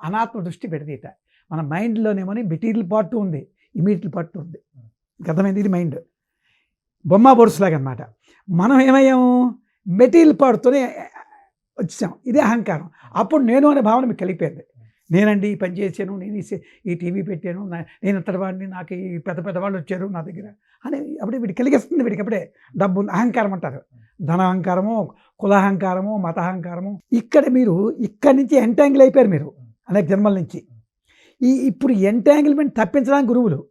అనాత్మ దృష్టి పెడతీత. మన మైండ్లోనేమని మెటీరియల్ పార్ట్ ఉంది, ఇమీడియట్ పార్ట్ ఉంది. అర్థమైంది? ఇది మైండ్ బొమ్మ బొరుసులాగా అనమాట. మనం ఏమయ్యాము, మెటీరియల్ పార్ట్తోనే వచ్చాం, ఇదే అహంకారం. అప్పుడు నేను అనే భావన మీకు కలిగిపోయింది. నేనండి ఈ పని చేశాను, నేను ఈ టీవీ పెట్టాను, నేను ఇంతటి వాడిని, నాకు ఈ పెద్ద పెద్దవాళ్ళు వచ్చారు నా దగ్గర అని అప్పుడే వీడికి కలిగిస్తుంది. వీడికి అప్పుడే డబ్బు అహంకారం అంటారు, ధనాహంకారము, కులాహంకారము, మతహంకారము. ఇక్కడ మీరు ఇక్కడి నుంచి ఎంటాంగిల్ అయిపోయారు మీరు అనేక జన్మల నుంచి. ఇప్పుడు ఎంటాంగిల్మెంట్ తప్పించడానికి గురువులు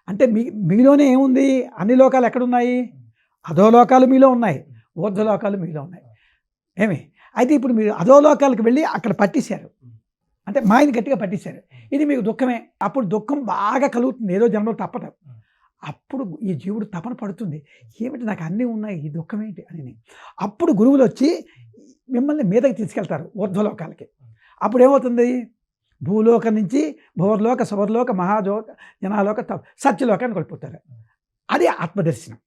అంటే మీలోనే ఏముంది, అన్ని లోకాలు ఎక్కడున్నాయి, అధోలోకాలు మీలో ఉన్నాయి, ఊర్ధ్వలోకాలు మీలో ఉన్నాయి. ఏమి అయితే ఇప్పుడు మీరు అధోలోకాలకు వెళ్ళి అక్కడ పట్టేశారు, అంటే మాయని గట్టిగా పట్టేశారు. ఇది మీకు దుఃఖమే. అప్పుడు దుఃఖం బాగా కలుగుతుంది, ఏదో జన్మలో తప్పదు. అప్పుడు ఈ జీవుడు తపన పడుతుంది, ఏమిటి నాకు అన్నీ ఉన్నాయి, ఈ దుఃఖం ఏంటి అని. అప్పుడు గురువులు వచ్చి మిమ్మల్ని మీదకి తీసుకెళ్తారు ఊర్ధ్వలోకాలకి. అప్పుడు ఏమవుతుంది, భూలోకం నుంచి భూవర్లోక, సువర్లోక, మహాజోక, జనాలోక, సత్యలోకానికి వెళ్ళిపోతారు. అది ఆత్మదర్శనం.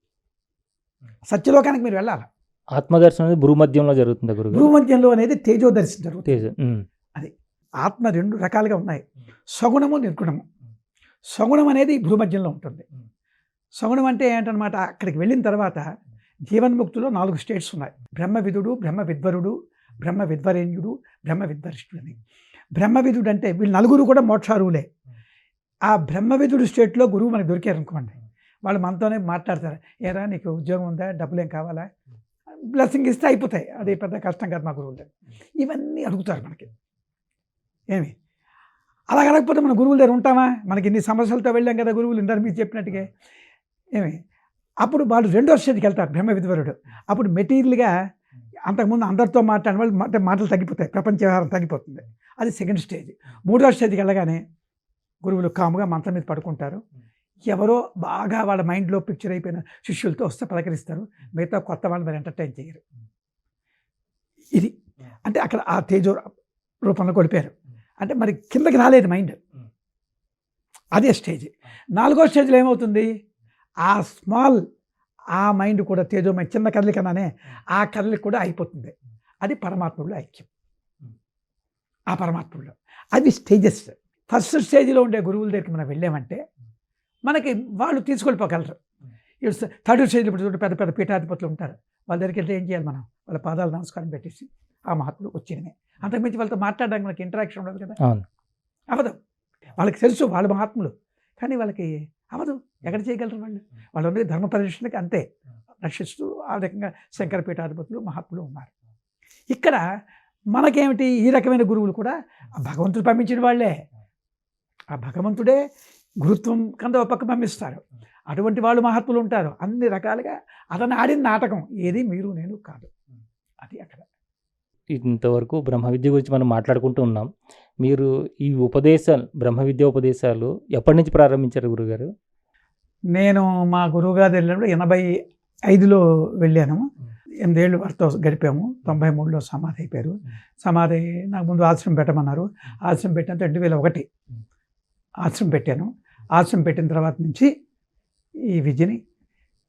సత్యలోకానికి మీరు వెళ్ళాలి. ఆత్మదర్శనం అనేది భూమధ్యంలో జరుగుతుంది గురువు. భూమధ్యంలో అనేది తేజోదర్శనం జరుగుతుంది. అది ఆత్మ 2 రకాలుగా ఉన్నాయి, సగుణము, నిర్గుణము. సగుణం అనేది భూమధ్యంలో ఉంటుంది. సగుణం అంటే ఏంటనమాట, అక్కడికి వెళ్ళిన తర్వాత జీవన్ముక్తిలో 4 స్టేట్స్ ఉన్నాయి. బ్రహ్మవిదుడు, బ్రహ్మ విద్వరుడు, బ్రహ్మ విద్వరేణ్యుడు, బ్రహ్మ విద్వరిష్ఠుడు అని. బ్రహ్మవిదుడు అంటే వీళ్ళు 4 కూడా మోక్షారువులే. ఆ బ్రహ్మవిదుడు స్టేట్లో గురువు మనకు దొరికారు అనుకోండి, వాళ్ళు మనతోనే మాట్లాడతారు, ఏరా నీకు ఉద్యోగం ఉందా, డబ్బులు ఏం కావాలా, బ్లెస్సింగ్ ఇస్తే అయిపోతాయి, అది పెద్ద కష్టం కాదు మా గురువులు. ఇవన్నీ అడుగుతారు మనకి. ఏమి అలా అడగకపోతే మన గురువుల దగ్గర ఉంటామా, మనకి ఇన్ని సమస్యలతో వెళ్ళాం కదా గురువులు ఇందరు మీరు చెప్పినట్టుగా. ఏమి అప్పుడు వాళ్ళు 2వ స్టేజ్కి వెళ్తారు బ్రహ్మ విద్వరుడు. అప్పుడు మెటీరియల్గా అంతకుముందు అందరితో మాట్లాడిన వాళ్ళు మాటలు తగ్గిపోతాయి, ప్రపంచ వ్యవహారం తగ్గిపోతుంది. అది 2nd స్టేజ్. 3వ స్టేజ్కి వెళ్ళగానే గురువులు కాముగా మంచం మీద పడుకుంటారు. ఎవరో బాగా వాళ్ళ మైండ్లో పిక్చర్ అయిపోయిన శిష్యులతో వస్తే పలకరిస్తారు, మిగతా కొత్త వాళ్ళు మరి ఎంటర్టైన్ చేయరు. ఇది అంటే అక్కడ ఆ తేజో రూపంలో కొడిపారు. అంటే మరి కిందకి రాలేదు మైండ్, అదే స్టేజ్. 4వ స్టేజ్లో ఏమవుతుంది, ఆ స్మాల్ ఆ మైండ్ కూడా తేజోమయ చిన్న కదలికనానే ఆ కదలిక కూడా అయిపోతుంది. అది పరమాత్ముడిలో ఐక్యం. ఆ పరమాత్ముడిలో అది స్టేజెస్. ఫస్ట్ స్టేజ్లో ఉండే గురువుల దగ్గరికి మనం వెళ్ళామంటే మనకి వాళ్ళు తీసుకెళ్ళిపోగలరు. ఇప్పుడు 3rd స్టేజ్లో ఇప్పుడు పెద్ద పెద్ద పీఠాధిపతులు ఉంటారు, వాళ్ళ దగ్గరికి వెళ్తే ఏం చేయాలి, మనం వాళ్ళ పాదాలు నమస్కారం పెట్టేసి ఆ మహాత్ముడు వచ్చినమే, అంతకుమించి వాళ్ళతో మాట్లాడడానికి మనకి ఇంటరాక్షన్ ఉండదు కదా, అవదు. వాళ్ళకి తెలుసు వాళ్ళు మహాత్ములు, కానీ వాళ్ళకి అవదు. ఎక్కడ చేయగలరు వాళ్ళు, వాళ్ళు ఉన్నది ధర్మ పరిరక్షణకి అంతే రక్షిస్తూ ఆ రకంగా శంకర పీఠాధిపతులు మహాత్ములు ఉన్నారు. ఇక్కడ మనకేమిటి, ఈ రకమైన గురువులు కూడా ఆ భగవంతుడు పంపించిన వాళ్ళే. ఆ భగవంతుడే గురుత్వం కింద ఒక పక్క పంపిస్తారు. అటువంటి వాళ్ళు మహాత్ములు ఉంటారు. అన్ని రకాలుగా అతను ఆడిన నాటకం ఏది మీరు నేను కాదు. అది అక్కడ. ఇంతవరకు బ్రహ్మ విద్య గురించి మనం మాట్లాడుకుంటూ ఉన్నాం. మీరు ఈ ఉపదేశాలు, బ్రహ్మ విద్య ఉపదేశాలు ఎప్పటి నుంచి ప్రారంభించారు గురుగారు? నేను మా గురువుగారు వెళ్ళినప్పుడు 85లో వెళ్ళాను. 8 ఏళ్ళు వారితో గడిపాము. 93లో సమాధి అయిపోయారు. సమాధి నాకు ముందు ఆశ్రమం పెట్టమన్నారు. ఆశ్రమం పెట్టినంత 2001 ఆశ్రమం పెట్టాను. ఆశ్రమం పెట్టిన తర్వాత నుంచి ఈ విద్యని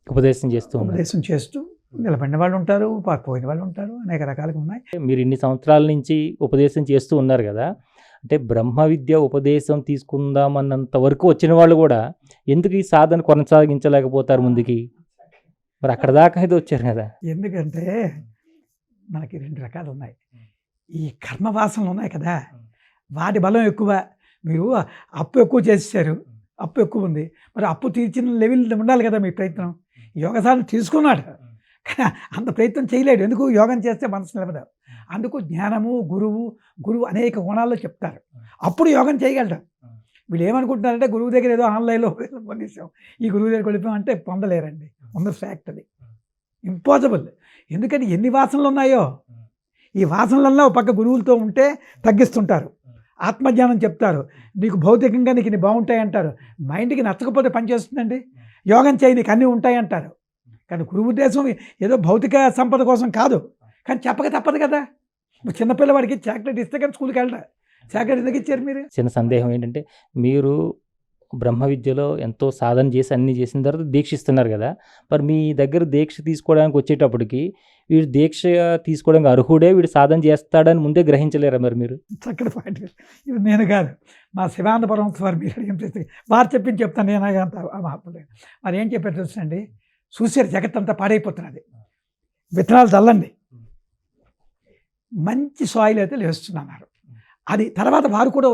ఉపదేశం చేస్తూ నిలబడిన వాళ్ళు ఉంటారు, పోయిన వాళ్ళు ఉంటారు, అనేక రకాలుగా ఉన్నాయి. మీరు ఇన్ని సంవత్సరాల నుంచి ఉపదేశం చేస్తూ ఉన్నారు కదా, అంటే బ్రహ్మ విద్య ఉపదేశం తీసుకుందామన్నంత వరకు వచ్చిన వాళ్ళు కూడా ఎందుకు ఈ సాధన కొనసాగించలేకపోతారు ముందుకి? మరి అక్కడ దాకా అయితే వచ్చారు కదా. ఎందుకంటే మనకి 2 రకాలు ఉన్నాయి. ఈ కర్మవాసనలు ఉన్నాయి కదా, వాటి బలం ఎక్కువ. మీరు అప్పు ఎక్కువ చేసేసారు, అప్పు ఎక్కువ ఉంది, మరి అప్పు తీర్చిన లెవెల్ ఉండాలి కదా మీ ప్రయత్నం. యోగ సాధన తీసుకున్నాడు, కానీ అంత ప్రయత్నం చేయలేడు. ఎందుకు? యోగం చేస్తే మనసు నిలబడదు. అందుకు జ్ఞానము, గురువు అనేక కోణాల్లో చెప్తారు, అప్పుడు యోగం చేయగలడు. వీళ్ళు ఏమనుకుంటున్నారంటే గురువు దగ్గర ఏదో ఆన్లైన్లో పొందేసాం, ఈ గురువు దగ్గరికి వెళ్ళిపోయాం అంటే పొందలేరండి. ఉన్న ఫ్యాక్ట్ అది, ఇంపాసిబుల్. ఎందుకంటే ఎన్ని వాసనలు ఉన్నాయో, ఈ వాసనలల్లో ఒక పక్క గురువులతో ఉంటే తగ్గిస్తుంటారు, ఆత్మజ్ఞానం చెప్తారు, నీకు భౌతికంగా నీకు ఇన్ని బాగుంటాయి అంటారు. మైండ్కి నచ్చకపోతే పని చేస్తుందండి. యోగం చేయి నీకు అన్నీ ఉంటాయి అంటారు. కానీ గురువు ఉద్దేశం ఏదో భౌతిక సంపద కోసం కాదు, కానీ చెప్పక తప్పదు కదా. చిన్నపిల్లవాడికి చాక్లెట్ ఇస్తే కానీ స్కూల్కి వెళ్ళరా, చాక్లెట్ ఎందుకు ఇచ్చారు మీరు? చిన్న సందేహం ఏంటంటే, మీరు బ్రహ్మ విద్యలో ఎంతో సాధన చేసి అన్నీ చేసిన తర్వాత దీక్ష ఇస్తున్నారు కదా, మరి మీ దగ్గర దీక్ష తీసుకోవడానికి వచ్చేటప్పటికి వీడు దీక్ష తీసుకోవడానికి అర్హుడే, వీడు సాధన చేస్తాడని ముందే గ్రహించలేరా మరి మీరు? చక్కటి పాయింట్. ఇది నేను కాదు, మా శివానందపురం వారు మీరు ఏం చేస్తే వారు చెప్పింది చెప్తాను, నేను అంత మహాత్ముడు. మరి ఏం చెప్పారు తెలుసండి, చూసారు జగత్తంతా పాడైపోతున్నది, విత్తనాలు చల్లండి, మంచి సాయిల్ అయితే లేస్తున్నారు. అది తర్వాత వారు కూడా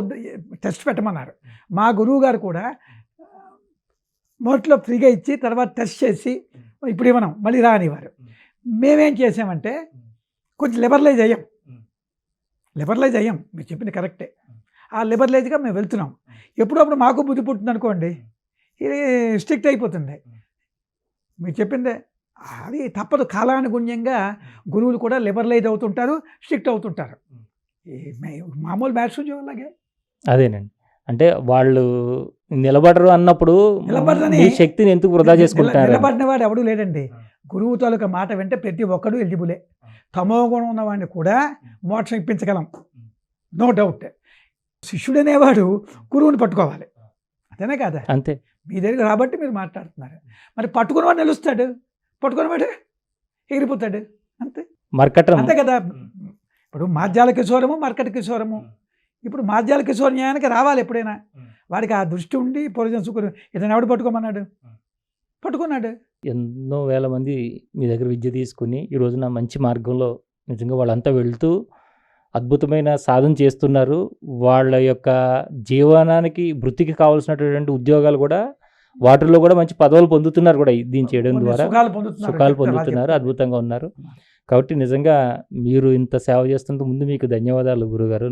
టెస్ట్ పెట్టమన్నారు. మా గురువు గారు కూడా మొదట్లో ఫ్రీగా ఇచ్చి తర్వాత టెస్ట్ చేసి ఇప్పుడు ఇవ్వనం మళ్ళీ రానివారు. మేమేం చేసామంటే కొంచెం లిబరలైజ్ అయ్యాం, మీరు చెప్పింది కరెక్టే. ఆ లిబరలైజ్గా మేము వెళ్తున్నాం. ఎప్పుడప్పుడు మాకు బుద్ధి పుట్టింది అనుకోండి, ఇది స్ట్రిక్ట్ అయిపోతుంది. మీరు చెప్పిందే అది తప్పదు. కాలానుగుణ్యంగా గురువులు కూడా లిబరలైజ్ అవుతుంటారు, స్ట్రిక్ట్ అవుతుంటారు. మామూలు మ్యాథ్స్ ఉద్యోగాలాగే. అదేనండి, అంటే వాళ్ళు నిలబడరు అన్నప్పుడు మీ శక్తిని ఎందుకు వృధా చేసుకుంటారు? నిలబడిన వాడు ఎవడూ లేడండి. గురువు తాలూకా మాట వింటే ప్రతి ఒక్కడు ఎలిజిబులే. తమో గుణం ఉన్నవాడిని కూడా మోక్షం ఇప్పించగలం, నో డౌట్. శిష్యుడు అనేవాడు గురువుని పట్టుకోవాలి, అంతేనే కాదా? అంతే. మీ దగ్గర రాబట్టి మీరు మాట్లాడుతున్నారు. మరి పట్టుకున్నవాడు నిలుస్తాడు, పట్టుకున్నవాడు ఎగిరిపోతాడు, అంతే అంతే కదా. ఇప్పుడు మాధ్యాల కిశోరము, మర్కట కిశోరము. ఇప్పుడు మాధ్యాల కిశోర న్యాయానికి రావాలి ఎప్పుడైనా. వాడికి ఆ దృష్టి ఉండి పూర్వజన్మ సుకృతం. ఇతను ఎవడు పట్టుకోమన్నాడు? పట్టుకున్నాడు. ఎన్నో వేల మంది మీ దగ్గర విద్య తీసుకుని ఈ రోజున మంచి మార్గంలో నిజంగా వాళ్ళంతా వెళ్తూ అద్భుతమైన సాధన చేస్తున్నారు. వాళ్ళ యొక్క జీవనానికి వృత్తికి కావాల్సినటువంటి ఉద్యోగాలు కూడా వాటిల్లో కూడా మంచి పదవులు పొందుతున్నారు కూడా దీన్ని చేయడం ద్వారా, సుఖాలు పొందుతున్నారు, అద్భుతంగా ఉన్నారు. కాబట్టి నిజంగా మీరు ఇంత సేవ చేస్తున్నందుకు ముందు మీకు ధన్యవాదాలు గురుగారు,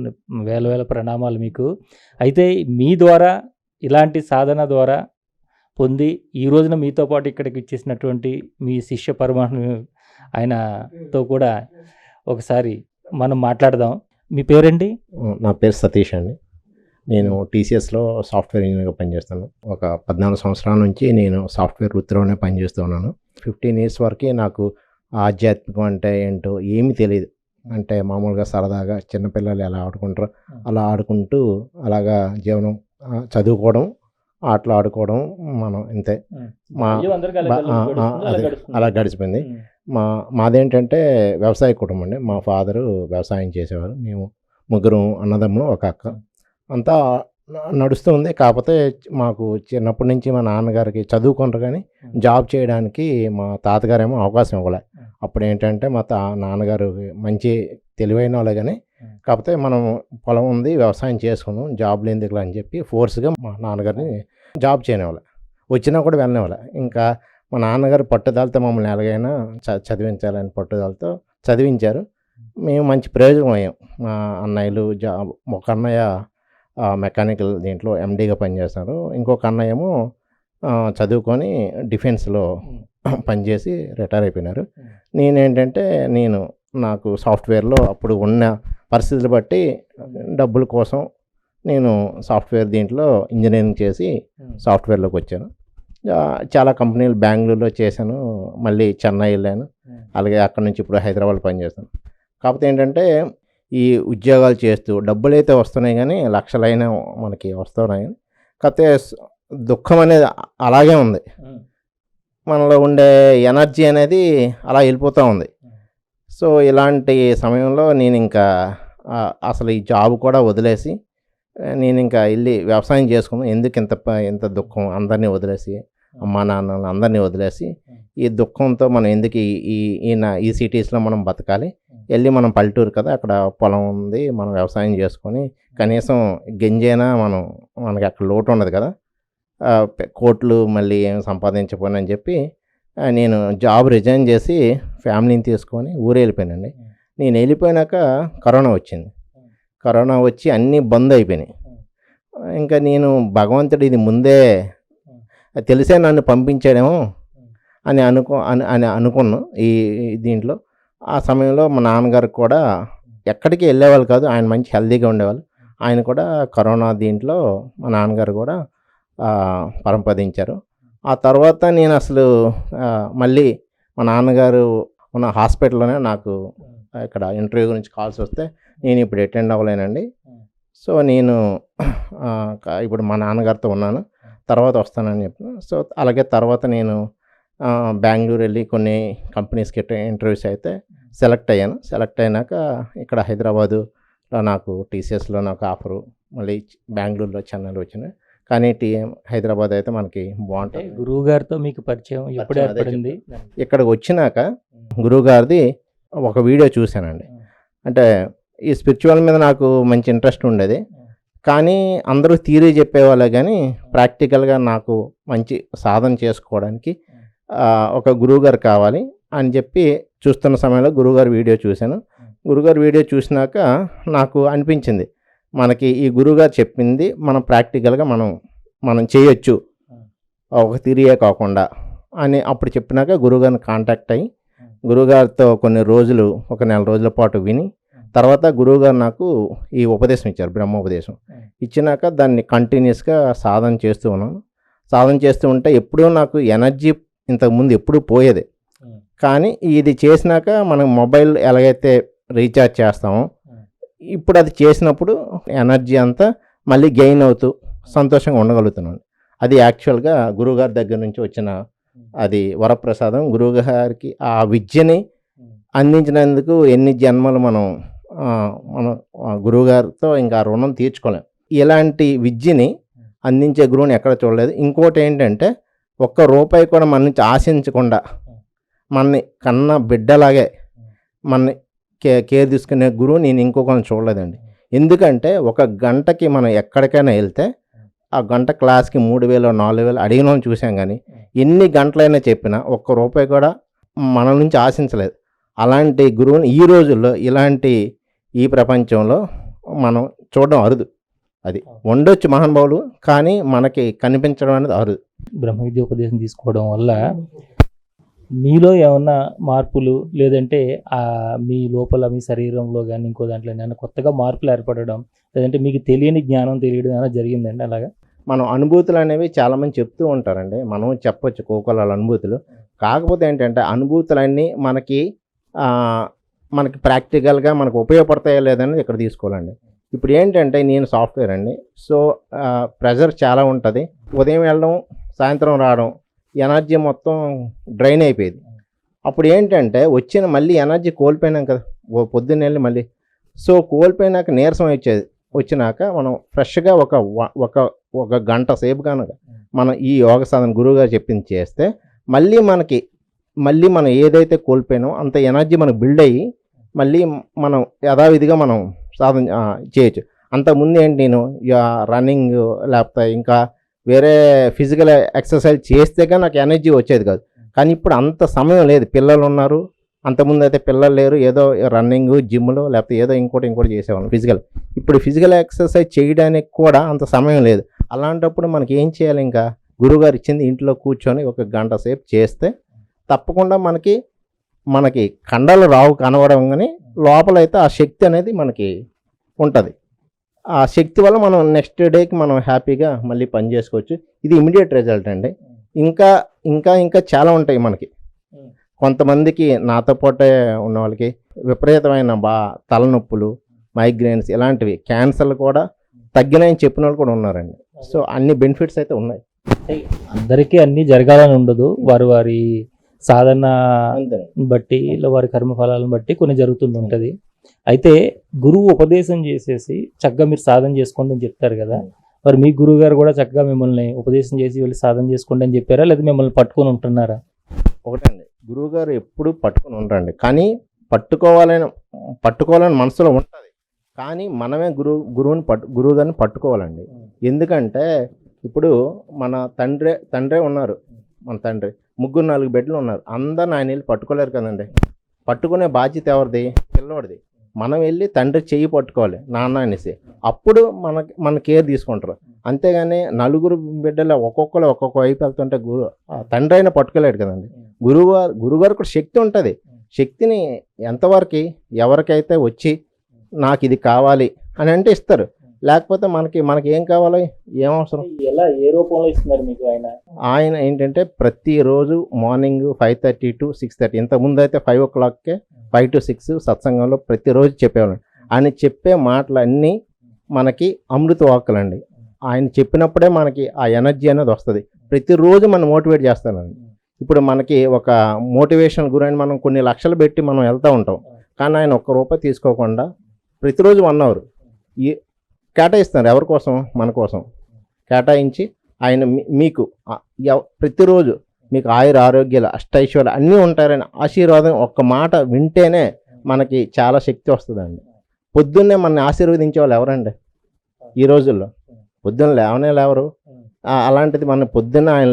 వేల వేల ప్రణామాలు మీకు. అయితే మీ ద్వారా ఇలాంటి సాధన ద్వారా పొంది ఈ రోజున మీతో పాటు ఇక్కడికి ఇచ్చేసినటువంటి మీ శిష్య పరమాణు ఆయనతో కూడా ఒకసారి మనం మాట్లాడదాం. మీ పేరండి? నా పేరు సతీష్ అండి. నేను టీసీఎస్లో సాఫ్ట్వేర్ ఇంజనీర్గా పనిచేస్తాను. ఒక 14 సంవత్సరాల నుంచి నేను సాఫ్ట్వేర్ వృత్తిలోనే పనిచేస్తున్నాను. 15 years వరకు నాకు ఆధ్యాత్మికం అంటే ఏంటో ఏమీ తెలియదు. అంటే మామూలుగా సరదాగా చిన్నపిల్లలు ఎలా ఆడుకుంటారో అలా ఆడుకుంటూ అలాగా జీవనం, చదువుకోవడం, ఆటలు ఆడుకోవడం, మనం ఇంతే. అలా గడిచిపోయింది. మాదేంటంటే వ్యవసాయ కుటుంబం అండి. మా ఫాదరు వ్యవసాయం చేసేవారు. మేము ముగ్గురు అన్నదమ్ములు, ఒక అక్క. అంతా నడుస్తుంది. కాకపోతే మాకు చిన్నప్పటి నుంచి మా నాన్నగారికి చదువుకుంటారు కానీ జాబ్ చేయడానికి మా తాతగారేమో అవకాశం ఇవ్వలే. అప్పుడు ఏంటంటే మా నాన్నగారు మంచి తెలివైన వాళ్ళే కానీ కాకపోతే మనం పొలం ఉంది, వ్యవసాయం చేసుకుందాం, జాబ్ లేనిదిలా అని చెప్పి ఫోర్స్గా మా నాన్నగారిని జాబ్ చేయనివ్వాలి, వచ్చినా కూడా వెళ్ళనివ్వాలి. ఇంకా మా నాన్నగారు పట్టుదలతో మమ్మల్ని ఎలాగైనా చదివించాలని పట్టుదలతో చదివించారు. మేము మంచి ప్రయోజనం అయ్యాం. మా అన్నయ్యలు ఒక అన్నయ్య మెకానికల్ దీంట్లో ఎండీగా పనిచేస్తారు, ఇంకొక అన్నయ్య ఏమో చదువుకొని డిఫెన్స్లో పనిచేసి రిటైర్ అయిపోయినారు. నేనేంటంటే నాకు సాఫ్ట్వేర్లో అప్పుడు ఉన్న పరిస్థితులు బట్టి డబ్బుల కోసం నేను సాఫ్ట్వేర్ దీంట్లో ఇంజనీరింగ్ చేసి సాఫ్ట్వేర్లోకి వచ్చాను. చాలా కంపెనీలు బెంగళూరులో చేశాను, మళ్ళీ చెన్నై వెళ్ళాను, అలాగే అక్కడ నుంచి ఇప్పుడు హైదరాబాద్ పనిచేస్తాను. కాకపోతే ఏంటంటే ఈ ఉద్యోగాలు చేస్తూ డబ్బులు అయితే వస్తున్నాయి కానీ లక్షలైనా మనకి వస్తున్నాయి, కాకపోతే దుఃఖం అనేది అలాగే ఉంది. మనలో ఉండే ఎనర్జీ అనేది అలా వెళ్ళిపోతూ ఉంది. సో ఇలాంటి సమయంలో నేను ఇంకా అసలు ఈ జాబ్ కూడా వదిలేసి నేను ఇంకా వెళ్ళి వ్యవసాయం చేసుకున్నాను. ఎందుకు ఇంత దుఃఖం, అందరినీ వదిలేసి, అమ్మా నాన్నలు అందరినీ వదిలేసి ఈ దుఃఖంతో మనం ఎందుకు ఈ సిటీస్లో మనం బతకాలి, వెళ్ళి మనం పల్లెటూరు కదా, అక్కడ పొలం ఉంది, మనం వ్యవసాయం చేసుకొని కనీసం గంజైనా మనకి అక్కడ లోటు ఉండదు కదా, కోట్లు మళ్ళీ ఏం సంపాదించపోయినని చెప్పి నేను జాబ్ రిజైన్ చేసి ఫ్యామిలీని తీసుకొని ఊరు వెళ్ళిపోయానండి. నేను వెళ్ళిపోయినాక కరోనా వచ్చింది. కరోనా వచ్చి అన్నీ బంద్ అయిపోయినాయి. ఇంకా నేను భగవంతుడు ఇది ముందే తెలిసే నన్ను పంపించాడేమో అని అనుకున్నాను. ఈ దీంట్లో ఆ సమయంలో మా నాన్నగారికి కూడా ఎక్కడికి వెళ్ళేవాళ్ళు కాదు, ఆయన మంచి హెల్తీగా ఉండేవాళ్ళు. ఆయన కూడా కరోనా దీంట్లో మా నాన్నగారు కూడా పరంపదించారు. ఆ తర్వాత నేను అసలు మళ్ళీ మా నాన్నగారు ఉన్న హాస్పిటల్లోనే నాకు ఇక్కడ ఇంటర్వ్యూ గురించి కాల్స్ వస్తే నేను ఇప్పుడు అటెండ్ అవ్వలేనండి. సో నేను ఇప్పుడు మా నాన్నగారితో ఉన్నాను, తర్వాత వస్తానని చెప్పాను. సో అలాగే తర్వాత నేను బెంగళూరు వెళ్ళి కొన్ని కంపెనీస్కి ఇంటర్వ్యూస్ అయితే సెలెక్ట్ అయ్యాను. సెలెక్ట్ అయినాక ఇక్కడ హైదరాబాదులో నాకు టీసీఎస్లో నాకు ఆఫరు, మళ్ళీ బెంగళూరులో చెన్నైలో వచ్చినాయి. కానీ హైదరాబాద్ అయితే మనకి బాగుంటుంది. గురువు గారితో మీకు పరిచయం ఎప్పుడు ఏర్పడింది? ఇక్కడికి వచ్చినాక గురువు గారిది ఒక వీడియో చూశానండి. అంటే ఈ స్పిరిచువల్ మీద నాకు మంచి ఇంట్రెస్ట్ ఉండేది, కానీ అందరూ థియరీ చెప్పేవాళ్ళే, కానీ ప్రాక్టికల్గా నాకు మంచి సాధన చేసుకోవడానికి ఒక గురువుగారు కావాలి అని చెప్పి చూస్తున్న సమయంలో గురువుగారి వీడియో చూశాను. గురువుగారి వీడియో చూసినాక నాకు అనిపించింది, మనకి ఈ గురువుగారు చెప్పింది మనం ప్రాక్టికల్గా మనం చేయొచ్చు, ఒక థియరీయే కాకుండా అని అప్పుడు చెప్పినాక గురువుగారిని కాంటాక్ట్ అయ్యి గురువుగారితో కొన్ని రోజులు, ఒక నెల రోజుల పాటు విని తర్వాత గురువుగారు నాకు ఈ ఉపదేశం ఇచ్చారు, బ్రహ్మోపదేశం ఇచ్చినాక దాన్ని కంటిన్యూస్గా సాధన చేస్తూ ఉన్నాను. సాధన చేస్తూ ఉంటే ఎప్పుడూ నాకు ఎనర్జీ ఇంతకుముందు ఎప్పుడూ పోయేది, కానీ ఇది చేసినాక మనం మొబైల్ ఎలాగైతే రీఛార్జ్ చేస్తామో ఇప్పుడు అది చేసినప్పుడు ఎనర్జీ అంతా మళ్ళీ గెయిన్ అవుతూ సంతోషంగా ఉండగలుగుతున్నాను. అది యాక్చువల్గా గురువుగారి దగ్గర నుంచి వచ్చిన అది వరప్రసాదం. గురువుగారికి ఆ విద్యని అందించినందుకు ఎన్ని జన్మలు మనం గురువుగారితో ఇంకా రుణం తీర్చుకోలేం. ఇలాంటి విద్యని అందించే గురువుని ఎక్కడ చూడలేదు. ఇంకోటి ఏంటంటే ఒక్క రూపాయి కూడా మన నుంచి ఆశించకుండా మనని కన్న బిడ్డలాగే మనని కేర్ తీసుకునే గురువు నేను ఇంకొకరిని చూడలేదండి. ఎందుకంటే ఒక గంటకి మనం ఎక్కడికైనా వెళ్తే ఆ గంట క్లాస్కి 3,000 4,000 అడిగిన వాళ్ళని చూసాం, కానీ ఎన్ని గంటలైనా చెప్పినా ఒక్క రూపాయి కూడా మన నుంచి ఆశించలేదు. అలాంటి గురువుని ఈ రోజుల్లో ఈ ప్రపంచంలో మనం చూడడం అరుదు. అది ఉండొచ్చు మహానుభావులు, కానీ మనకి కనిపించడం అనేది అరుదు. బ్రహ్మ విద్య ఉపదేశం తీసుకోవడం వల్ల మీలో ఏమన్నా మార్పులు, లేదంటే మీ లోపల మీ శరీరంలో కానీ ఇంకో దాంట్లో ఏమైనా కొత్తగా మార్పులు ఏర్పడడం, లేదంటే మీకు తెలియని జ్ఞానం తెలియడం ఏమైనా జరిగిందండి? అలాగా మనం అనుభూతులు అనేవి చాలామంది చెప్తూ ఉంటారండి, మనం చెప్పొచ్చు కోకొలాల అనుభూతులు. కాకపోతే ఏంటంటే అనుభూతులన్నీ మనకి ప్రాక్టికల్గా మనకు ఉపయోగపడతాయో లేదని ఇక్కడ తీసుకోవాలండి. ఇప్పుడు ఏంటంటే నేను సాఫ్ట్వేర్ అండి, సో ప్రెజర్ చాలా ఉంటుంది. ఉదయం వెళ్ళడం, సాయంత్రం రావడం, ఎనర్జీ మొత్తం డ్రైన్ అయిపోయేది. అప్పుడు ఏంటంటే మళ్ళీ ఎనర్జీ కోల్పోయినాం కదా, పొద్దున్న వెళ్ళి మళ్ళీ సో కోల్పోయినాక నీరసం వచ్చినాక మనం ఫ్రెష్గా ఒక గంట సేపు కనుక మనం ఈ యోగ సాధన గురువుగారు చెప్పింది చేస్తే మళ్ళీ మనం ఏదైతే కోల్పోయినామో అంత ఎనర్జీ మనకు బిల్డ్ అయ్యి మళ్ళీ మనం యథావిధిగా మనం సాధన చేయొచ్చు. అంతకుముందు ఏంటి, నేను రన్నింగ్ లేకపోతే ఇంకా వేరే ఫిజికల్ ఎక్సర్సైజ్ చేస్తే కానీ నాకు ఎనర్జీ వచ్చేది కాదు. కానీ ఇప్పుడు అంత సమయం లేదు, పిల్లలు ఉన్నారు. అంతకుముందు అయితే పిల్లలు లేరు, ఏదో రన్నింగ్, జిమ్లో లేకపోతే ఏదో ఇంకోటి చేసేవాళ్ళం ఫిజికల్. ఇప్పుడు ఫిజికల్ ఎక్సర్సైజ్ చేయడానికి కూడా అంత సమయం లేదు. అలాంటప్పుడు మనకి ఏం చేయాలి, ఇంకా గురువుగారు ఇచ్చింది ఇంట్లో కూర్చొని ఒక గంట సేపు చేస్తే తప్పకుండా మనకి కండలు రావు కనబడడం, కానీ లోపలైతే ఆ శక్తి అనేది మనకి ఉంటుంది. ఆ శక్తి వల్ల మనం నెక్స్ట్ డేకి మనం హ్యాపీగా మళ్ళీ పని చేసుకోవచ్చు. ఇది ఇమీడియట్ రిజల్ట్ అండి. ఇంకా చాలా ఉంటాయి మనకి. కొంతమందికి నాతో పాటే ఉన్న వాళ్ళకి విపరీతమైన తలనొప్పులు, మైగ్రేన్స్ ఇలాంటివి, క్యాన్సర్లు కూడా తగ్గినాయని చెప్పిన వాళ్ళు కూడా ఉన్నారండి. సో అన్ని బెనిఫిట్స్ అయితే ఉన్నాయి. అందరికీ అన్నీ జరగాలని ఉండదు, వారి సాధన బట్టి వారి కర్మఫలాలను బట్టి కొన్ని జరుగుతుంటుంది. అయితే గురువు ఉపదేశం చేసేసి చక్కగా మీరు సాధన చేసుకోండి అని చెప్తారు కదా, మరి మీ గురువు గారు కూడా చక్కగా మిమ్మల్ని ఉపదేశం చేసి వెళ్ళి సాధన చేసుకోండి అని చెప్పారా, లేదా మిమ్మల్ని పట్టుకొని ఉంటున్నారా? ఒకటండి, గురువుగారు ఎప్పుడు పట్టుకొని ఉంటారండి, కానీ పట్టుకోవాలని మనసులో ఉంటుంది. కానీ మనమే గురువు గారిని పట్టుకోవాలండి. ఎందుకంటే ఇప్పుడు మన తండ్రే ఉన్నారు, మన ముగ్గురు 4 బిడ్డలు ఉన్నారు. అందరిని ఆయన వెళ్ళి పట్టుకోలేరు కదండి. పట్టుకునే బాధ్యత ఎవరిది? పిల్లోడిది. మనం వెళ్ళి తండ్రి చెయ్యి పట్టుకోవాలి నాన్న అనేసి. అప్పుడు మన కేర్ తీసుకుంటారు. అంతేగాని నలుగురు బిడ్డలు ఒక్కొక్కరు ఒక్కొక్క వైపు వెళ్తుంటే తండ్రి అయినా పట్టుకోలేడు కదండి. గురువుగారు కూడా శక్తి ఉంటుంది. శక్తిని ఎంతవరకు ఎవరికైతే వచ్చి నాకు ఇది కావాలి అని అంటే ఇస్తారు. లేకపోతే మనకి ఏం కావాలి, ఏం అవసరం? ఎలా ఏ రూపంలో ఇస్తున్నారు మీకు ఆయన ఏంటంటే ప్రతిరోజు మార్నింగ్ 5:30 to 6:30, ఇంతకుముందు అయితే 5 o'clockకే 5 to 6 సత్సంగంలో ప్రతిరోజు చెప్పేవాళ్ళం. ఆయన చెప్పే మాటలన్నీ మనకి అమృత వాక్కులండి. ఆయన చెప్పినప్పుడే మనకి ఆ ఎనర్జీ అనేది వస్తుంది. ప్రతిరోజు మనం మోటివేట్ చేస్తానండి. ఇప్పుడు మనకి ఒక మోటివేషన్ గురైన మనం కొన్ని లక్షలు పెట్టి మనం వెళ్తూ ఉంటాం. కానీ ఆయన ఒక్క రూపాయి తీసుకోకుండా ప్రతిరోజు 1 hour కేటాయిస్తున్నారు. ఎవరి కోసం? మన కోసం కేటాయించి ఆయన మీకు ప్రతిరోజు మీకు ఆయుర ఆరోగ్యాలు అష్టైశ్వర్యాలు అన్నీ ఉంటారని ఆశీర్వాదం ఒక్క మాట వింటేనే మనకి చాలా శక్తి వస్తుందండి. పొద్దున్నే మనని ఆశీర్వదించే వాళ్ళు ఎవరండి ఈ రోజుల్లో? పొద్దున్న లేవరు. అలాంటిది మన పొద్దున్న ఆయన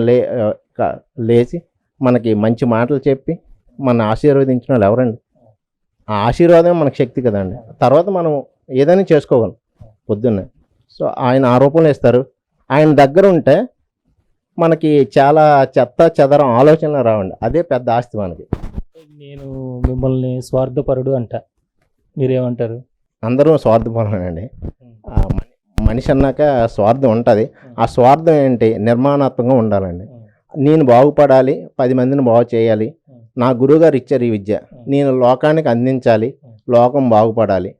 లేచి మనకి మంచి మాటలు చెప్పి మన ఆశీర్వదించిన వాళ్ళు ఎవరండి? ఆ ఆశీర్వాదమే మనకు శక్తి కదండి. తర్వాత మనం ఏదైనా చేసుకోగలం పొద్దున్నే. సో ఆయన ఆ రూపంలో ఇస్తారు. ఆయన దగ్గర ఉంటే మనకి చాలా చెత్త చెదరం ఆలోచనలు రావండి. అదే పెద్ద ఆస్తి మనకి. నేను మిమ్మల్ని స్వార్థపరుడు అంట, మీరేమంటారు? అందరూ స్వార్థపరులండి. మనిషి అన్నాక స్వార్థం ఉంటుంది. ఆ స్వార్థం ఏంటి? నిర్మాణాత్మకంగా ఉండాలండి. నేను బాగుపడాలి, 10 మందిని బాగు చేయాలి, నా గురువుగారు ఇచ్చారు ఈ విద్య, నేను లోకానికి అందించాలి, లోకం బాగుపడాలి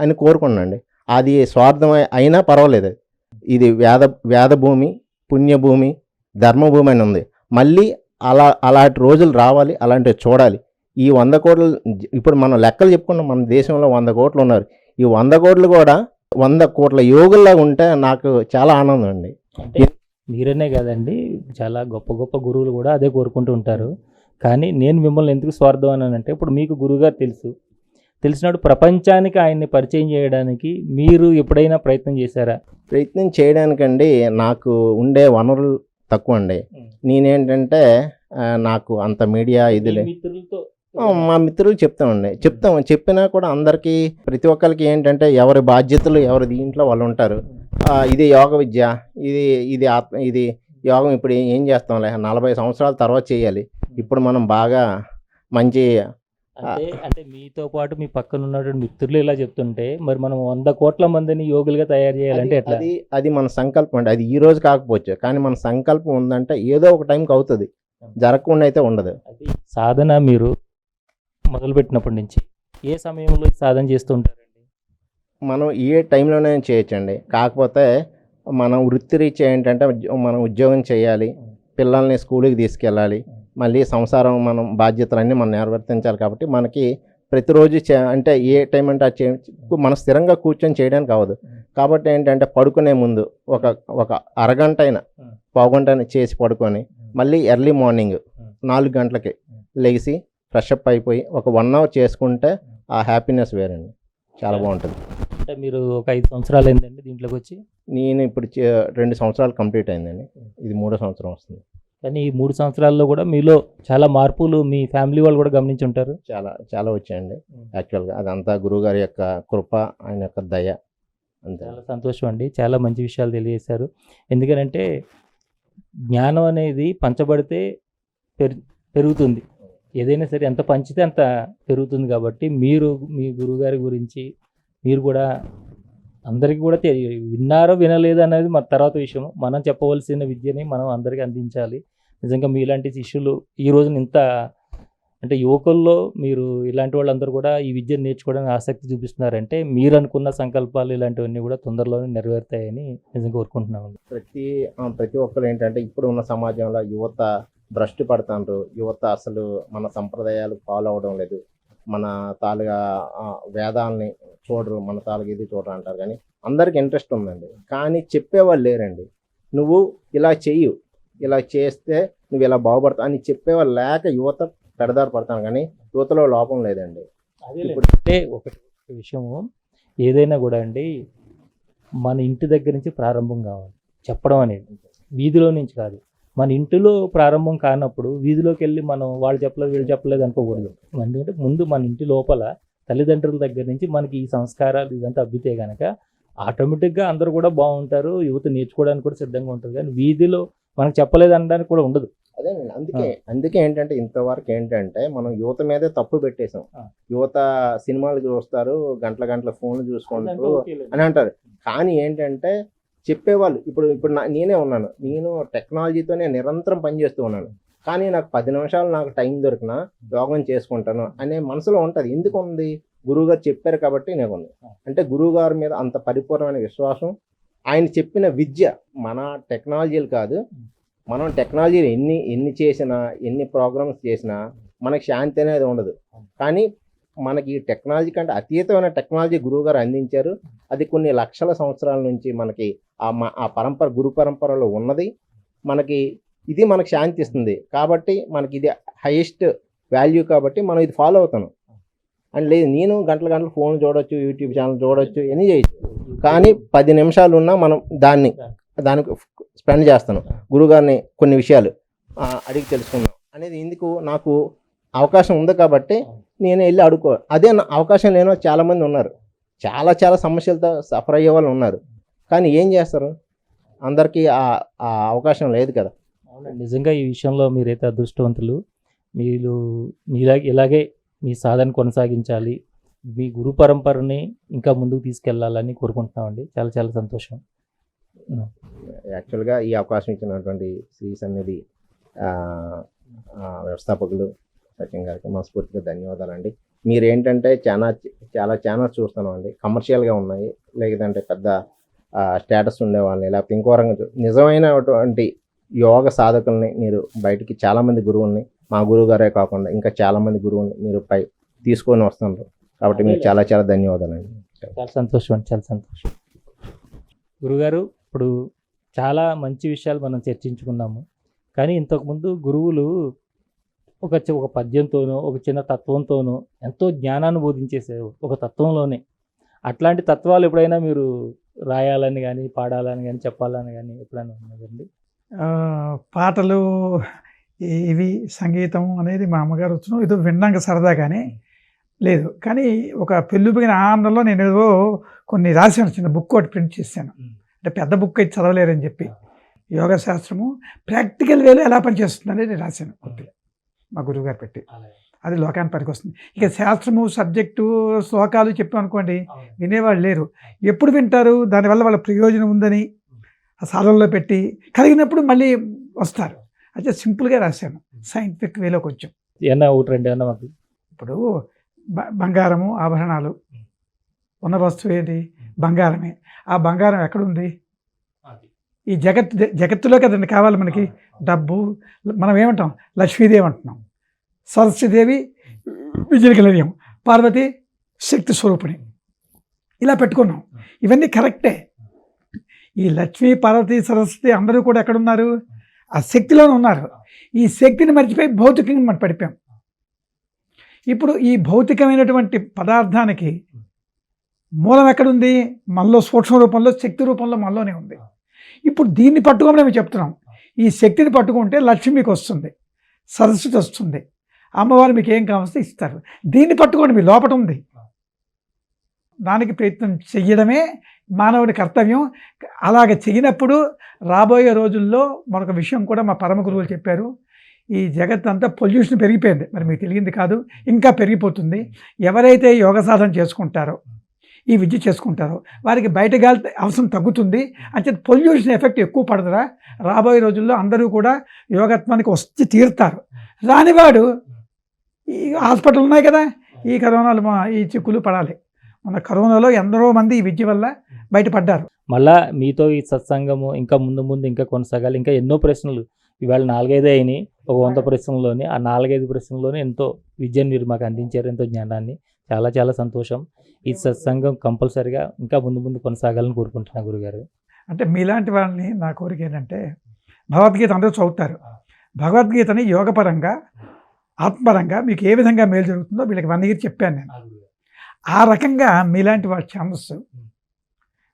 అని కోరుకున్నాండి. అది స్వార్థం అయినా పర్వాలేదు. ఇది వేద భూమి, పుణ్యభూమి, ధర్మభూమి అని ఉంది. మళ్ళీ అలాంటి రోజులు రావాలి, అలాంటివి చూడాలి. ఈ 100 కోట్లు ఇప్పుడు మనం లెక్కలు చెప్పుకున్నాం. మన దేశంలో 100 కోట్లు ఉన్నారు. ఈ 100 కోట్లు కూడా 100 కోట్ల యోగుల్లాగా ఉంటే నాకు చాలా ఆనందం అండి. అంటే మీరనే కాదండి, చాలా గొప్ప గొప్ప గురువులు కూడా అదే కోరుకుంటూ ఉంటారు. కానీ నేను మిమ్మల్ని ఎందుకు స్వార్థం అని అంటే, ఇప్పుడు మీకు గురువుగారు తెలిసినప్పుడు ప్రపంచానికి ఆయన్ని పరిచయం చేయడానికి మీరు ఎప్పుడైనా ప్రయత్నం చేశారా? ప్రయత్నం చేయడానికండి నాకు ఉండే వనరులు తక్కువ అండి. నేనేంటంటే నాకు అంత మీడియా ఇది మా మిత్రులు చెప్పినా కూడా అందరికీ ప్రతి ఒక్కరికి ఏంటంటే ఎవరి బాధ్యతలు ఎవరి దీంట్లో వాళ్ళు ఉంటారు. ఇది యోగ విద్య, ఇది యోగం ఇప్పుడు ఏం చేస్తాంలే, 40 సంవత్సరాల తర్వాత చేయాలి, ఇప్పుడు మనం బాగా మంచి అంటే మీతో పాటు మీ పక్కన ఉన్నటువంటి మిత్రులు ఇలా చెప్తుంటే మరి మనం 100 కోట్ల మందిని యోగులుగా తయారు చేయాలంటే ఎట్లా? అది మన సంకల్పం అండి. అది ఈ రోజు కాకపోవచ్చు, కానీ మన సంకల్పం ఉందంటే ఏదో ఒక టైంకి అవుతుంది, జరగకుండా అయితే ఉండదు. సాధన మీరు మొదలుపెట్టినప్పటి నుంచి ఏ సమయంలో సాధన చేస్తూ ఉంటారండి? మనం ఏ టైంలోనే చేయొచ్చండి. కాకపోతే మనం వృత్తిరీత్యా ఏంటంటే మనం ఉద్యోగం చేయాలి, పిల్లల్ని స్కూల్కి తీసుకెళ్ళాలి, మళ్ళీ సంసారం మనం బాధ్యతలన్నీ మనం నిర్వర్తించాలి. కాబట్టి మనకి ప్రతిరోజు అంటే ఏ టైం అంటే మనం స్థిరంగా కూర్చొని చేయడానికి అవ్వదు. కాబట్టి ఏంటంటే పడుకునే ముందు ఒక అరగంట అయినా పావుగంట అయినా చేసి పడుకొని మళ్ళీ ఎర్లీ మార్నింగ్ 4 గంటలకి లేచి ఫ్రెషప్ అయిపోయి ఒక 1 hour చేసుకుంటే ఆ హ్యాపీనెస్ వేరండి, చాలా బాగుంటుంది. అంటే మీరు ఒక 5 సంవత్సరాలు అయిందండి దీంట్లోకి వచ్చి? నేను ఇప్పుడు 2 సంవత్సరాలు కంప్లీట్ అయిందండి, ఇది 3వ సంవత్సరం వస్తుంది. కానీ ఈ 3 సంవత్సరాల్లో కూడా మీలో చాలా మార్పులు మీ ఫ్యామిలీ వాళ్ళు కూడా గమనించి ఉంటారు. చాలా వచ్చాయండి. యాక్చువల్గా అదంతా గురువుగారి యొక్క కృప, ఆయన యొక్క దయ. అంతే. చాలా సంతోషం అండి, చాలా మంచి విషయాలు తెలియజేశారు. ఎందుకంటే జ్ఞానం అనేది పంచబడితే పెరుగుతుంది, ఏదైనా సరే ఎంత పంచితే అంత పెరుగుతుంది. కాబట్టి మీరు మీ గురువుగారి గురించి మీరు కూడా అందరికీ కూడా విన్నారో వినలేదు అనేది మన తర్వాత విషయం. మనం చెప్పవలసిన విద్యని మనం అందరికీ అందించాలి. నిజంగా మీలాంటి శిష్యులు ఈ రోజున ఇంత అంటే యువకుల్లో మీరు ఇలాంటి వాళ్ళందరూ కూడా ఈ విద్యను నేర్చుకోవడానికి ఆసక్తి చూపిస్తున్నారంటే మీరు అనుకున్న సంకల్పాలు ఇలాంటివన్నీ కూడా తొందరలోనే నెరవేరుతాయని నిజంగా కోరుకుంటున్నామండి. ప్రతి ఒక్కరు ఏంటంటే ఇప్పుడు ఉన్న సమాజంలో యువత భ్రష్టు పడుతున్నారు. యువత అసలు మన సంప్రదాయాలు ఫాలో అవడం లేదు, మన తాలుగా వేదాలని చూడరు, మన తాలుగా ఇది చూడరు అంటారు. కానీ అందరికి ఇంట్రెస్ట్ ఉందండి, కానీ చెప్పేవాళ్ళు లేరండి. నువ్వు ఇలా చెయ్యు, ఇలా చేస్తే నువ్వు ఇలా బాగుపడతావు అని చెప్పేవాళ్ళు లేక యువత పెడదారు పడతాను. కానీ యువతలో లోపం లేదండి. అంటే ఒక విషయము ఏదైనా కూడా అండి మన ఇంటి దగ్గర నుంచి ప్రారంభం కావాలి చెప్పడం అనేది, వీధిలో నుంచి కాదు. మన ఇంటిలో ప్రారంభం కానప్పుడు వీధిలోకి వెళ్ళి మనం వాళ్ళు చెప్పలేదు వీళ్ళు చెప్పలేదు అనుకోకూడదు. ఎందుకంటే ముందు మన ఇంటి లోపల తల్లిదండ్రుల దగ్గర నుంచి మనకి ఈ సంస్కారాలు ఇదంతా అబ్బితే కనుక ఆటోమేటిక్గా అందరూ కూడా బాగుంటారు, యువత నేర్చుకోవడానికి కూడా సిద్ధంగా ఉంటుంది. కానీ వీధిలో మనకు చెప్పలేదు అనడానికి కూడా ఉండదు. అదే అందుకే ఏంటంటే ఇంతవరకు ఏంటంటే మనం యువత మీదే తప్పు పెట్టేసాం. యువత సినిమాలు చూస్తారు, గంటల ఫోన్లు చూసుకుంటారు అని అంటారు. కానీ ఏంటంటే చెప్పేవాళ్ళు ఇప్పుడు నేనే ఉన్నాను, నేను టెక్నాలజీతోనే నిరంతరం పనిచేస్తూ ఉన్నాను. కానీ నాకు 10 నిమిషాలు నాకు టైం దొరికినా యోగం చేసుకుంటాను అనే మనసులో ఉంటుంది. ఎందుకు ఉంది? గురువుగారు చెప్పారు కాబట్టి నాకు ఉంది. అంటే గురువుగారి మీద అంత పరిపూర్ణమైన విశ్వాసం, ఆయన చెప్పిన విద్య. మన టెక్నాలజీలు కాదు, మనం టెక్నాలజీలు ఎన్ని చేసినా, ఎన్ని ప్రోగ్రామ్స్ చేసినా మనకి శాంతి అనేది ఉండదు. కానీ మనకి టెక్నాలజీ కంటే అతీతమైన టెక్నాలజీ గురువుగారు అందించారు. అది కొన్ని లక్షల సంవత్సరాల నుంచి మనకి ఆ పరంపర, గురు పరంపరలో ఉన్నది. మనకి ఇది మనకు శాంతి ఇస్తుంది కాబట్టి మనకి ఇది హైయెస్ట్ వాల్యూ కాబట్టి మనం ఇది ఫాలో అవుతాను. అండ్ లేదు, నేను గంటల ఫోన్ చూడొచ్చు, యూట్యూబ్ ఛానల్ చూడొచ్చు, ఎన్ని చేయొచ్చు. కానీ 10 నిమిషాలు ఉన్నా మనం దానికి స్పెండ్ చేస్తాను. గురువుగారిని కొన్ని విషయాలు అడిగి తెలుసుకుందాం అనేది ఎందుకు, నాకు అవకాశం ఉంది కాబట్టి నేను వెళ్ళి అడుక్కో. అదే అవకాశం లేనో చాలామంది ఉన్నారు, చాలా సమస్యలతో సఫర్ అయ్యే వాళ్ళు ఉన్నారు. కానీ ఏం చేస్తారు? అందరికీ ఆ అవకాశం లేదు కదా. నిజంగా ఈ విషయంలో మీరైతే అదృష్టవంతులు. మీరు ఇలాగే మీ సాధన కొనసాగించాలి, మీ గురు పరంపరని ఇంకా ముందుకు తీసుకెళ్లాలని కోరుకుంటున్నామండి. చాలా సంతోషం. యాక్చువల్గా ఈ అవకాశం ఇచ్చినటువంటి శ్రీ సన్నిధి వ్యవస్థాపకులు సచిన్ గారికి మనస్ఫూర్తిగా ధన్యవాదాలండి. మీరు ఏంటంటే చాలా ఛానల్స్ చూస్తున్నాం అండి, కమర్షియల్గా ఉన్నాయి, లేదంటే పెద్ద స్టేటస్ ఉండేవాళ్ళని, లేకపోతే ఇంకో రంగం నిజమైనటువంటి యోగ సాధకుల్ని మీరు బయటికి చాలామంది గురువుల్ని, మా గురువు గారే కాకుండా ఇంకా చాలామంది గురువుల్ని మీరు తీసుకొని వస్తున్నారు. కాబట్టి మీకు చాలా ధన్యవాదాలండి. చాలా సంతోషం అండి, చాలా సంతోషం. గురుగారు, ఇప్పుడు చాలా మంచి విషయాలు మనం చర్చించుకున్నాము. కానీ ఇంతకుముందు గురువులు ఒక పద్యంతోనో ఒక చిన్న తత్వంతోనో ఎంతో జ్ఞానాన్ని బోధించేసారు, ఒక తత్వంలోనే. అట్లాంటి తత్వాలు ఎప్పుడైనా మీరు రాయాలని కానీ, పాడాలని కానీ, చెప్పాలని కానీ ఎప్పుడైనా ఉన్నదండి? పాటలు ఇవి సంగీతం అనేది మా అమ్మగారు వచ్చిన ఏదో విన్నాక సరదా కానీ లేదు. కానీ ఒక పెళ్ళిపోయిన ఆనందంలో నేను ఏదో కొన్ని రాశాను, చిన్న బుక్ ఒకటి ప్రింట్ చేశాను. అంటే పెద్ద బుక్ అయితే చదవలేరని చెప్పి, యోగా శాస్త్రము ప్రాక్టికల్ వేలో ఎలా పనిచేస్తుంది అనేది రాశాను కొద్దిగా, మా గురువుగారు పెట్టి. అది లోకానికి పనికి వస్తుంది. ఇక శాస్త్రము, సబ్జెక్టు, శ్లోకాలు చెప్పామనుకోండి వినేవాళ్ళు లేరు. ఎప్పుడు వింటారు? దానివల్ల వాళ్ళ ప్రయోజనం ఉందని ఆ సాధనలో పెట్టి కలిగినప్పుడు మళ్ళీ వస్తారు. అయితే సింపుల్గా రాశాను, సైంటిఫిక్ వేలో కొంచెం. ఏమన్నా ఒకటి రెండు ఏమన్నా మాకు. ఇప్పుడు బంగారము, ఆభరణాలు ఉన్న వస్తువు ఏంటి? బంగారమే. ఆ బంగారం ఎక్కడుంది? ఈ జగత్తులో కదండి కావాలి మనకి. డబ్బు మనం ఏమంటాం? లక్ష్మీదేవి అంటున్నాం, సరస్వతీదేవి విజయకలర్యం, పార్వతి శక్తి స్వరూపిణి, ఇలా పెట్టుకున్నాం. ఇవన్నీ కరెక్టే. ఈ లక్ష్మీ, పార్వతి, సరస్వతి అందరూ కూడా ఎక్కడున్నారు? ఆ శక్తిలోనే ఉన్నారు. ఈ శక్తిని మర్చిపోయి భౌతికంగా మనం పడిపోయాం. ఇప్పుడు ఈ భౌతికమైనటువంటి పదార్థానికి మూలం ఎక్కడుంది? మనలో సూక్ష్మ రూపంలో, శక్తి రూపంలో మనలోనే ఉంది. ఇప్పుడు దీన్ని పట్టుకోమని మేము చెప్తున్నాం. ఈ శక్తిని పట్టుకుంటే లక్ష్మి మీకు వస్తుంది, సరస్వతి వస్తుంది, అమ్మవారు మీకు ఏం కావస్తే ఇస్తారు. దీన్ని పట్టుకోండి, మీ లోపట ఉంది. దానికి ప్రయత్నం చెయ్యడమే మానవుడి కర్తవ్యం. అలాగ చేయనప్పుడు రాబోయే రోజుల్లో మరొక విషయం కూడా మా పరమ గురువులు చెప్పారు. ఈ జగత్ అంతా పొల్యూషన్ పెరిగిపోయింది, మరి మీకు తెలియంది కాదు, ఇంకా పెరిగిపోతుంది. ఎవరైతే యోగ సాధన చేసుకుంటారో, ఈ విద్య చేసుకుంటారో వారికి బయట గాలి అవసరం తగ్గుతుంది. అంటే పొల్యూషన్ ఎఫెక్ట్ ఎక్కువ పడదురా. రాబోయే రోజుల్లో అందరూ కూడా యోగత్వానికి వచ్చి తీరుతారు. రానివాడు ఈ హాస్పిటల్ ఉన్నాయి కదా, ఈ కరోనాలు ఈ చిక్కులు పడాలి. మన కరోనాలో ఎందరో మంది ఈ విద్య వల్ల బయటపడ్డారు. మళ్ళా మీతో ఈ సత్సంగము ఇంకా ముందు ఇంకా కొనసాగాలి. ఇంకా ఎన్నో ప్రశ్నలు ఇవాళ 4-5 అయినాయి, ఒక 100 ప్రశ్నల్లోనే. ఆ 4-5 ప్రశ్నల్లోనే ఎంతో విద్యను మీరు మాకు అందించారు, ఎంతో జ్ఞానాన్ని. చాలా సంతోషం. ఈ సత్సంగం కంపల్సరిగా ఇంకా ముందు కొనసాగాలని కోరుకుంటున్నా గురుగారు. అంటే మీలాంటి వాళ్ళని నా కోరిక ఏంటంటే, భగవద్గీత అందరూ చదువుతారు. భగవద్గీతని యోగపరంగా, ఆత్మపరంగా మీకు ఏ విధంగా మేలు జరుగుతుందో వీళ్ళకి 1 ఇయర్ చెప్పాను నేను. ఆ రకంగా మీలాంటి వాళ్ళ ఛానల్స్,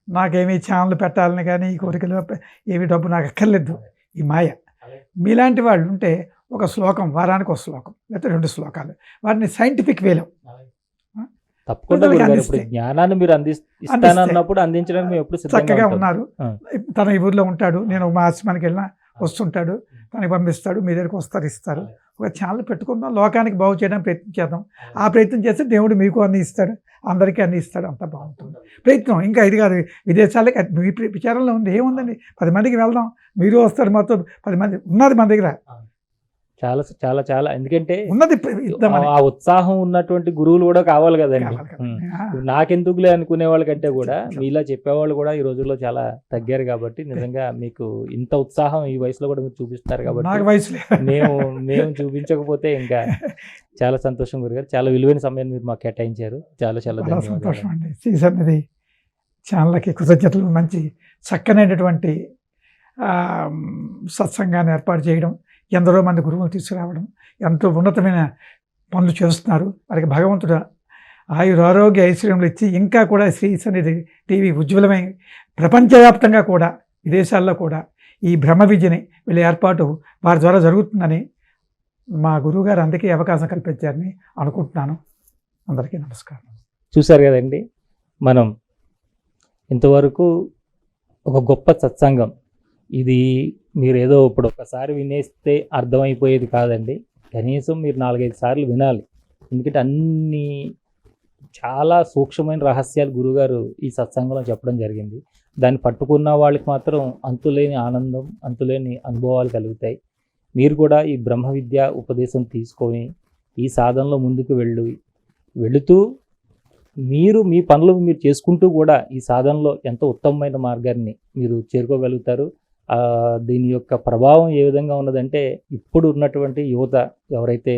నాకేమీ ఛానల్ పెట్టాలని కానీ ఈ కోరికలు ఏమి డబ్బు నాకు అక్కర్లేదు. ఈ మాయ మీలాంటి వాళ్ళు ఉంటే ఒక శ్లోకం, వారానికి ఒక శ్లోకం లేకపోతే 2 శ్లోకాలు, వాటిని సైంటిఫిక్ వేలో తప్పకుండా ప్రజలకు గురుగారు. ఇప్పుడు అందిస్తే. జ్ఞానాన్ని మీరు ఇస్తానన్నప్పుడు అందించడానికి మేము ఎప్పుడు సిద్ధంగా చక్కగా ఉంటాం. ఉన్నారు. ఆ. తన ఈ ఊర్లో ఉంటాడు, నేను మా ఆశ్రమానికి వెళ్ళినా వస్తుంటాడు, తనకి పంపిస్తాడు, మీ దగ్గరికి వస్తారు, ఇస్తారు. ఒక ఛానల్ పెట్టుకుందాం, లోకానికి బాగు చేయడానికి ప్రయత్నం చేద్దాం. ఆ ప్రయత్నం చేస్తే దేవుడు మీకు అన్ని ఇస్తాడు, అందరికీ అన్ని ఇస్తాడు, అంతా బాగుంటుంది. ప్రయత్నం ఇంకా ఇది కాదు, విదేశాలకి మీ విచారంలో ఉంది, ఏముందండి, 10 మందికి వెళ్దాం, మీరు వస్తారు, మాతో 10 మంది ఉన్నది మన దగ్గర, చాలా చాలా చాలా, ఎందుకంటే ఉన్నది ఇద్దామని. ఆ ఉత్సాహం ఉన్నటువంటి గురువులు కూడా కావాలి కదండి. కావాలి కదా. ఆ. నాకెందుకులే అనుకునే వాళ్ళకంటే కూడా మీలా చెప్పేవాళ్ళు కూడా ఈ రోజుల్లో చాలా తగ్గారు కాబట్టి నిజంగా మీకు ఇంత ఉత్సాహం ఈ వయసులో కూడా మీరు చూపిస్తారు నాకు కాబట్టి వయసులే. మేము చూపించకపోతే ఇంకా చాలా సంతోషం గురుగారు. చాలా విలువైన సమయాన్ని మీరు మాకు కేటాయించారు. చాలా చాలా చాలా ధన్యవాదాలు. సంతోషం అండి. సీసన్నది ఛానల్కి కృతజ్ఞతలు. మంచి చక్కనైనటువంటి సత్సంగాన్ని ఏర్పాటు చేయడం, ఎందరో మంది గురువులు తీసుకురావడం, ఎంతో ఉన్నతమైన పనులు చేస్తున్నారు. వారికి భగవంతుడు ఆయురారోగ్య ఐశ్వర్యములు ఇచ్చి ఇంకా కూడా శ్రీ సన్నిధి టీవీ ఉజ్వలమై ప్రపంచవ్యాప్తంగా కూడా విదేశాల్లో కూడా ఈ బ్రహ్మ విద్యని వీళ్ళ ఏర్పాటు వారి ద్వారా జరుగుతుందని మా గురువుగారు అందుకే అవకాశం కల్పించారని అనుకుంటున్నాను. అందరికీ నమస్కారం. చూశారు కదండి, మనం ఇంతవరకు ఒక గొప్ప సత్సంగం. ఇది మీరు ఏదో ఇప్పుడు ఒకసారి వినేస్తే అర్థమైపోయేది కాదండి. కనీసం మీరు 4-5 సార్లు వినాలి. ఎందుకంటే అన్ని చాలా సూక్ష్మమైన రహస్యాలు గురుగారు ఈ సత్సంగంలో చెప్పడం జరిగింది. దాన్ని పట్టుకున్న వాళ్ళకి మాత్రం అంతులేని ఆనందం, అంతులేని అనుభవాలు కలుగుతాయి. మీరు కూడా ఈ బ్రహ్మ విద్య ఉపదేశం తీసుకొని ఈ సాధనలో ముందుకు వెళుతూ మీరు మీ పనులు మీరు చేసుకుంటూ కూడా ఈ సాధనలో ఎంతో ఉత్తమమైన మార్గాన్ని మీరు చేరుకోగలుగుతారు. దీని యొక్క ప్రభావం ఏ విధంగా ఉన్నదంటే, ఇప్పుడు ఉన్నటువంటి యువత ఎవరైతే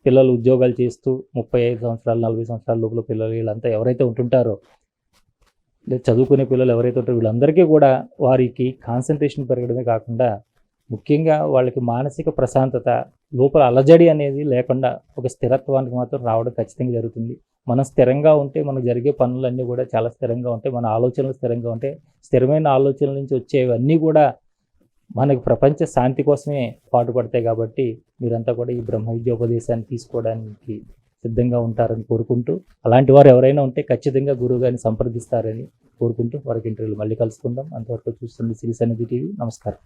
పిల్లలు ఉద్యోగాలు చేస్తూ 35 సంవత్సరాలు 40 సంవత్సరాల లోపల పిల్లలు వీళ్ళంతా ఎవరైతే ఉంటుంటారో, లేదా చదువుకునే పిల్లలు ఎవరైతే ఉంటారో వీళ్ళందరికీ కూడా వారికి కాన్సన్ట్రేషన్ పెరగడమే కాకుండా ముఖ్యంగా వాళ్ళకి మానసిక ప్రశాంతత, లోపల అలజడి అనేది లేకుండా ఒక స్థిరత్వానికి మాత్రం రావడం ఖచ్చితంగా జరుగుతుంది. మనం స్థిరంగా ఉంటే మనకు జరిగే పనులన్నీ కూడా చాలా స్థిరంగా ఉంటాయి. మన ఆలోచనలు స్థిరంగా ఉంటాయి. స్థిరమైన ఆలోచనల నుంచి వచ్చేవన్నీ కూడా మనకి ప్రపంచ శాంతి కోసమే పాటుపడతాయి. కాబట్టి మీరంతా కూడా ఈ బ్రహ్మ విద్యోపదేశాన్ని తీసుకోవడానికి సిద్ధంగా ఉంటారని కోరుకుంటూ, అలాంటి వారు ఎవరైనా ఉంటే ఖచ్చితంగా గురువు గారిని సంప్రదిస్తారని కోరుకుంటూ వారికి ఇంటర్వ్యూలు మళ్ళీ కలుసుకుందాం. అంతవరకు చూస్తుంది శ్రీ సన్నిధి టీవీ. నమస్కారం.